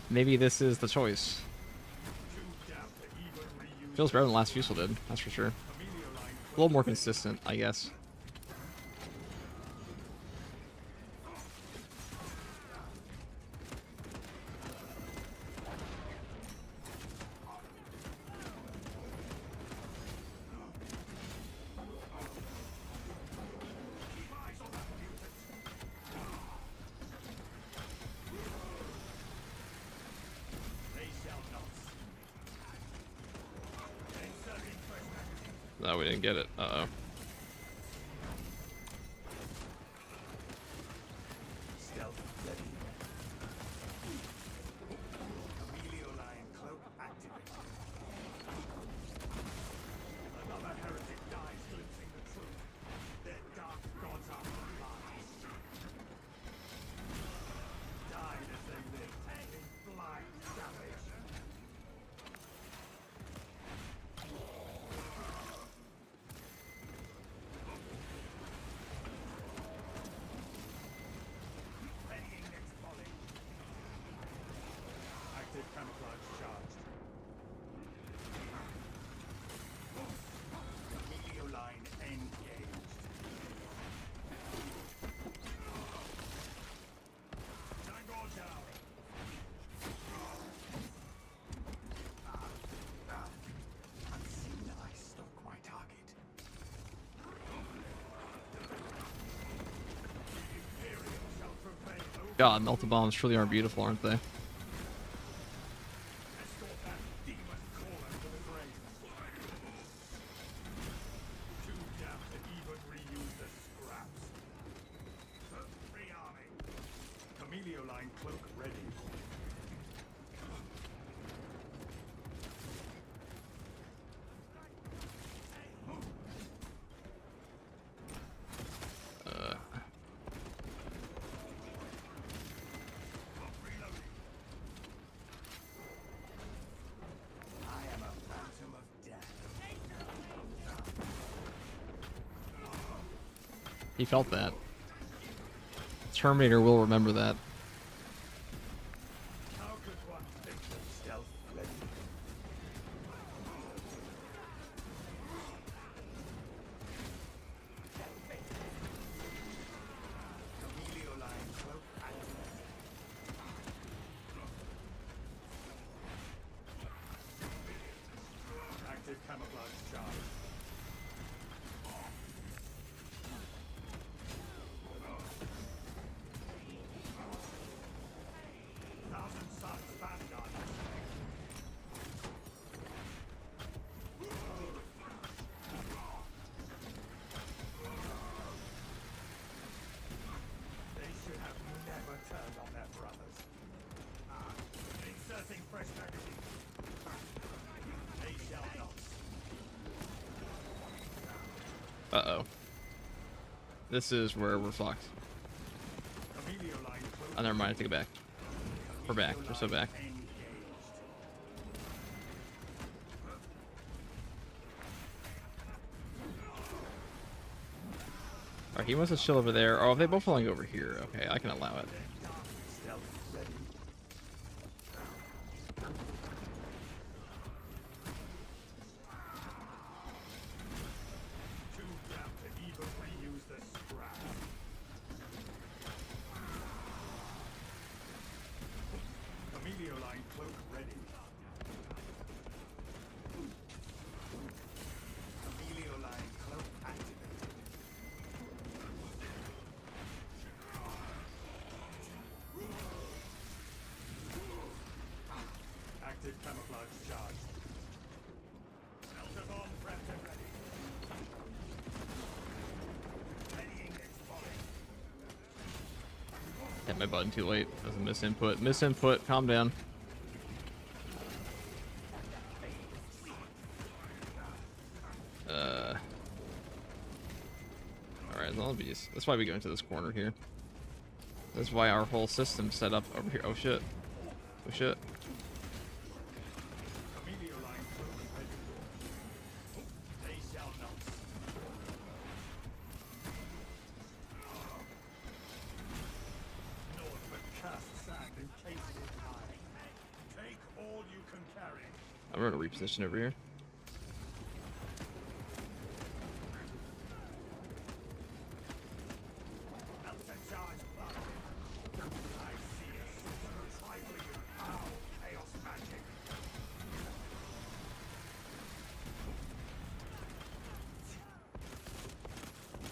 Maybe this is the choice. Feels better than last Fusel did, that's for sure. A little more consistent, I guess. No, we didn't get it. Uh-oh. Stealth ready. Amelio line cloak activated. Another heretic dies glimpsing the truth. Their dark gods are lies. Died as they lived in blind salvation. Readying next volley. Active camouflage charged. Amelio line engaged. Tango down. Unseen, I stalk my target. Imperium shall prevail. God, melted bombs truly are beautiful, aren't they? Escort that demon caller to the grave. Too damn to even reuse the scraps. Rearming. Amelio line cloak ready. Reloading. I am a phantom of death. He felt that. Terminator will remember that. How could one think of stealth ready? Amelio line cloak activated. Active camouflage charge. Thousand Suns Vanguard. They should have never turned on their brothers. Inserting fresh magazine. They shall not. Uh-oh. This is where we're fucked. Amelio line cloak. Oh, never mind, I take it back. We're back. We're so back. Engaged. Alright, he wants to chill over there. Oh, they both falling over here. Okay, I can allow it. Stealth ready. Too damn to even reuse the scrap. Amelio line cloak ready. Amelio line cloak activated. Active camouflage charged. Delta bomb prepped and ready. Readying next volley. Hit my button too late. That was a misinput. Misinput. Calm down. Alright, zombies. That's why we go into this corner here. That's why our whole system's set up over here. Oh shit. Oh shit. Amelio line cloak I'm gonna reposition over here.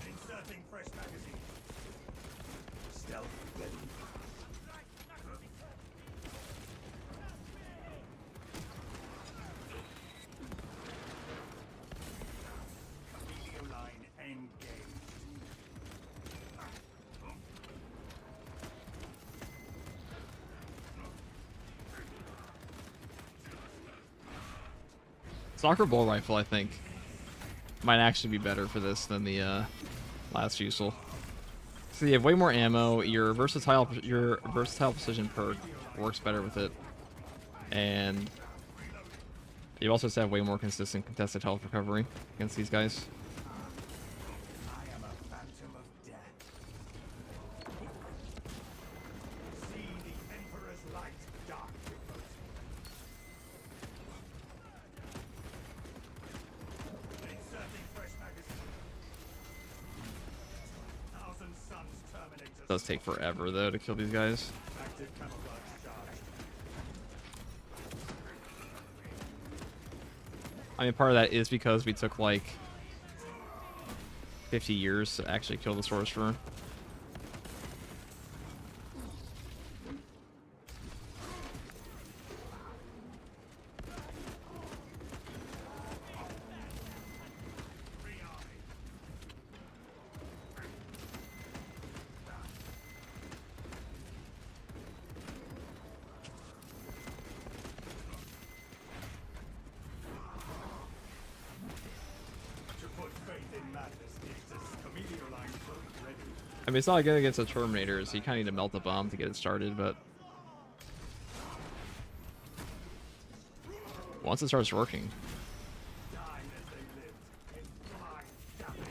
Inserting fresh magazine. Stealth ready. Video line engaged. Soccer ball rifle, I think, might actually be better for this than the last Fusel. So you have way more ammo. Your versatile precision perk works better with it, and you also just have way more consistent contested health recovery against these guys. I am a phantom of death. See the Emperor's light, dark remote. Inserting fresh magazine. Thousand Suns Terminator. It does take forever though to kill these guys. Active camouflage charge. I mean, part of that is because we took like 50 years to actually kill the sorcerer. To put faith in madness, Jesus. Chameleon line cloak ready. I mean, it's not good against the Terminators, so you kind of need to melt the bomb to get it started, but once it starts working, Died as they lived in blind damage.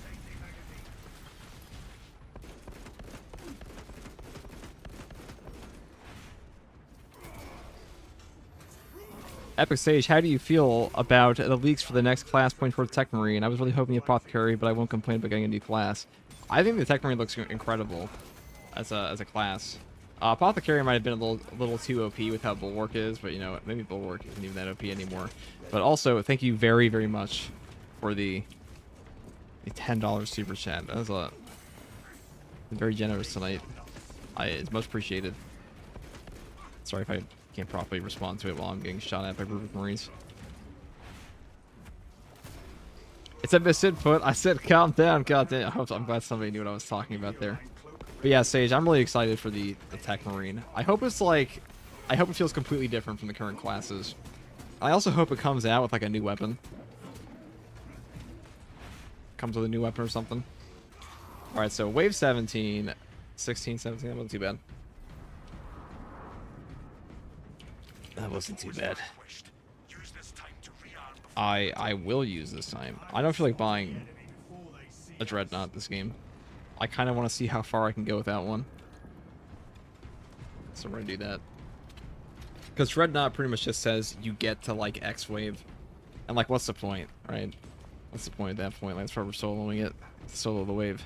Safety magazine. Epic Sage, how do you feel about the leaks for the next class point towards Tech Marine? I was really hoping the Apothecary, but I won't complain about getting a new class. I think the Tech Marine looks incredible as a class. Apothecary might have been a little too OP with how Bulwark is, but you know, maybe Bulwark isn't even that OP anymore. But also, thank you very, very much for the $10 super chat. That was very generous tonight. It's much appreciated. Sorry if I can't properly respond to it while I'm getting shot at by Rubik Marines. It's a misinput. I said calm down, goddamn. I'm glad somebody knew what I was talking about there. But yeah, Sage, I'm really excited for the Tech Marine. I hope it's like, I hope it feels completely different from the current classes. I also hope it comes out with like a new weapon. Comes with a new weapon or something. Alright, so wave 17, 16, 17, that wasn't too bad. That wasn't too bad. Use this time to rearm the I will use this time. I don't feel like buying a Dreadnought this game. I kind of want to see how far I can go without one. So we're going to do that. Because Dreadnought pretty much just says you get to like X wave. And like, what's the point, right? What's the point at that point? Like, that's why we're soloing it. Solo the wave.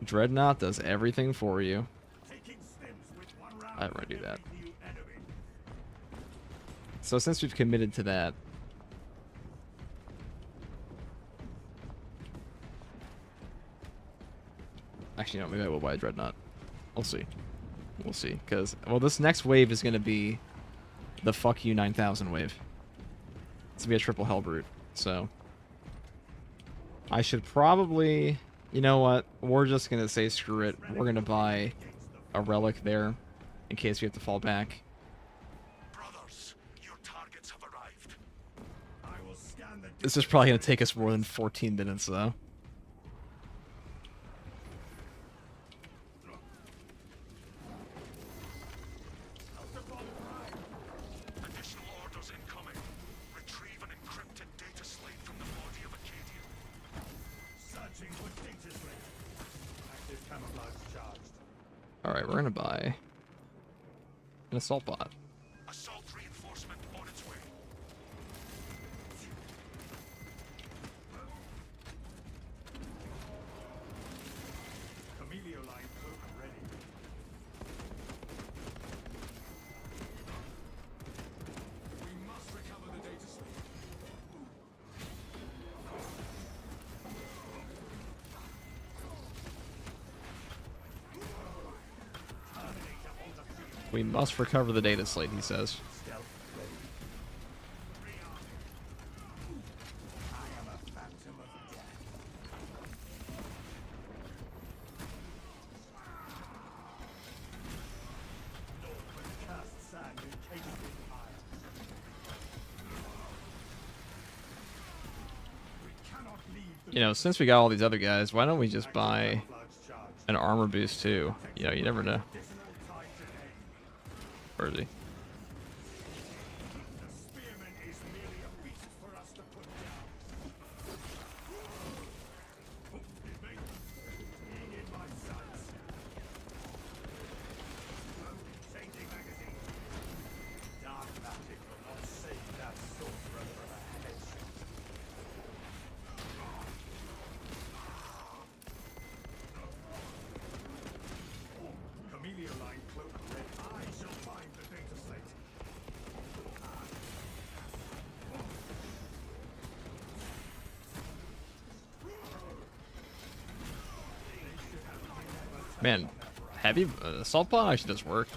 Dreadnought does everything for you. taking snims with one round. I don't want to do that. New enemy. So since we've committed to that, actually, no, maybe I will buy a Dreadnought. We'll see. We'll see. Because, well, this next wave is going to be the fuck you 9000 wave. It's going to be a triple Hellbrute. So, I should probably, you know what? We're just going to say screw it. We're going to buy a relic there in case we have to fall back. Brothers, your targets have arrived. I will scan the This is probably going to take us more than 14 minutes, though. additional orders incoming. Retrieve an encrypted data slate from the body of Acadia. Searching for data slate. Alright, we're gonna buy an assault bot. Assault reinforcement on its way. Camellia line cloak ready. We must recover the data slate. We must recover the data slate, he says. Stealth ready. I am a phantom of death. Northman cast sand encased in iron. We cannot leave the You know, since we got all these other guys, why don't we just buy camouflage charge. an armor boost too? You know, you never know. Additional time to aim. Where is he? The spearman is merely a beast for us to put down. Being in my sights. Changing magazine. Dark magic will not save that sorcerer from a headshot. Camellia line cloak red. I shall find the data slate. Man, heavy assault bot actually does work.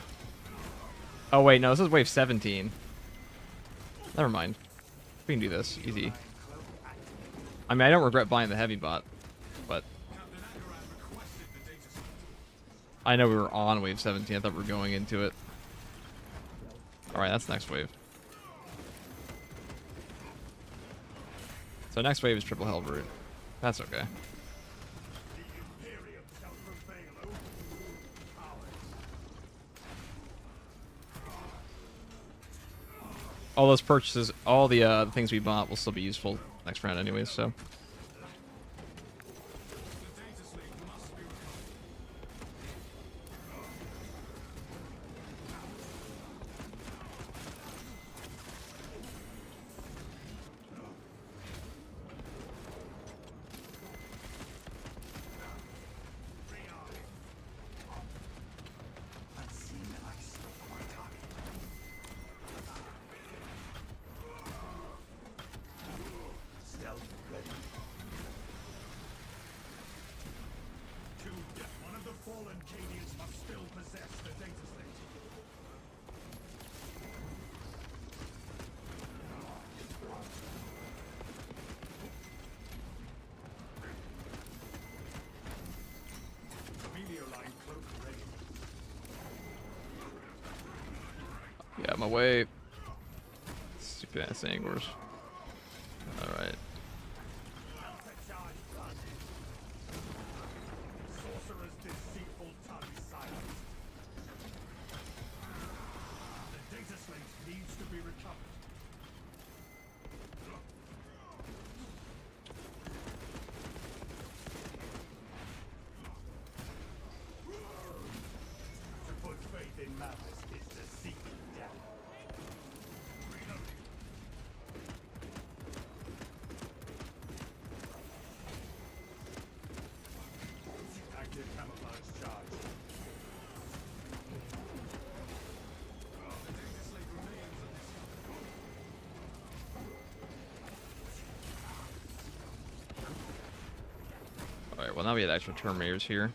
Oh wait, no, this is wave 17. Never mind. We can do this easy. I mean, I don't regret buying the heavy bot, but I know we were on wave 17. I thought we were going into it. All right, that's next wave. So next wave is triple hell root. That's okay. The Imperium shall prevail over cowards. All those purchases, all the things we bought will still be useful next round anyways, so. Unseen ice of my target. Stealth ready. One of the fallen Cadians must still possess the data slate. Camellia line cloak ready. Yeah, my way. Stupid ass anglers. Alright. Counter charge planted. Sorcerer's deceitful tongue silenced. The data slate needs to be recovered. To put faith in madness is to seek death. Reloading. Active camouflage charge. Alright, well now we have actual Terminators here.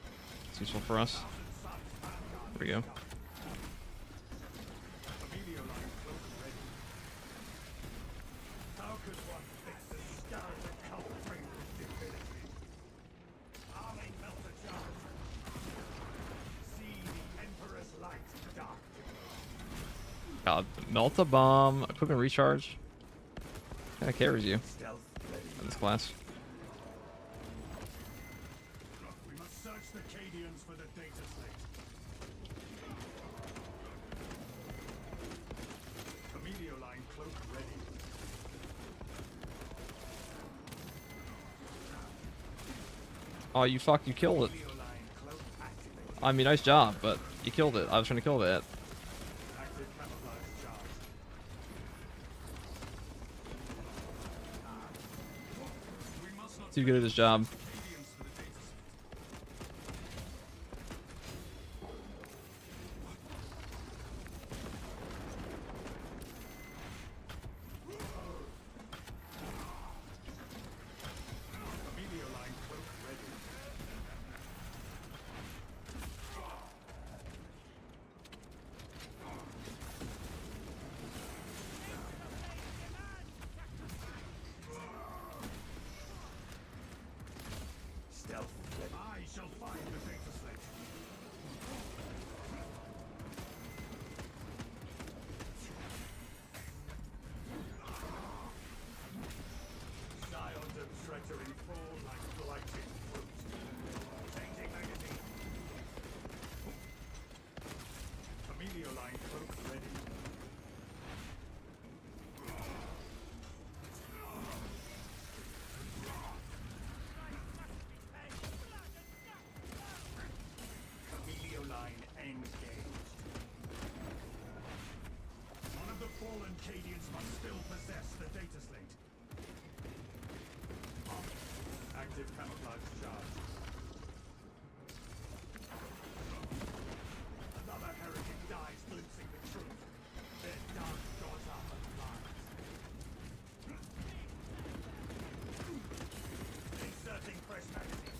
It's useful for us. There we go. Camellia line cloak ready. How could one fix the skeleton culprit with divinity? Arming melter charge. See the Emperor's light dark to God, melt a bomb, equipment recharge. Kinda carries you stealth ready. in this class. We must search the Cadians for the data slate. Camellia line cloak ready. Oh, you killed it. Camellia line cloak activated. I mean, nice job, but you killed it. I was trying to kill that. Active camouflage charge. We must not Too good at his job. Canadians for the data set. Amelia line cloak ready. Stealth ready. I shall find the data slate. Scions of treachery fall like blighted fruit. Changing magazine. Amelia line cloak ready. Amelia line engaged. One of the fallen Cadians must still possess the data slate. Active camouflage charge. Another heretic dies glimpsing the truth. Their dark gods are alive. Inserting fresh magazine.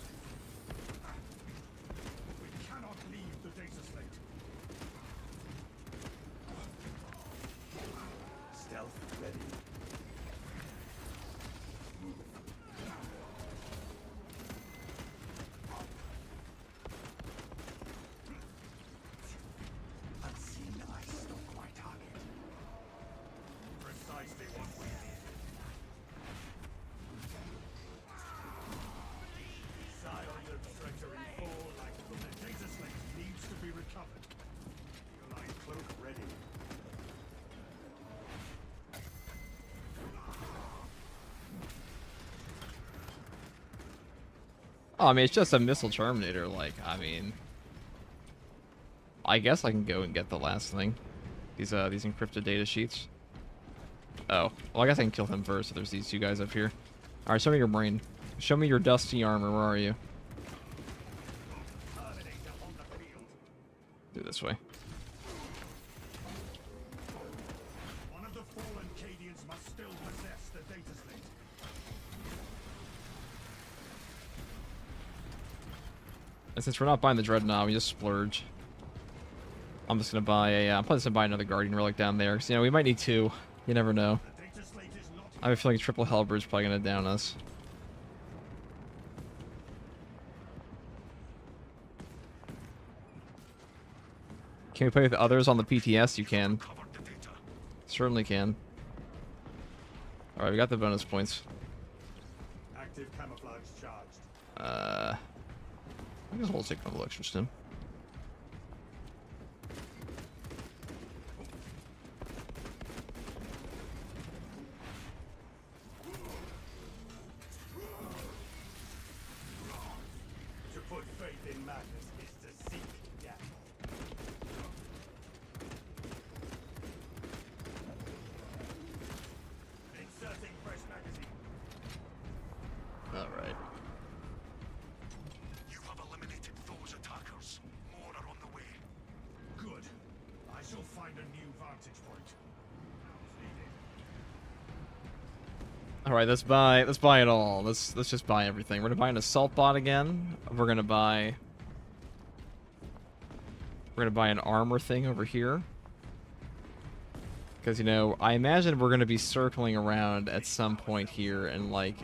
We cannot leave the data slate. Stealth ready. Unseen eyes stalk my target. Precisely what we need. Scions of treachery fall like the data slate needs to be recovered. Your line cloak ready. Oh, I mean, it's just a missile terminator. Like, I mean, I guess I can go and get the last thing. These encrypted data sheets. Oh, well, I guess I can kill him first. So there's these two guys up here. All right, show me your brain. Show me your dusty armor. Where are you? Terminator on the field. Do it this way. One of the fallen Cadians must still possess the data slate. And since we're not buying the Dreadnought, we just splurge. I'm just gonna buy a. I'm probably just gonna buy another Guardian Relic down there. Cause, you know, we might need two. You never know. The data slate is not I have a feeling a triple Hellbird's probably gonna down us. Can we play with others on the PTS? You can. Certainly can. Alright, we got the bonus points. active camouflage charged. I guess we'll take a couple extras, Tim. To put faith in madness is to seek death. Inserting fresh magazine. Alright. You have eliminated those attackers. More are on the way. Good. I shall find a new vantage point. Needed. Alright, let's buy it all. Let's just buy everything. We're gonna buy an assault bot again. We're gonna buy an armor thing over here. Because, you know, I imagine we're gonna be circling around at some point here and like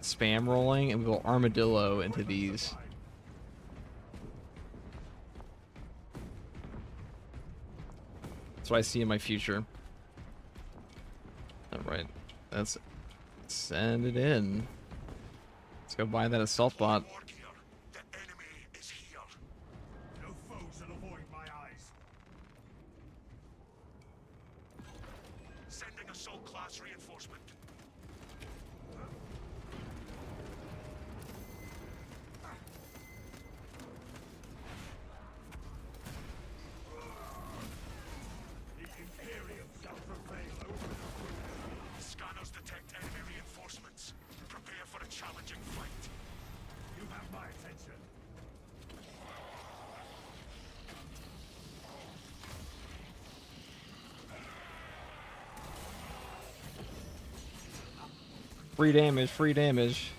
spam rolling, and we will armadillo into these. That's what I see in my future. Alright, let's send it in. Let's go buy that assault bot. The enemy is here. No foes shall avoid my eyes. Sending assault class reinforcement. Free damage, free damage.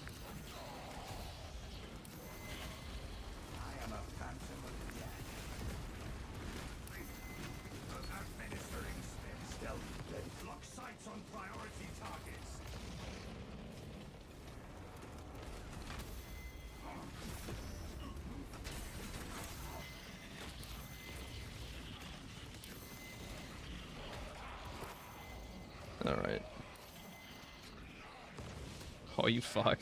I am a phantom of death. Administering spin stealth. Lock sights on priority targets. Alright. Oh, you fuck.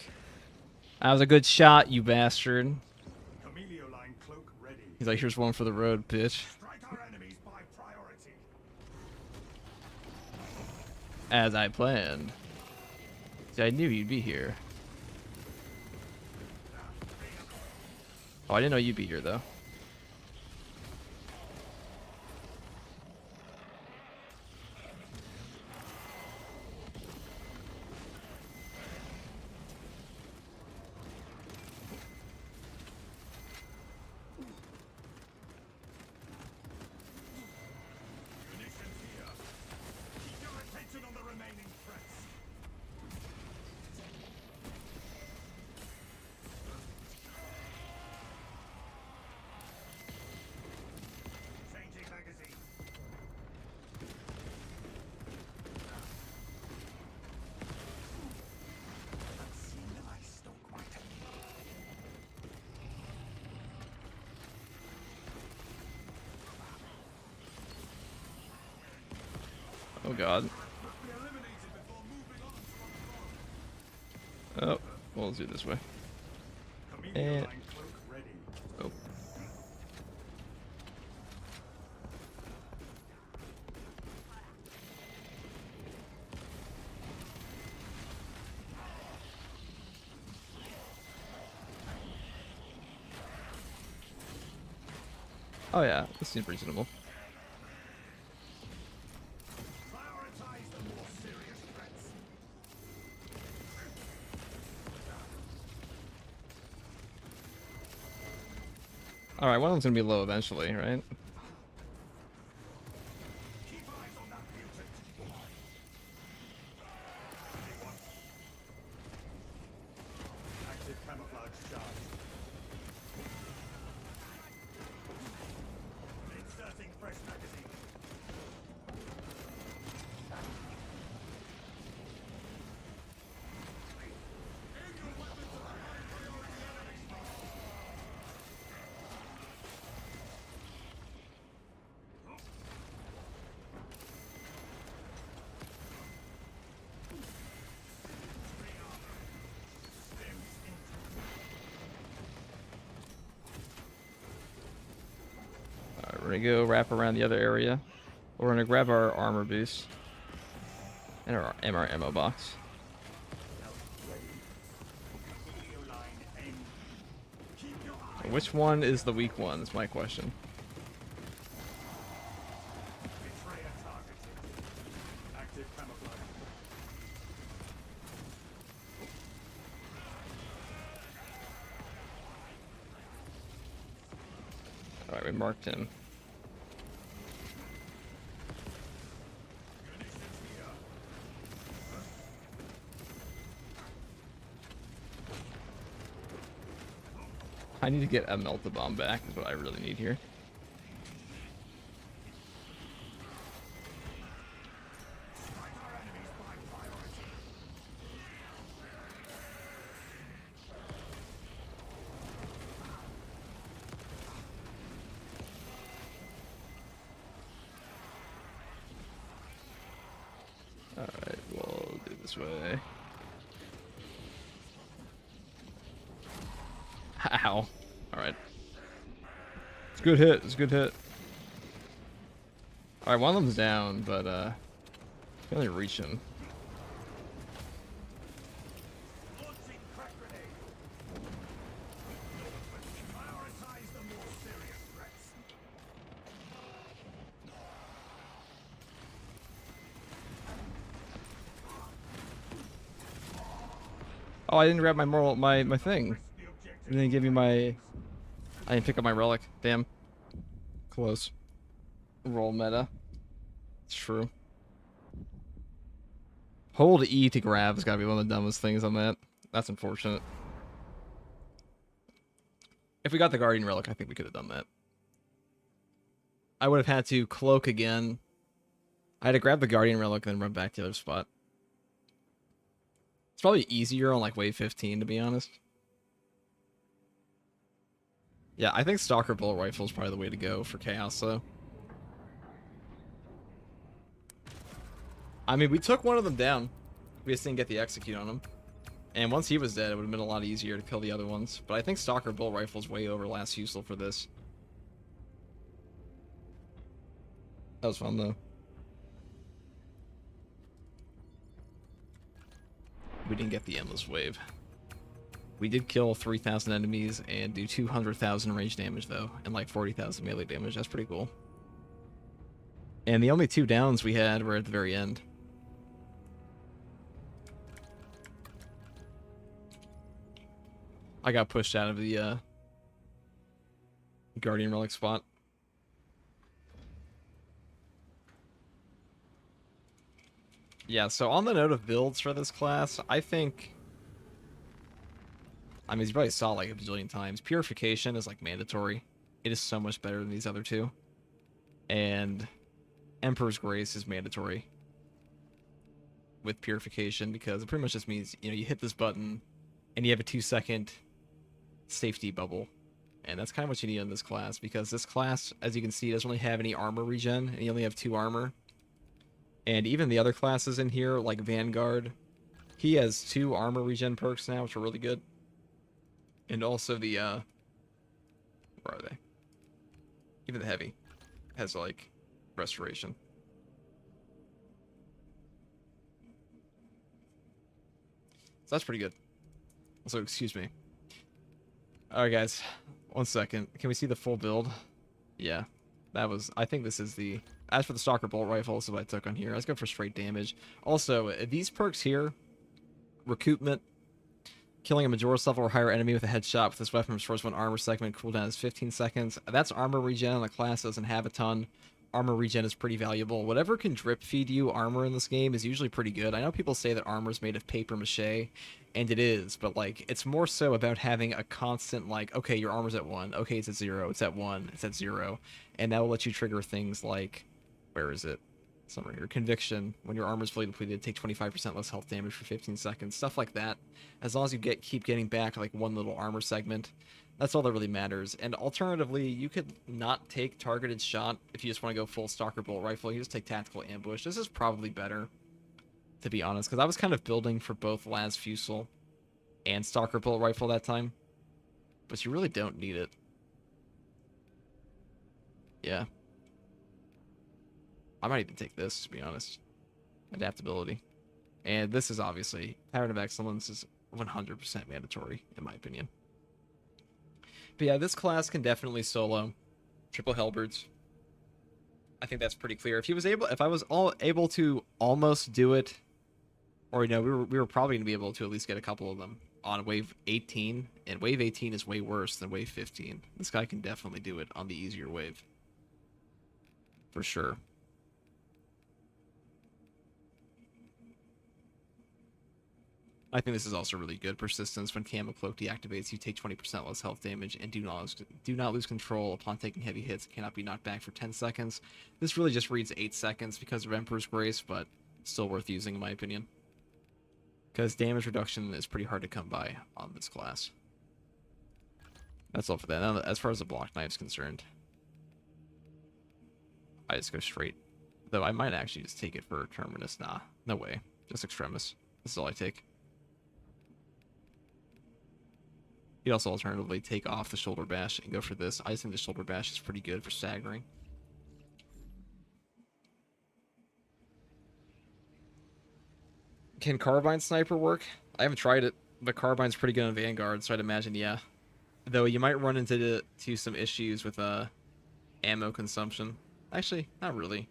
That was a good shot, you bastard. Camelio line cloak ready. He's like, here's one for the road, bitch. Strike our enemies by priority. As I planned. See, I knew you'd be here. Oh, I didn't know you'd be here, though. Munitions here. Keep your attention on the remaining threats. Changing magazine. Unseen I stalk my technique. Oh, God. Be eliminated before moving on to our Oh, well, let's do it this way. Camelio And- line cloak ready. Oh. Oh, yeah, this seems reasonable. Prioritize the more serious threats. Alright, one of them's gonna be low eventually, right? Keep eyes on that mutant. Active camouflage charge. Inserting fresh magazine. Alright, we're gonna go wrap around the other area. We're gonna grab our armor boost. And our ammo box. Camelio line aim. Keep your eye. Which one is the weak one? That's my question. Betrayer targeted. Active camouflage. Alright, we marked him. Munitions here. I need to get a melt-a-bomb back, is what I really need here. Strike our enemies by priority. Alright, we'll do this way. Ow. Alright. It's a good hit, it's a good hit. Alright, one of them's down, but I can only reach him. Launching crack grenade. Prioritize the more serious threats. Oh, I didn't grab my thing. The objective. It didn't give me my... I didn't pick up my relic. Damn. Close. Roll meta. It's true. Hold E to grab has got to be one of the dumbest things on that. That's unfortunate. If we got the Guardian Relic, I think we could have done that. I would have had to cloak again. I had to grab the Guardian Relic and then run back to the other spot. It's probably easier on like wave 15, to be honest. Yeah, I think Stalker Bolt Rifle is probably the way to go for Chaos, though. I mean, we took one of them down. We just didn't get the execute on him. And once he was dead, it would have been a lot easier to kill the other ones. But I think Stalker Bolt Rifle is way over last useful for this. That was fun, though. We didn't get the Endless Wave. We did kill 3,000 enemies and do 200,000 range damage, though, and like 40,000 melee damage. That's pretty cool. And the only 2 downs we had were at the very end. I got pushed out of the Guardian Relic spot. Yeah, so on the note of builds for this class, I think... I mean, you probably saw like a bajillion times. Purification is like mandatory. It is so much better than these other 2. And Emperor's Grace is mandatory with Purification because it pretty much just means, you know, you hit this button and you have a 2-second safety bubble. And that's kind of what you need in this class because this class, as you can see, doesn't really have any armor regen and you only have 2 armor. And even the other classes in here, like Vanguard, he has 2 armor regen perks now, which are really good. And also the, where are they? Even the Heavy has, like, Restoration. So that's pretty good. So, excuse me. Alright, guys. 1 second. Can we see the full build? Yeah. That was... I think this is the... As for the Stalker Bolt Rifle, this is what I took on here. Let's go for straight damage. Also, these perks here... Recoupment... Killing a Majora's level or higher enemy with a headshot with this weapon restores 1 armor segment. Cooldown is 15 seconds. That's armor regen on the class doesn't have a ton. Armor regen is pretty valuable. Whatever can drip feed you armor in this game is usually pretty good. I know people say that armor is made of paper mache, and it is, but like it's more so about having a constant like, okay, your armor's at 1, okay, it's at 0, it's at 1, it's at 0, and that will let you trigger things like, where is it? Somewhere here. Conviction. When your armor's fully depleted, take 25% less health damage for 15 seconds. Stuff like that. As long as you keep getting back like 1 little armor segment, that's all that really matters. And alternatively, you could not take targeted shot if you just want to go full Stalker Bolt Rifle. You just take tactical ambush. This is probably better, to be honest, because I was kind of building for both Las Fusel and Stalker Bolt Rifle that time. But you really don't need it. Yeah. I might even take this, to be honest. Adaptability. And this is obviously... Pattern of Excellence is 100% mandatory, in my opinion. But yeah, this class can definitely solo triple Hellbirds. I think that's pretty clear. If I was able to almost do it, or you know, we were probably gonna be able to at least get a couple of them on wave 18, and wave 18 is way worse than wave 15. This guy can definitely do it on the easier wave. For sure. I think this is also really good. Persistence. When Camo Cloak deactivates, you take 20% less health damage and do not lose control upon taking heavy hits. Cannot be knocked back for 10 seconds. This really just reads 8 seconds because of Emperor's Grace, but still worth using in my opinion. Because damage reduction is pretty hard to come by on this class. That's all for that. Now, as far as the block knife is concerned, I just go straight. Though I might actually just take it for Terminus. Nah, no way. Just Extremis. This is all I take. You'd also alternatively take off the Shoulder Bash and go for this. I just think the Shoulder Bash is pretty good for staggering. Can Carbine Sniper work? I haven't tried it, but Carbine's pretty good on Vanguard, so I'd imagine, yeah. Though you might run into some issues with ammo consumption. Actually, not really.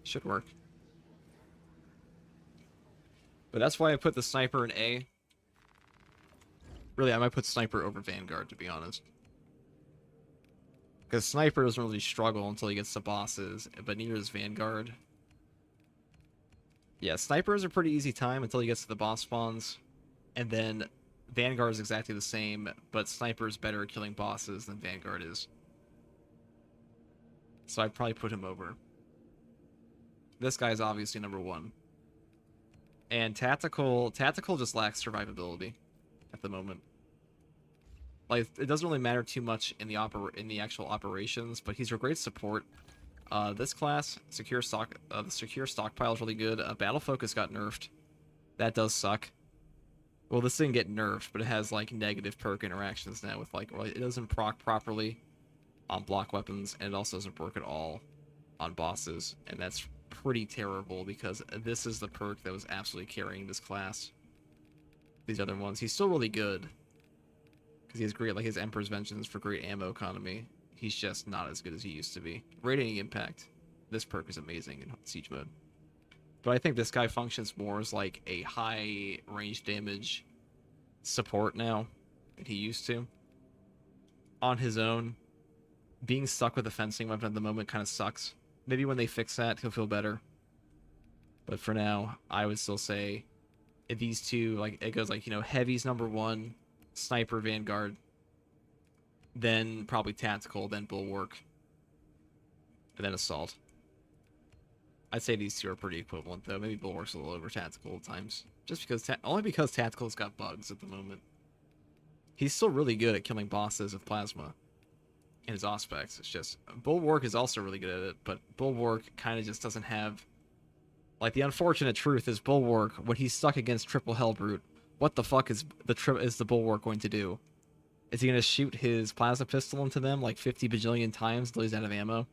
Should work. But that's why I put the Sniper in A. Really, I might put Sniper over Vanguard, to be honest. Because Sniper doesn't really struggle until he gets to bosses, but neither does Vanguard. Yeah, Sniper is a pretty easy time until he gets to the boss spawns. And then Vanguard is exactly the same, but Sniper is better at killing bosses than Vanguard is. So I'd probably put him over. This guy's obviously number one. And Tactical just lacks survivability at the moment. Like, it doesn't really matter too much in the actual operations, but he's a great support. This class, the secure stockpile is really good. Battle Focus got nerfed. That does suck. Well, this didn't get nerfed, but it has like negative perk interactions now with like, it doesn't proc properly on block weapons, and it also doesn't work at all on bosses, and that's pretty terrible because this is the perk that was absolutely carrying this class. These other ones, he's still really good because he has great, like his Emperor's Vengeance for great ammo economy. He's just not as good as he used to be. Radiating Impact, this perk is amazing in Siege mode. But I think this guy functions more as like a high range damage support now than he used to. On his own, being stuck with a fencing weapon at the moment kind of sucks. Maybe when they fix that, he'll feel better. But for now, I would still say these two, like, it goes like, you know, Heavy's number one, Sniper, Vanguard, then probably Tactical, then Bulwark, and then Assault. I'd say these two are pretty equivalent, though. Maybe Bulwark's a little over Tactical at times. Just because, only because Tactical's got bugs at the moment. He's still really good at killing bosses with Plasma and his Auspex. It's just, Bulwark is also really good at it, but Bulwark kind of just doesn't have, like, the unfortunate truth is Bulwark, when he's stuck against Triple Hellbrute, what the fuck is the Bulwark going to do? Is he going to shoot his plasma pistol into them like 50 bajillion times until he's out of ammo?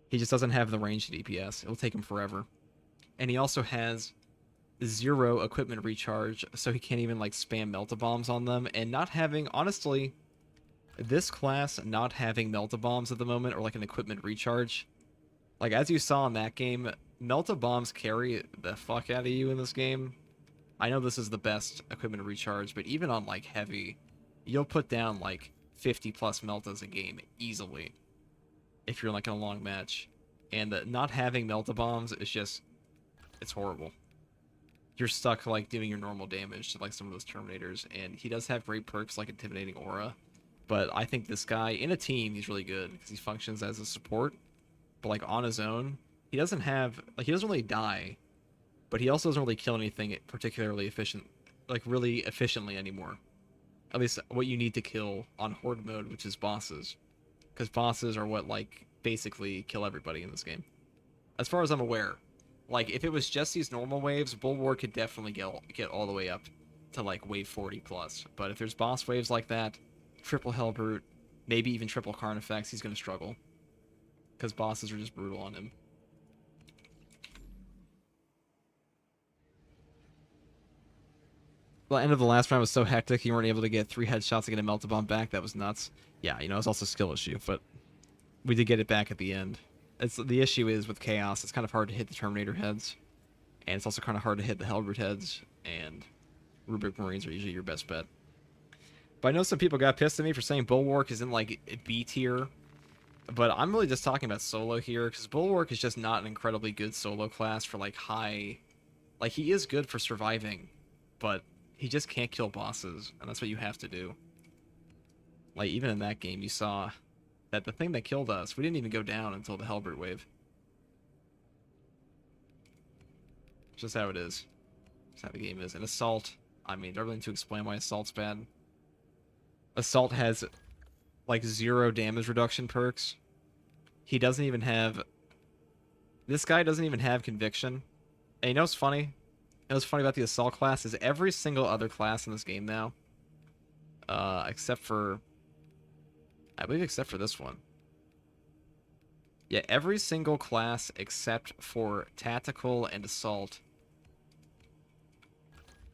He just doesn't have the range DPS. It'll take him forever. And he also has 0 equipment recharge, so he can't even like spam melt-a-bombs on them. And not having, honestly, this class not having melt-a-bombs at the moment, or like an equipment recharge, like as you saw in that game, melt-a-bombs carry the fuck out of you in this game. I know this is the best equipment recharge, but even on like heavy, you'll put down like 50 plus meltas a game easily if you're like in a long match. And not having melt-a-bombs is just, it's horrible. You're stuck like doing your normal damage to like some of those Terminators, and he does have great perks like Intimidating Aura, but I think this guy in a team, he's really good because he functions as a support, but like on his own, he doesn't have, like, he doesn't really die, but he also doesn't really kill anything particularly efficient, like really efficiently anymore. At least what you need to kill on Horde mode, which is bosses, because bosses are what like basically kill everybody in this game, as far as I'm aware. Like, if it was just these normal waves, Bulwark could definitely get all the way up to, like, wave 40 plus. But if there's boss waves like that, triple Hellbrute, maybe even triple Carnifex, he's going to struggle. Because bosses are just brutal on him. The end of the last round was so hectic, you weren't able to get 3 headshots to get a Melt-a-Bomb back. That was nuts. Yeah, you know, it's also a skill issue, but we did get it back at the end. The issue is with Chaos, it's kind of hard to hit the Terminator heads, and it's also kind of hard to hit the Hellbrute heads, and Rubric Marines are usually your best bet. But I know some people got pissed at me for saying Bulwark is in like B tier, but I'm really just talking about solo here, because Bulwark is just not an incredibly good solo class for like high, like he is good for surviving, but he just can't kill bosses, and that's what you have to do. Like even in that game, you saw that the thing that killed us, we didn't even go down until the Hellbrute wave. It's just how it is. It's how the game is. And Assault, I mean, do I really need to explain why Assault's bad? Assault has, like, 0 damage reduction perks. He doesn't even have... This guy doesn't even have Conviction. And you know what's funny? You know what's funny about the Assault class is every single other class in this game now, except for... I believe except for this one. Yeah, every single class except for Tactical and Assault,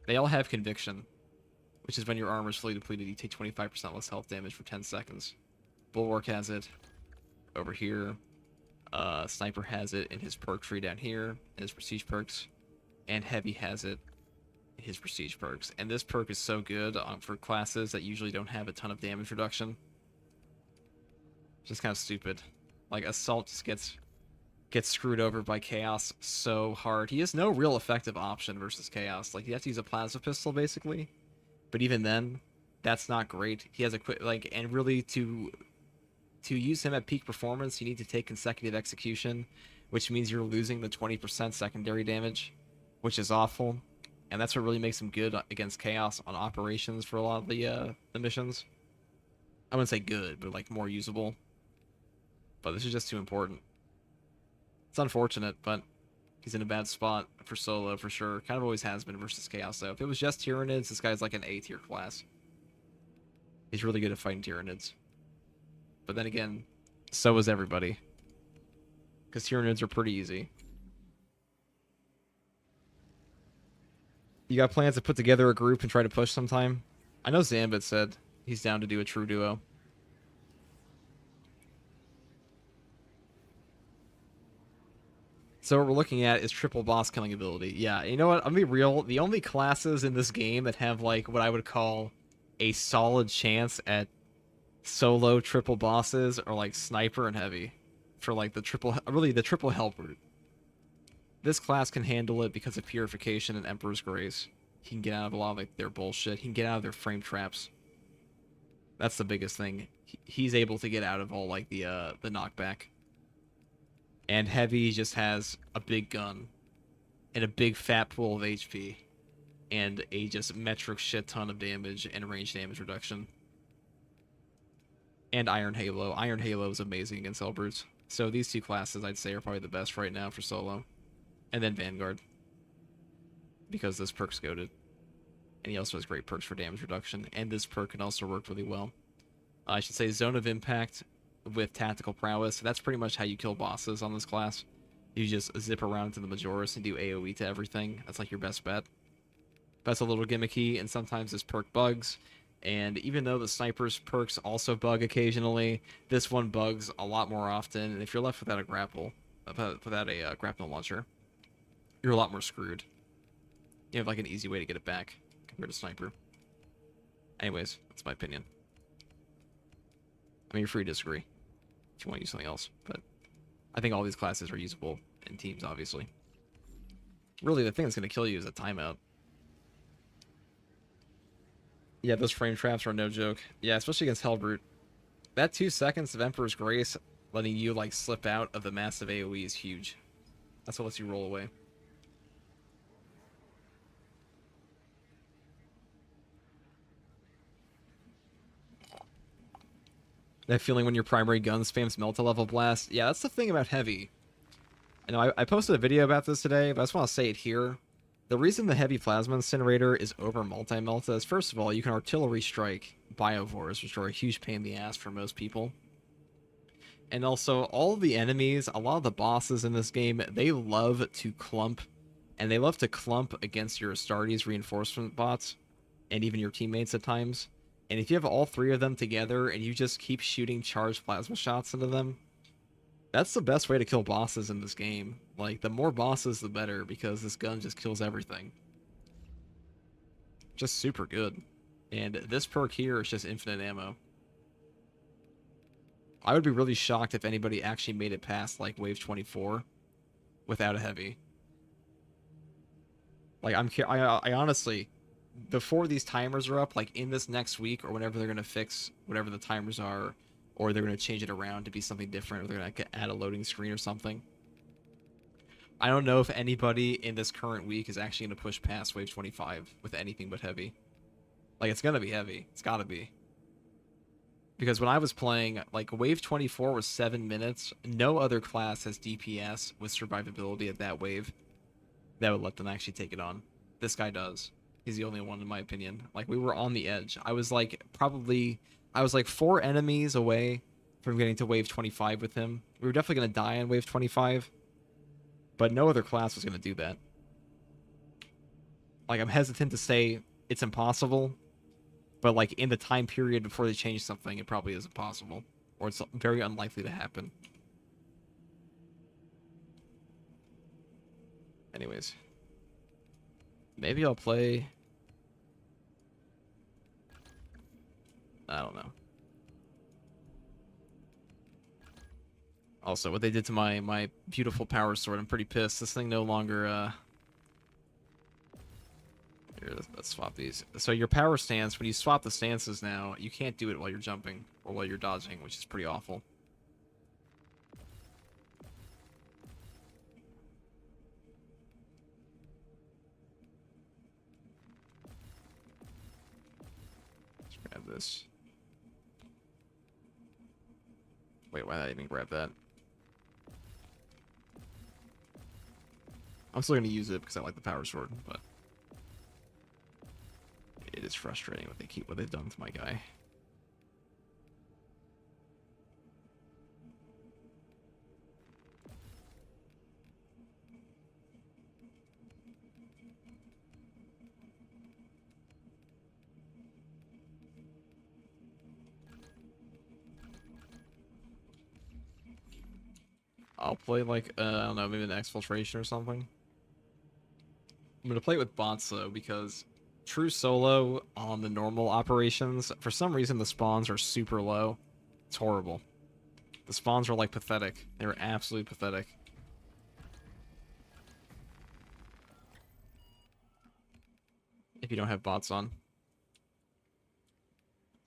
they all have Conviction, which is when your armor is fully depleted, you take 25% less health damage for 10 seconds. Bulwark has it over here. Sniper has it in his perk tree down here, in his prestige perks. And Heavy has it in his prestige perks. And this perk is so good for classes that usually don't have a ton of damage reduction. Just kind of stupid. Like, Assault just gets gets screwed over by Chaos so hard. He has no real effective option versus Chaos. Like, you have to use a plasma pistol, basically. But even then, that's not great. He has a quick, like, and really to use him at peak performance, you need to take consecutive execution, which means you're losing the 20% secondary damage, which is awful. And that's what really makes him good against Chaos on operations for a lot of the missions. I wouldn't say good, but like more usable. But this is just too important. It's unfortunate, but he's in a bad spot for solo for sure. Kind of always has been versus Chaos though. If it was just Tyranids, this guy's like an A tier class. He's really good at fighting Tyranids. But then again, so is everybody. Because Tyranids are pretty easy. You got plans to put together a group and try to push sometime? I know Zambit said he's down to do a true duo. So what we're looking at is triple boss killing ability. Yeah, you know what? I'll be real. The only classes in this game that have like what I would call a solid chance at solo triple bosses are like Sniper and Heavy. For like the triple Helper. This class can handle it because of Purification and Emperor's Grace. He can get out of a lot of like their bullshit. He can get out of their frame traps. That's the biggest thing. He's able to get out of all like the knockback. And Heavy just has a big gun and a big fat pool of HP and a just metric shit ton of damage and range damage reduction. And Iron Halo. Iron Halo is amazing against Hellbrutes. So these two classes I'd say are probably the best right now for solo. And then Vanguard. Because this perk's goated. And he also has great perks for damage reduction. And this perk can also work really well. I should say Zone of Impact with Tactical Prowess. That's pretty much how you kill bosses on this class. You just zip around to the Majoris and do AoE to everything. That's like your best bet. That's a little gimmicky, and sometimes this perk bugs. And even though the Sniper's perks also bug occasionally, this one bugs a lot more often. And if you're left without a grapple, without a grapple launcher, you're a lot more screwed. You have like an easy way to get it back compared to Sniper. Anyways, that's my opinion. I mean, you're free to disagree if you want to use something else, but I think all these classes are usable in teams, obviously. Really, the thing that's going to kill you is a timeout. Yeah, those frame traps are no joke. Yeah, especially against Hellbrute. That 2 seconds of Emperor's Grace letting you, like, slip out of the massive AoE is huge. That's what lets you roll away. That feeling when your primary gun spams multi-level blast. Yeah, that's the thing about Heavy. I know I posted a video about this today, but I just want to say it here. The reason the Heavy Plasma Incinerator is over multi-melta is, first of all, you can artillery strike Biovores, which are a huge pain in the ass for most people. And also, all of the enemies, a lot of the bosses in this game, they love to clump. And they love to clump against your Astartes reinforcement bots, and even your teammates at times. And if you have all three of them together and you just keep shooting charged plasma shots into them, that's the best way to kill bosses in this game. Like, the more bosses, the better, because this gun just kills everything. Just super good. And this perk here is just infinite ammo. I would be really shocked if anybody actually made it past, like, wave 24 without a Heavy. Like, I honestly, before these timers are up, like in this next week or whenever they're going to fix whatever the timers are, or they're going to change it around to be something different, or they're going to add a loading screen or something. I don't know if anybody in this current week is actually going to push past wave 25 with anything but Heavy. Like, it's going to be Heavy. It's got to be. Because when I was playing, like, wave 24 was 7 minutes. No other class has DPS with survivability at that wave that would let them actually take it on. This guy does. He's the only one, in my opinion. Like, we were on the edge. I was like 4 enemies away from getting to wave 25 with him. We were definitely going to die on wave 25, but no other class was going to do that. Like, I'm hesitant to say it's impossible, but like in the time period before they change something, it probably is impossible, or it's very unlikely to happen. Anyways. Maybe I'll play... I don't know. Also, what they did to my beautiful power sword, I'm pretty pissed. This thing no longer, Here, let's swap these. So your power stance, when you swap the stances now, you can't do it while you're jumping or while you're dodging, which is pretty awful. Let's grab this. Wait, why did I even grab that? I'm still going to use it because I like the power sword, but it is frustrating what they've done to my guy. I'll play like I don't know, maybe an exfiltration or something. I'm gonna play it with bots though, because true solo on the normal operations, for some reason the spawns are super low. It's horrible. The spawns are like pathetic. They were absolutely pathetic. If you don't have bots on.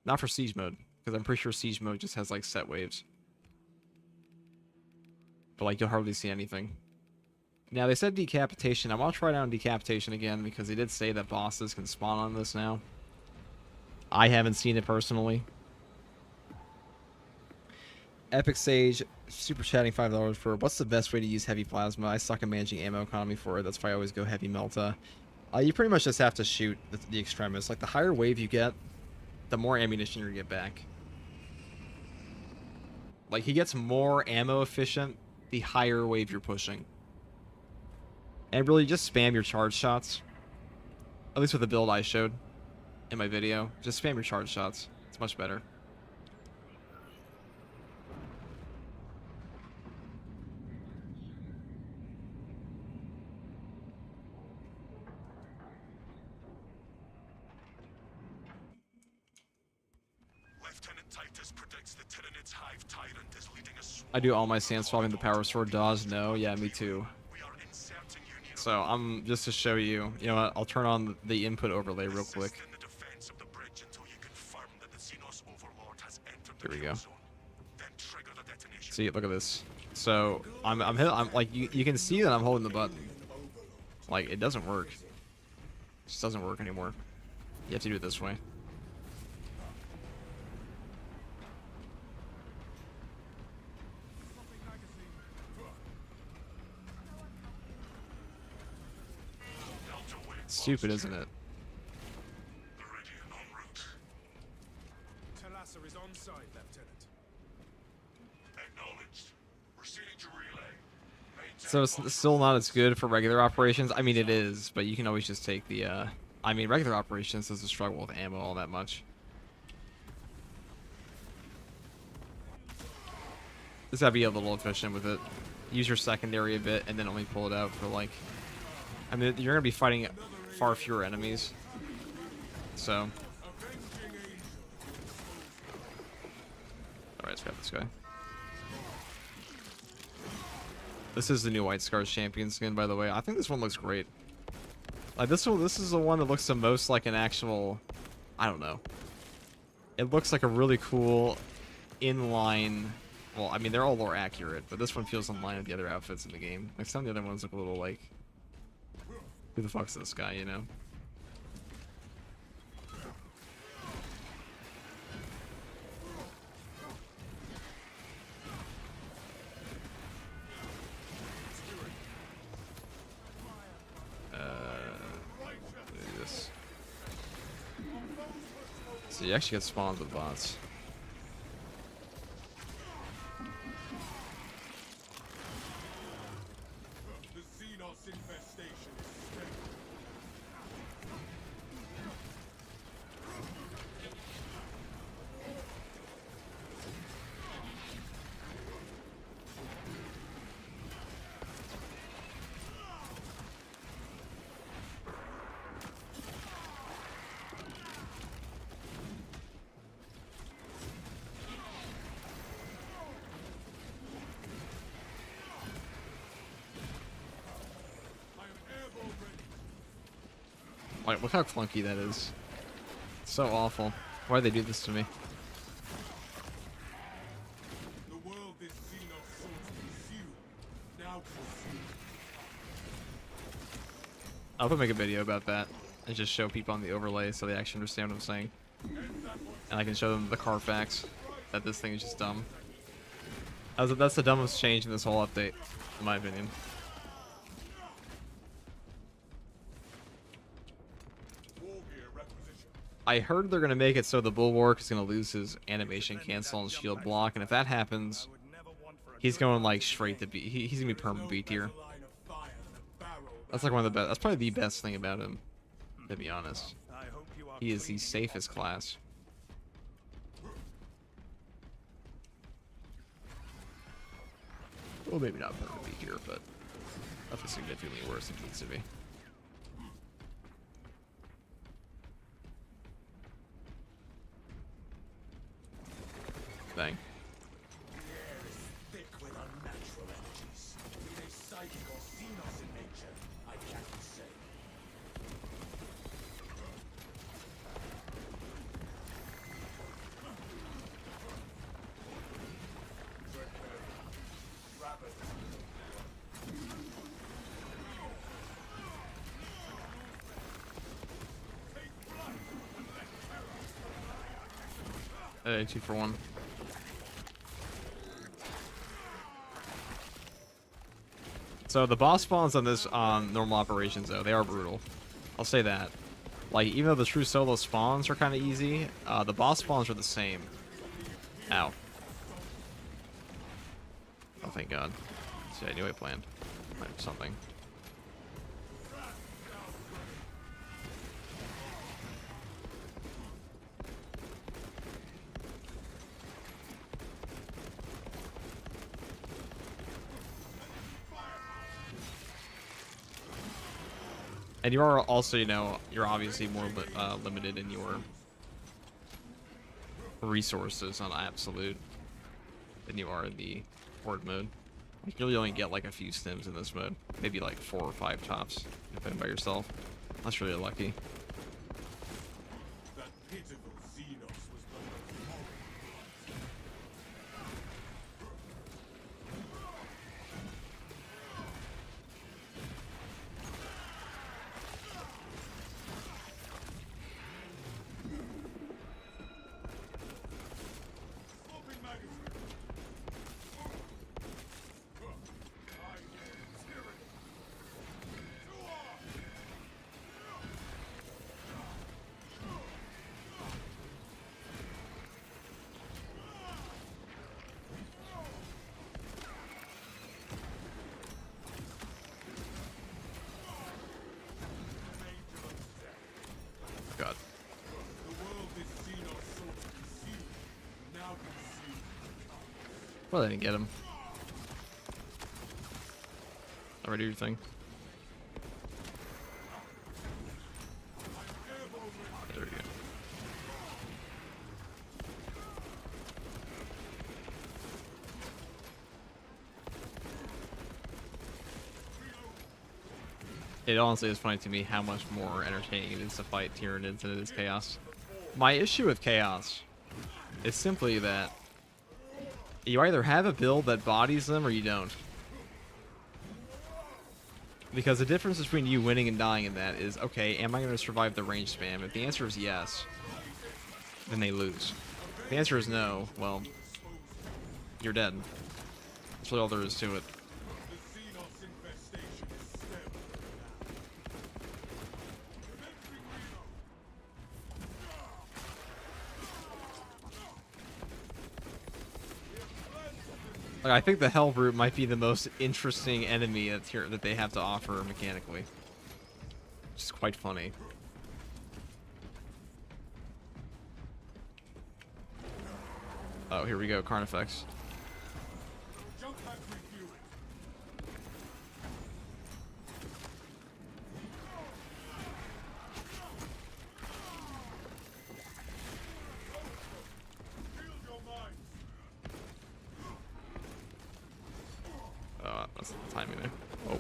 Not for siege mode, because I'm pretty sure siege mode just has like set waves. But like you'll hardly see anything. Now they said decapitation. I want to try it out on decapitation again because they did say that bosses can spawn on this now. I haven't seen it personally. Epic Sage super chatting $5 for what's the best way to use heavy plasma? I suck at managing ammo economy for it. That's why I always go heavy melta. You pretty much just have to shoot the extremists. Like the higher wave you get, the more ammunition you get back. Like he gets more ammo efficient the higher wave you're pushing. And really just spam your charge shots. At least with the build I showed in my video. Just spam your charge shots. It's much better. Lieutenant Titus predicts the Tyranids Hive Tyrant is leading a swarm. I do all my sand swapping the power sword dodge. No, yeah, me too. We are inserting Union. So I'm just to show you. You know what? I'll turn on the input overlay real quick. Assist in the defense of the bridge until you confirm that the Xenos Overlord has entered Here the we kill go. zone. Then trigger the detonation. See, look at this. So I'm like you can see that I'm holding the button. Like it doesn't work. It just doesn't work anymore. You have to do it this way. Stupid, isn't it? Meridian en route. Talassa is on side, Lieutenant. Acknowledged. Proceeding to relay. Maintain So it's still not as good for regular operations. I mean, it is, but you can always just take the. I mean, regular operations doesn't struggle with ammo all that much. Just gotta be a little efficient with it. Use your secondary a bit, and then only pull it out for like. I mean, you're gonna be fighting far fewer enemies. So. Alright, let's grab this guy. This is the new White Scars champion skin, by the way. I think this one looks great. Like this one, this is the one that looks the most like an actual. I don't know. It looks like a really cool inline. Well, I mean, they're all lore accurate, but this one feels in line with the other outfits in the game. Like some of the other ones look a little like. Who the fuck's this guy, you know? Do this. So you actually get spawns with bots. The Xenos infestation is steady. Like, look how clunky that is. It's so awful. Why'd they do this to me? The world this Xenos sought to consume, now consumed. I'll probably make a video about that and just show people on the overlay so they actually understand what I'm saying. And I can show them the Carfax that this thing is just dumb. That's the dumbest change in this whole update, in my opinion. War gear requisition. I heard they're gonna make it so the Bulwark is gonna lose his animation cancel and shield block, and if that happens, he's going like straight to B. He's gonna be permanent B tier. Line of fire than a barrel. That's like one of the best. That's probably the best thing about him, to be honest. I hope you are He is the clean. safest class. Well, maybe not permanent B tier, but nothing significantly worse than it needs to be. Bang. The air is thick with unnatural energies. Be they psychic or Xenos in nature, I can't say. Rapid. Hey, 2 for 1. So the boss spawns on this normal operations though, they are brutal. I'll say that. Like, even though the true solo spawns are kind of easy, the boss spawns are the same. Ow. Oh, thank God. See, I knew I planned. Might have something. And you are also, you know, you're obviously more limited in your resources on Absolute than you are in the Horde mode. Like, you really only get like a few stims in this mode. Maybe like 4 or 5 tops if you're playing by yourself. That's really lucky. That pitiful Xenos was the most horrible. Swapping magazine. I am tyranny. To arms. God. The world this Xenos sought to consume, now consumed. Well, I didn't get him. Already your thing. There we go. It honestly is funny to me how much more entertaining it is to fight Tyranids than it is Chaos. My issue with Chaos is simply that you either have a build that bodies them or you don't. Because the difference between you winning and dying in that is, okay, am I going to survive the range spam? If the answer is yes, then they lose. If the answer is no, well, you're dead. That's really all there is to it. The Xenos infestation is stemmed now. Commencing reload. Like, I think the Hell Brute might be the most interesting enemy that's here that they have to offer mechanically. Which is quite funny. Oh, here we go, Carnifex. Jump pack refueling. Shield your minds. Oh, that's the timing there. Oh.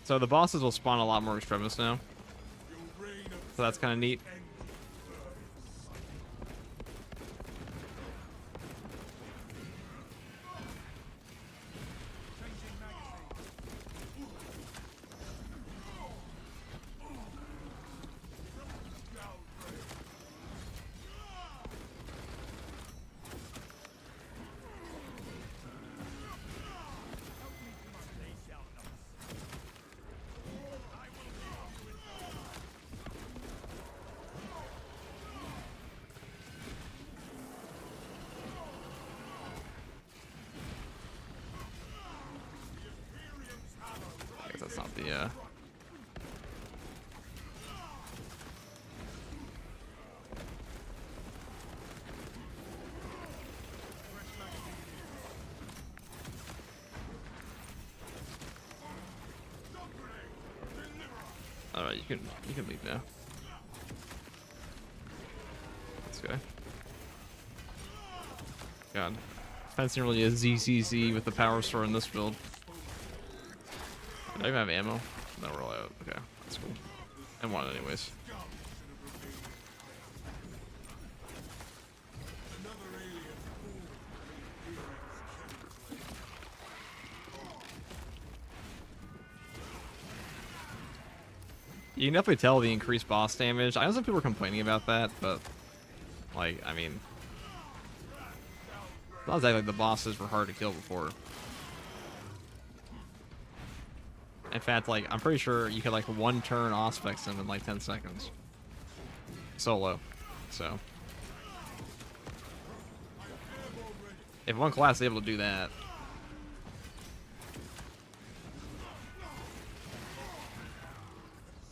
So the bosses will spawn a lot more extremists now. Your reign of So that's kind of neat. end I guess that's not the Alright, you can leave now. Let's go. God. Fencing really is ZCZ with the power sword in this build. Do I even have ammo? No, we're all out. Okay, that's cool. And one anyways. another alien You can definitely tell the increased boss damage. I know some people are complaining about that, but like, I mean, it's not exactly like the bosses were hard to kill before. In fact, like, I'm pretty sure you could like one turn Auspex him in like 10 seconds. Solo. So if one class is able to do that,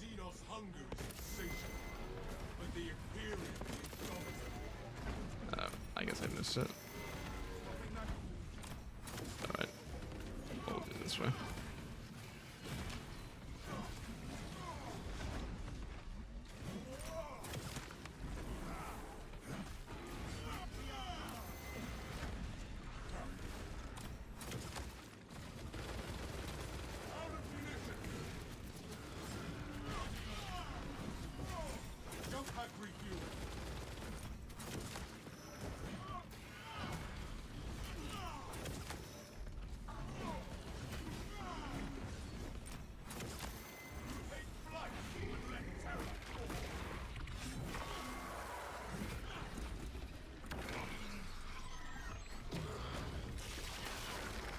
Xenos hunger is insatiable, but the Imperium is dominant. I guess I missed it. Alright. We'll do it this way. Jump pack refuel.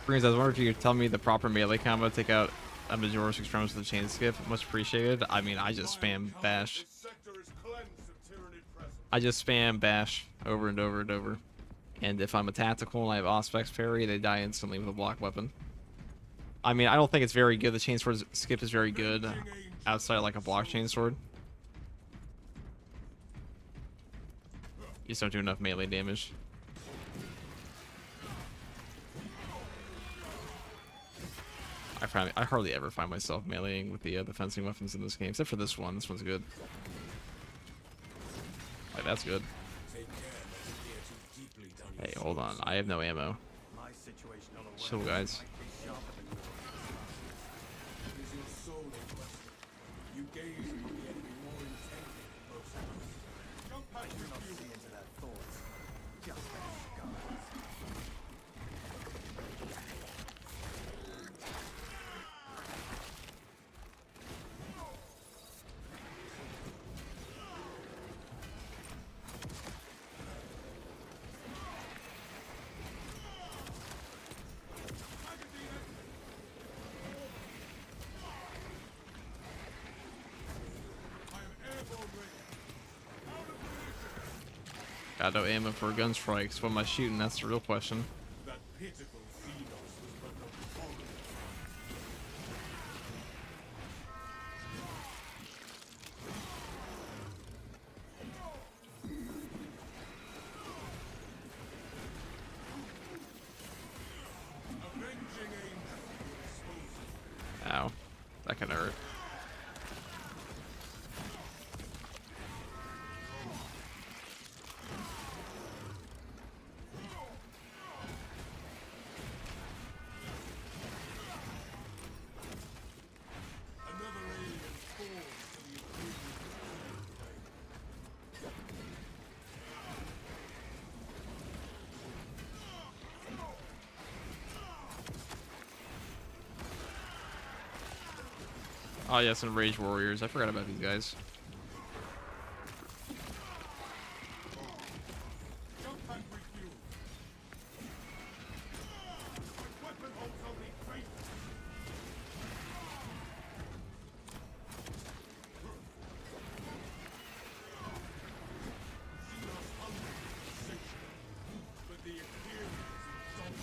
Greens, I was wondering if you could tell me the proper melee combo to take out a Majora's Extremis with a chain skip. Much appreciated. I mean, I just spam bash. This sector is cleansed of Tyranid presence. I just spam bash over and over and over. And if I'm a tactical and I have Auspex parry, they die instantly with a block weapon. I mean, I don't think it's very good. The chain sword skip is very good outside like a block chain sword. You just don't do enough melee damage. I hardly ever find myself meleeing with the fencing weapons in this game, except for this one. This one's good. Like, that's good. Take care not to veer too deeply down your Hey, hold on. I have no ammo. My situational awareness Chill, guys. might be sharper than yours. Is your soul in question? You gaze upon the enemy more intently than most of us. Jump pack I do not refuel. see into their thoughts, just their scars. I am airborne ready. Out of position. Got no ammo for gun strikes. What am I shooting? That's the real question. That pitiful Xenos was but a pawn. Avenging angel will expose you. Ow. That can hurt. Oh yes, and Rage Warriors. I forgot about these guys. Jump and refuel. Weapon holds only faith. Xenos hunger is insatiable, but the Imperium is insulting.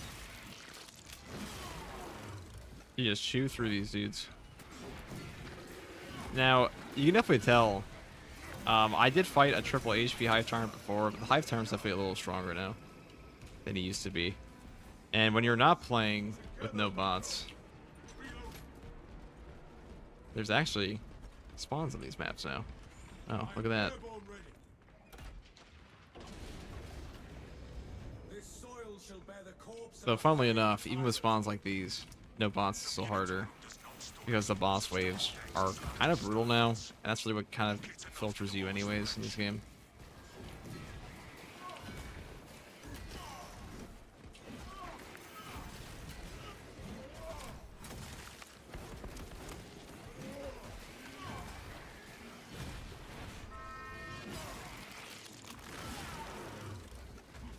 You just chew through these dudes. Now, you can definitely tell. I did fight a triple HP Hive Tyrant before, but the Hive Tyrant's definitely a little stronger now than he used to be. And when you're not playing with no bots, there's actually spawns on these maps now. Oh, look at that. Airborne ready. This soil shall bear the corpse So of funnily enough, even with spawns like these, no bots is still harder because the boss waves are kind of brutal now, and that's really what kind of filters you anyways in this game.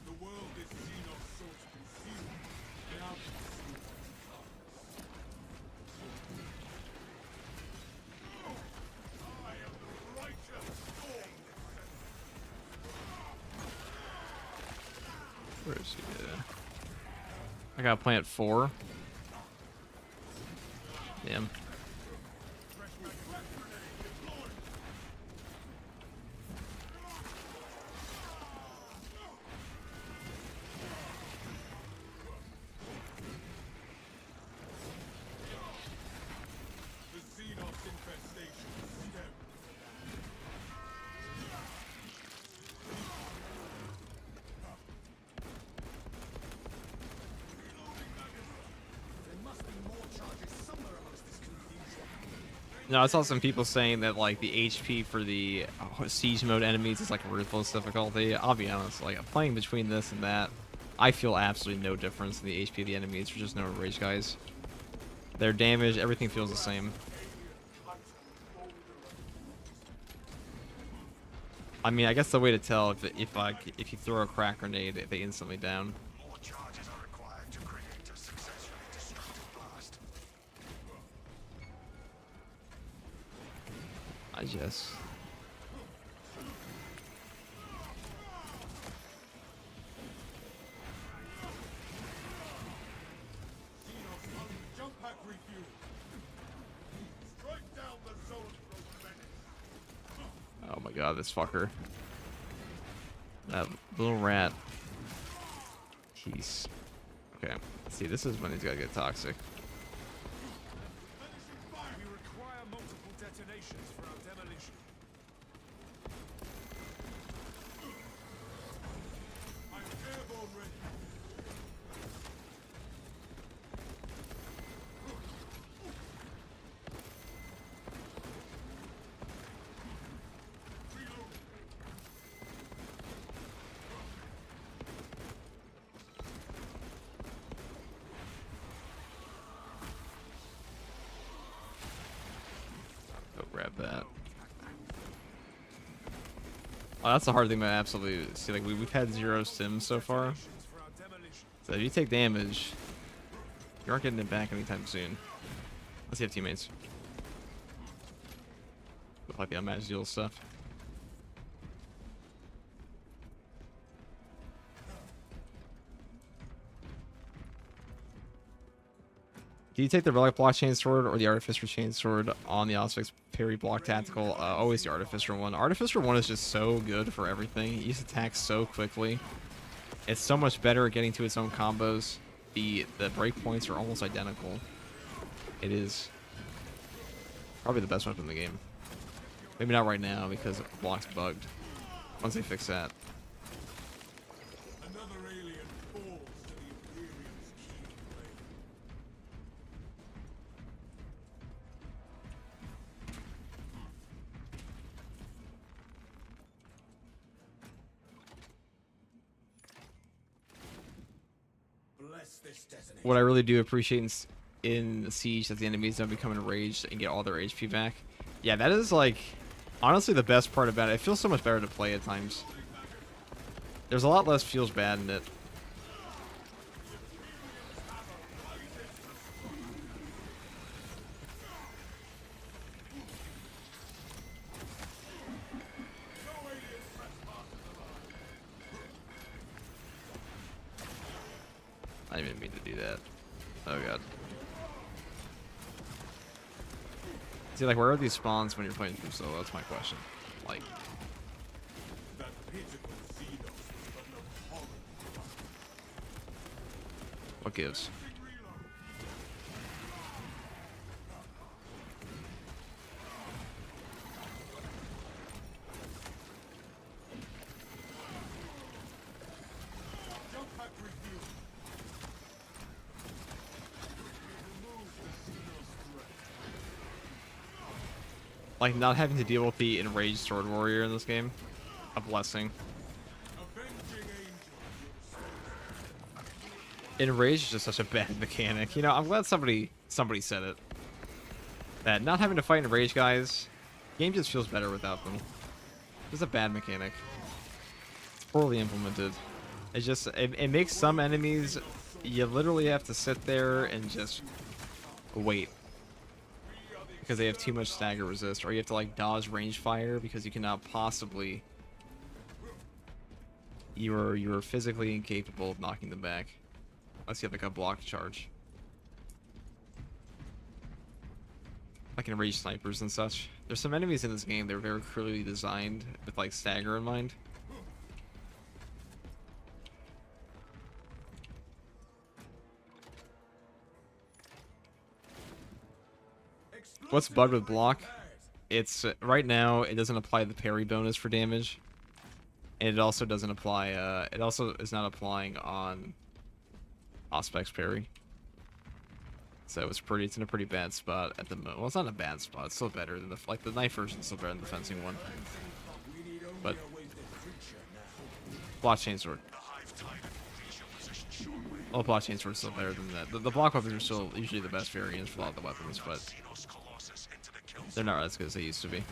The world is Xenos sought to consume. Now consume what comes. I am the righteous storm. Where is he? I got plant 4. Damn. The Xenos infestation is stemmed. There must be more charges somewhere amongst this confusion. No, I saw some people saying that like the HP for the siege mode enemies is like ruthless difficulty. I'll be honest, like playing between this and that, I feel absolutely no difference in the HP of the enemies for just no rage guys. Their damage, everything feels the same. I mean, I guess the way to tell if you throw a crack grenade, they instantly down. More charges are required to create a successfully destructive blast. I just. Xenos hunger. Jump pack refuel. Strike down the zone growth menace. Oh my god, this fucker. That little rat. He's. Okay. See, this is when he's gotta get toxic. Finishing fire. We require multiple detonations for our demolition. I'm airborne ready. Reload. Go grab that. Oh, that's the hard thing about absolutely. See, like we've had 0 sims so far. For our demolition. So if you take damage, you aren't getting it back anytime soon. Let's see if teammates. Look like the unmatched deal stuff. Do you take the Relic Blockchain Sword or the Artificer Chain Sword on the Auspex Parry Block Tactical? Always the Artificer one. Artificer one is just so good for everything. He just attacks so quickly. It's so much better at getting to its own combos. The breakpoints are almost identical. It is probably the best weapon in the game. Maybe not right now because block's bugged. Once they fix that. Another alien falls to the Imperium's keen blade. Bless this detonator. What I really do appreciate in Siege that the enemies don't become enraged and get all their HP back. Yeah, that is like honestly the best part about it. It feels so much better to play at times. There's a lot less feels bad in it. I didn't even mean to do that. Oh god. See, like, where are these spawns when you're playing through solo? That's my question. Like, That pitiful Xenos was but an abhorrent. what gives? Jump pack review. Remove the Xenos threat. Like, not having to deal with the enraged sword warrior in this game, a blessing. Avenging angel. Enraged is just such a bad mechanic. You know, I'm glad somebody said it. That not having to fight enraged guys, game just feels better without them. It's a bad mechanic. It's poorly implemented. It's just it makes some enemies you literally have to sit there and just wait because they have too much stagger resist, or you have to like dodge range fire because you cannot possibly. You're physically incapable of knocking them back unless you have like a block charge. Like enraged snipers and such. There's some enemies in this game that are very clearly designed with like stagger in mind. What's bugged with block? It's right now it doesn't apply the parry bonus for damage, and it also doesn't apply. It also is not applying on Aspect's parry. So it's in a pretty bad spot at the moment. Well, it's not a bad spot. It's still better than the knife version is still better than the fencing one. But block chainsword. Well, block chainsword is still better than that. The block weapons are still usually the best variants for a lot of the weapons, but they're not as good as they used to be.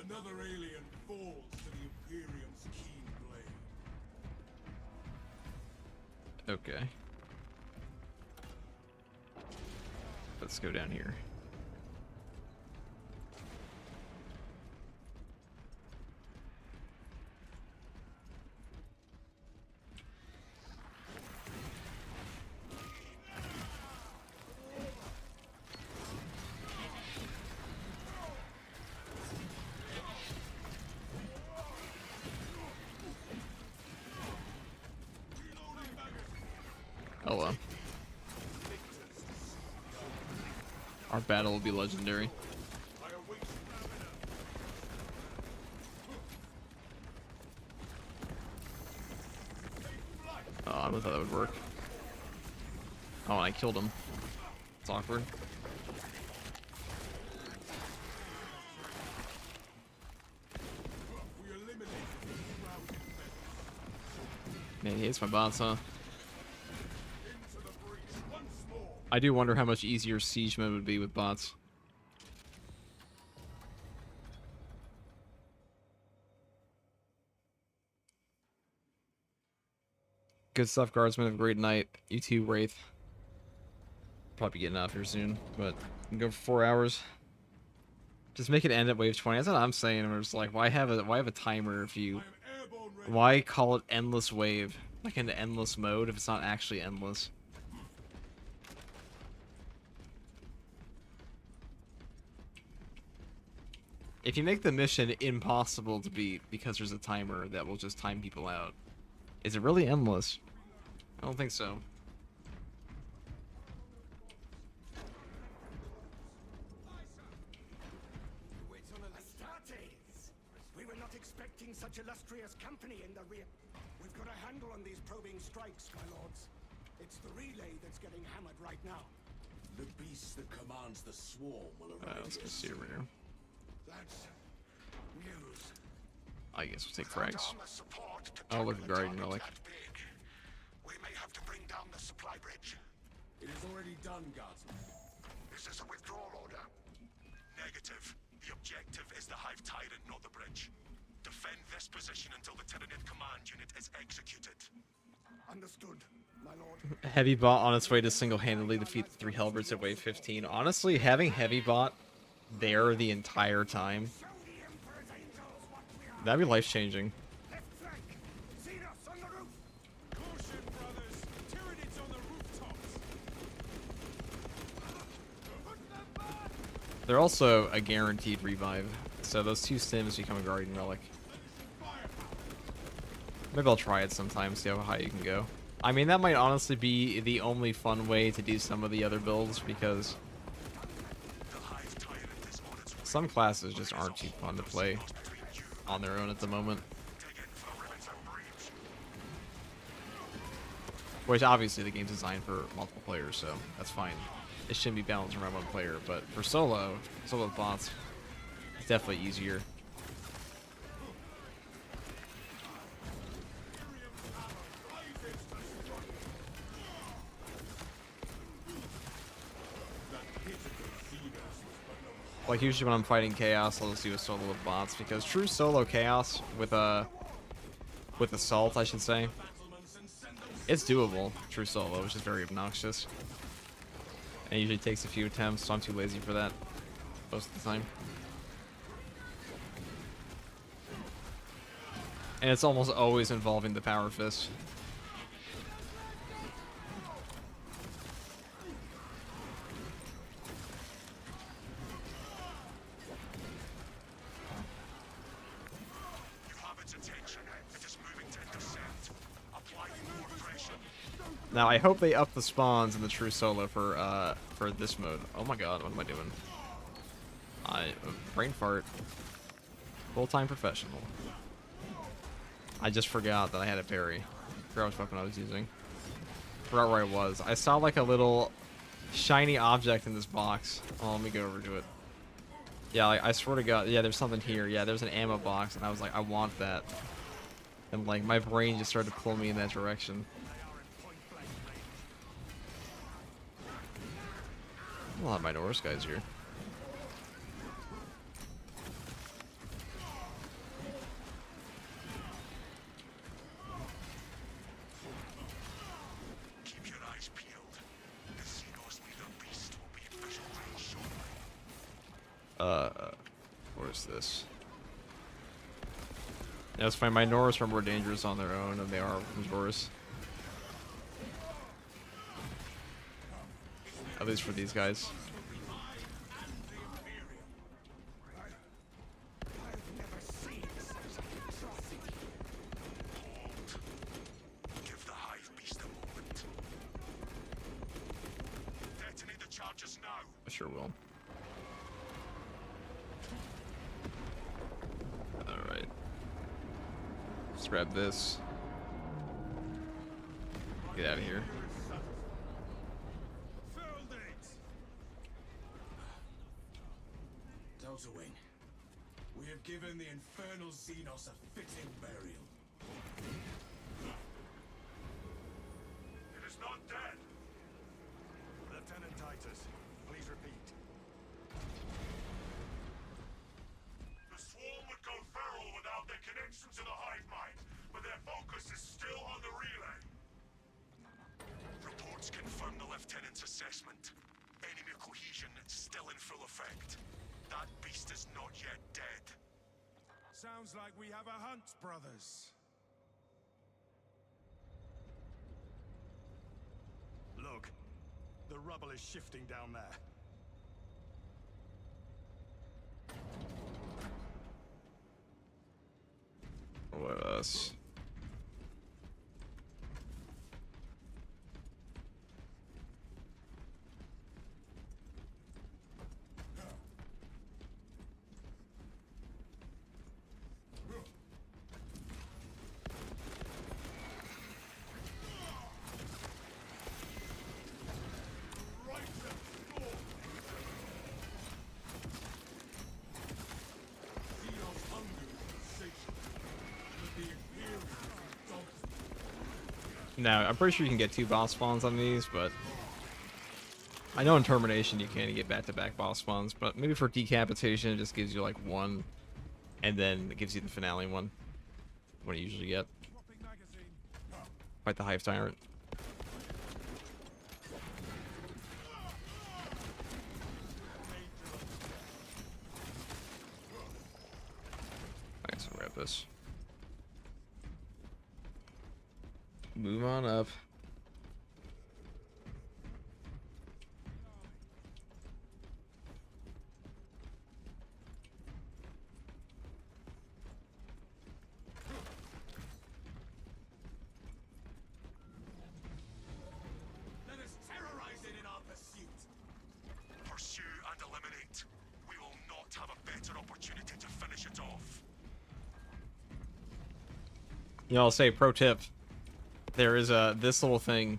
Another alien falls to the Imperium's keen blade. Okay. Let's go down here. Oh well. Our battle will be legendary. Oh, I thought that would work. Oh, and I killed him. It's awkward. Man, he hates my bots, huh? I do wonder how much easier siege mode would be with bots. Good stuff, guardsmen. Have a great night. You too, Wraith. Probably getting out here soon, but we can go for 4 hours. Just make it end at wave 20. That's what I'm saying. I'm just like, why have a timer if you? Why call it endless wave? Like into endless mode if it's not actually endless. If you make the mission impossible to beat because there's a timer that will just time people out, is it really endless? I don't think so. Astartes! We were not expecting such illustrious company in the rear. We've got a handle on these probing strikes, my lords. It's the relay that's getting hammered right now. The beast that commands the swarm will arrive. Let's go see over here. That's news. I guess we'll take Without frags. armor support to Oh, look, tackle a guardian target relic. that big, we may have to bring down the supply bridge. It is already done, Guardsman. This is a withdrawal order. Negative. The objective is the Hive Tyrant, not the bridge. Defend this position until the Tyranid command unit is executed. Understood, my lord. Heavy bot on its way to single-handedly defeat the 3 Hellbirds at wave 15. Honestly, having heavy bot there the entire time, Show the Emperor's angels what we are. that'd be life-changing. Left flank. Xenos on the roof. Caution, brothers! Tyranids on the rooftops! They're also a guaranteed revive, so those 2 stims become a guardian relic. Maybe I'll try it sometime, see how high you can go. I mean, that might honestly be the only fun way to do some of the other builds, because some classes just aren't too fun to play on their own at the moment. Which, obviously, the game's designed for multiple players, so that's fine. It shouldn't be balanced around one player, but for solo bots, it's definitely easier. Like, usually when I'm fighting Chaos, I'll just do a solo with bots, because true solo Chaos with Assault, I should say, it's doable, true solo, which is very obnoxious. And it usually takes a few attempts, so I'm too lazy for that most of the time. And it's almost always involving the Power Fist. Now I hope they up the spawns in the true solo for this mode. Oh my god, what am I doing? Brain fart. Full-time professional. I just forgot that I had a parry. Forgot which weapon I was using. Forgot where I was. I saw like a little shiny object in this box. Oh, let me go over to it. Yeah, like, I swear to god, yeah, there's something here. Yeah, there's an ammo box, and I was like, I want that. And like, my brain just started to pull me in that direction. A lot of my Norse guys here. Keep your eyes peeled. The Xenos leader beast will be in visual range shortly. What is this? Yeah, it's fine. My Norse are more dangerous on their own than they are from Taurus. At least for these guys. I've never seen such atrocity. Hold. Give the Hive beast a moment. Detonate the charges now. I sure will. Alright. Let's grab this. Get out of here. Delta Wing, we have given the infernal Xenos a fitting burial. It is not dead. Lieutenant Titus, please repeat. The swarm would go feral without their connection to the hive mind, but their focus is still on the relay. Reports confirm the lieutenant's assessment. Enemy cohesion still in full effect. That beast is not yet dead. Sounds like we have a hunt, brothers. Look, the rubble is shifting down there. What else? No, I'm pretty sure you can get 2 boss spawns on these, but I know in Termination you can't get back-to-back boss spawns, but maybe for Decapitation it just gives you like 1, and then it gives you the finale one. What you usually get. Fight the Hive Tyrant. Alright, so grab this. Move on up. Let us terrorize it in our pursuit. Pursue and eliminate. We will not have a better opportunity to finish it off. You know, I'll say pro tip. There is this little thing.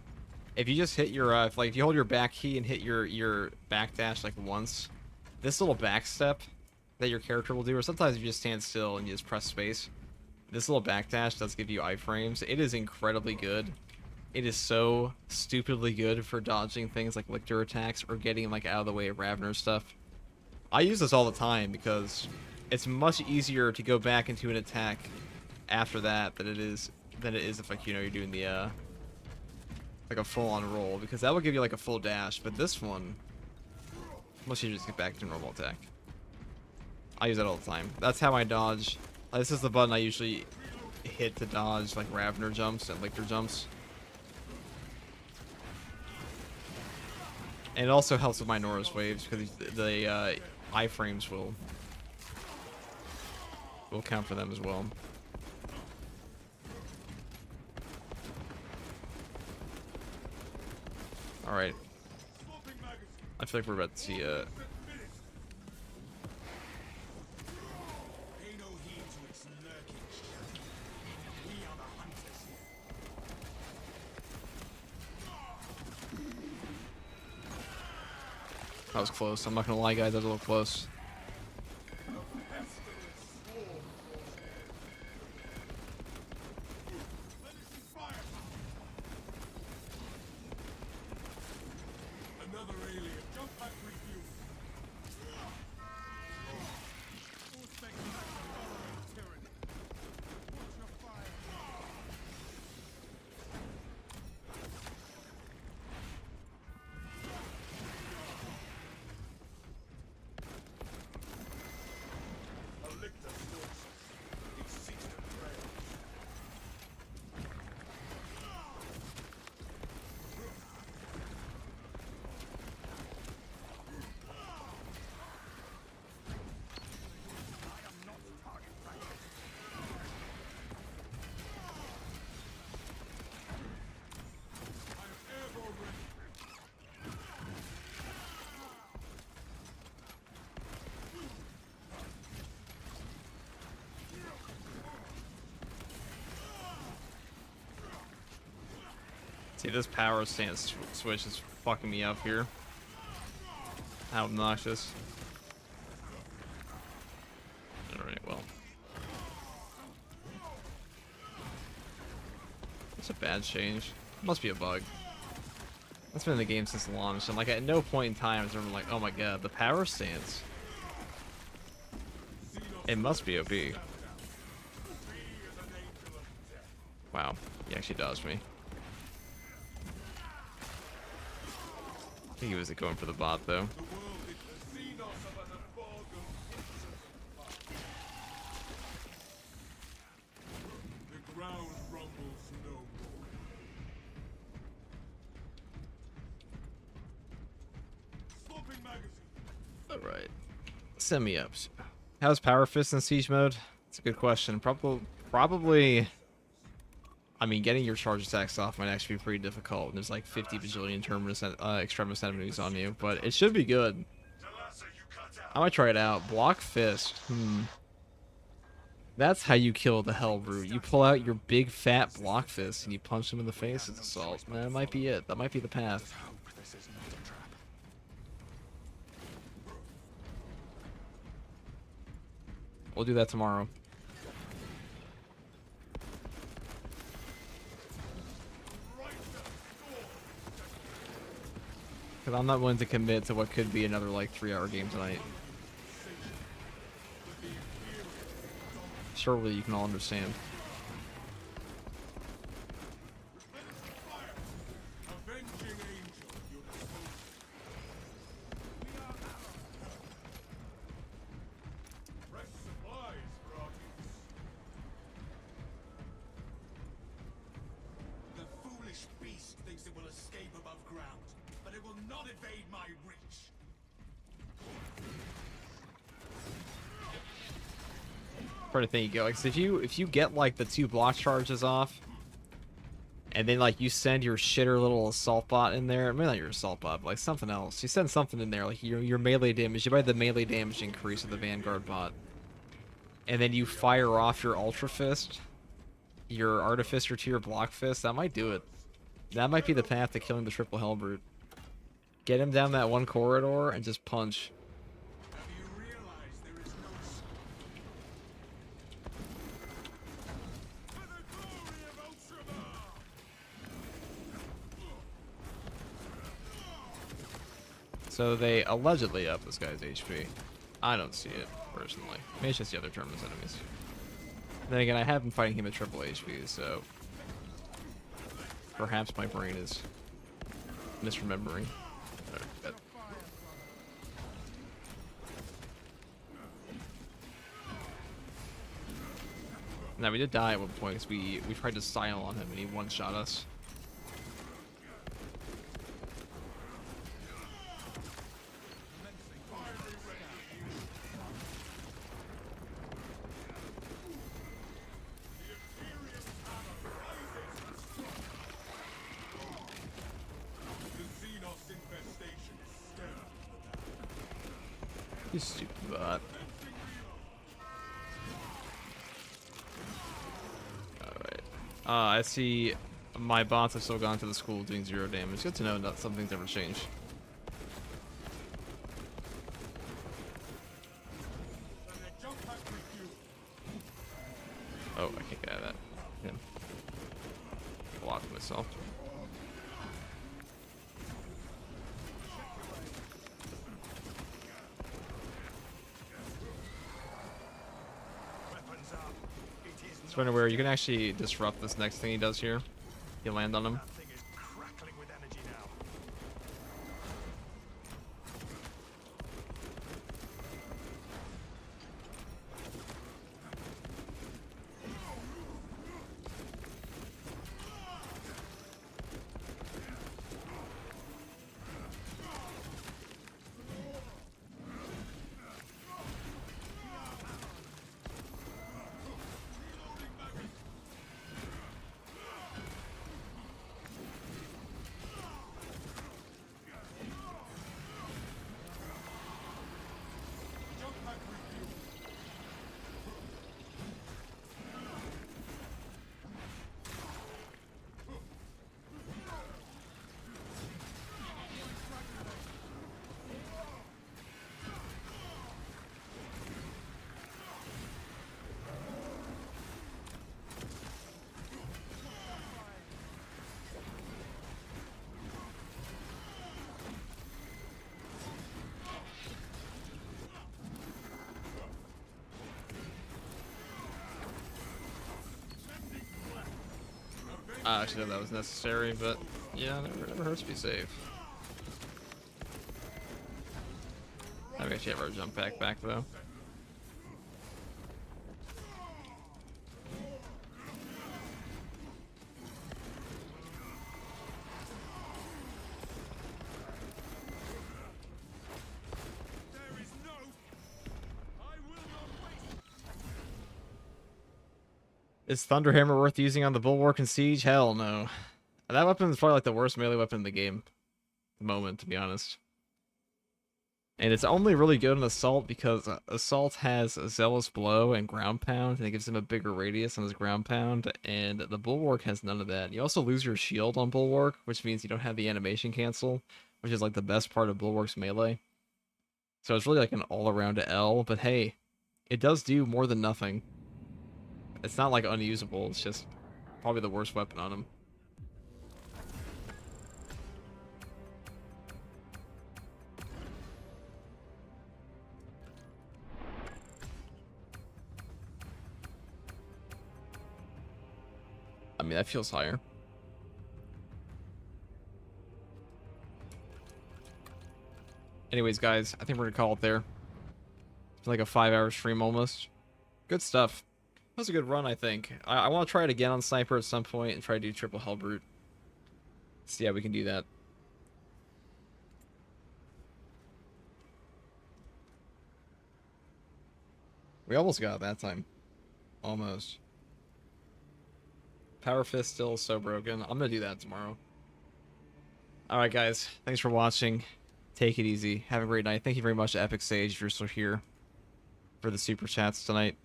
If you just hit your like if you hold your back key and hit your back dash like once, this little back step that your character will do, or sometimes if you just stand still and you just press space, this little back dash does give you iframes. It is incredibly good. It is so stupidly good for dodging things like Lictor attacks or getting like out of the way of Ravener stuff. I use this all the time because it's much easier to go back into an attack after that than it is if like you're doing the like a full-on roll, because that will give you like a full dash, but this one most you just get back to normal attack. I use that all the time. That's how I dodge. This is the button I usually hit to dodge like Ravener jumps and Lictor jumps. And it also helps with my Norris waves because the iframes will count for them as well. All right. I feel like we're about to see Pay no heed to its lurking shadow. We are the hunters here. That was close. I'm not gonna lie, guys. That was a little close. Another alien. Jump back with you. See, this power stance switch is fucking me up here. How obnoxious. Alright, well. That's a bad change. Must be a bug. That's been in the game since launch, and like at no point in time is everyone like, oh my god, the power stance. It must be OP. Wow, he actually dodged me. I think he was going for the bot though. The ground rumbles no more. Swapping magazine. Alright. Semi-ups. How's Power Fist in Siege mode? It's a good question. Probably... I mean, getting your charge attacks off might actually be pretty difficult. There's like 50 bajillion terminus, extremis enemies on you, but it should be good. I might try it out. Block Fist. That's how you kill the Hell Brute. You pull out your big fat Block Fist and you punch him in the face with assault. Man, that might be it. That might be the path. We'll do that tomorrow. But I'm not willing to commit to what could be another, like, 3-hour game tonight. Surely you can all understand. The foolish beast thinks it will escape above ground, but it will not evade my reach. Part of the thing you go, like, so if you get like the 2 block charges off, and then like you send your shitter little assault bot in there, maybe not your assault bot, but like something else. You send something in there, like your melee damage. You buy the melee damage increase of the Vanguard bot, and then you fire off your Ultra Fist, your Artificer to your Block Fist. That might do it. That might be the path to killing the triple Hellbrute. Get him down that one corridor and just punch. Have you realized there is no for the glory of Ultramar! So they allegedly up this guy's HP. I don't see it, personally. Maybe it's just the other Terminus enemies. Then again, I have been fighting him at triple HP, so... perhaps my brain is misremembering. Alright, now, we did die at one point because we tried to style on him and he one-shot us. You stupid bot. Alright. I see my bots have still gone to the school doing 0 damage. Good to know that something's never changed. Oh, I can't get out of that. Yeah. Blocked myself. It's funny where you can actually disrupt this next thing he does here. You land on him. That thing is crackling with energy now. I actually thought that was necessary, but yeah, never hurts to be safe. I actually have our jump back though. Is Thunderhammer worth using on the Bulwark and Siege? Hell no. That weapon is probably like the worst melee weapon in the game. At the moment, to be honest. And it's only really good on Assault because Assault has a Zealous Blow and Ground Pound, and it gives him a bigger radius on his Ground Pound, and the Bulwark has none of that. You also lose your shield on Bulwark, which means you don't have the animation cancel, which is like the best part of Bulwark's melee. So it's really like an all-around L, but hey, it does do more than nothing. It's not like unusable, it's just probably the worst weapon on him. it feels higher. Anyways, guys, I think we're gonna call it there. It's like a 5-hour stream almost. Good stuff. That was a good run, I think. I want to try it again on Sniper at some point and try to do triple Hellbrute. So yeah, we can do that. We almost got it that time. Almost. Power Fist still so broken. I'm gonna do that tomorrow. Alright guys, thanks for watching. Take it easy. Have a great night. Thank you very much to Epic Sage if you're still here for the super chats tonight.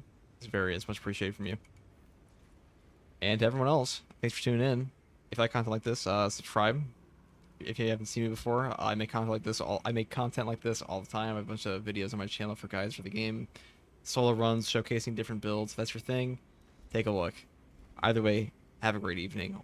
It's much appreciated from you. And to everyone else, thanks for tuning in. If you like content like this, subscribe. If you haven't seen me before, I make content like this all the time. I have a bunch of videos on my channel for guys for the game. Solo runs showcasing different builds. If that's your thing, take a look. Either way, have a great evening.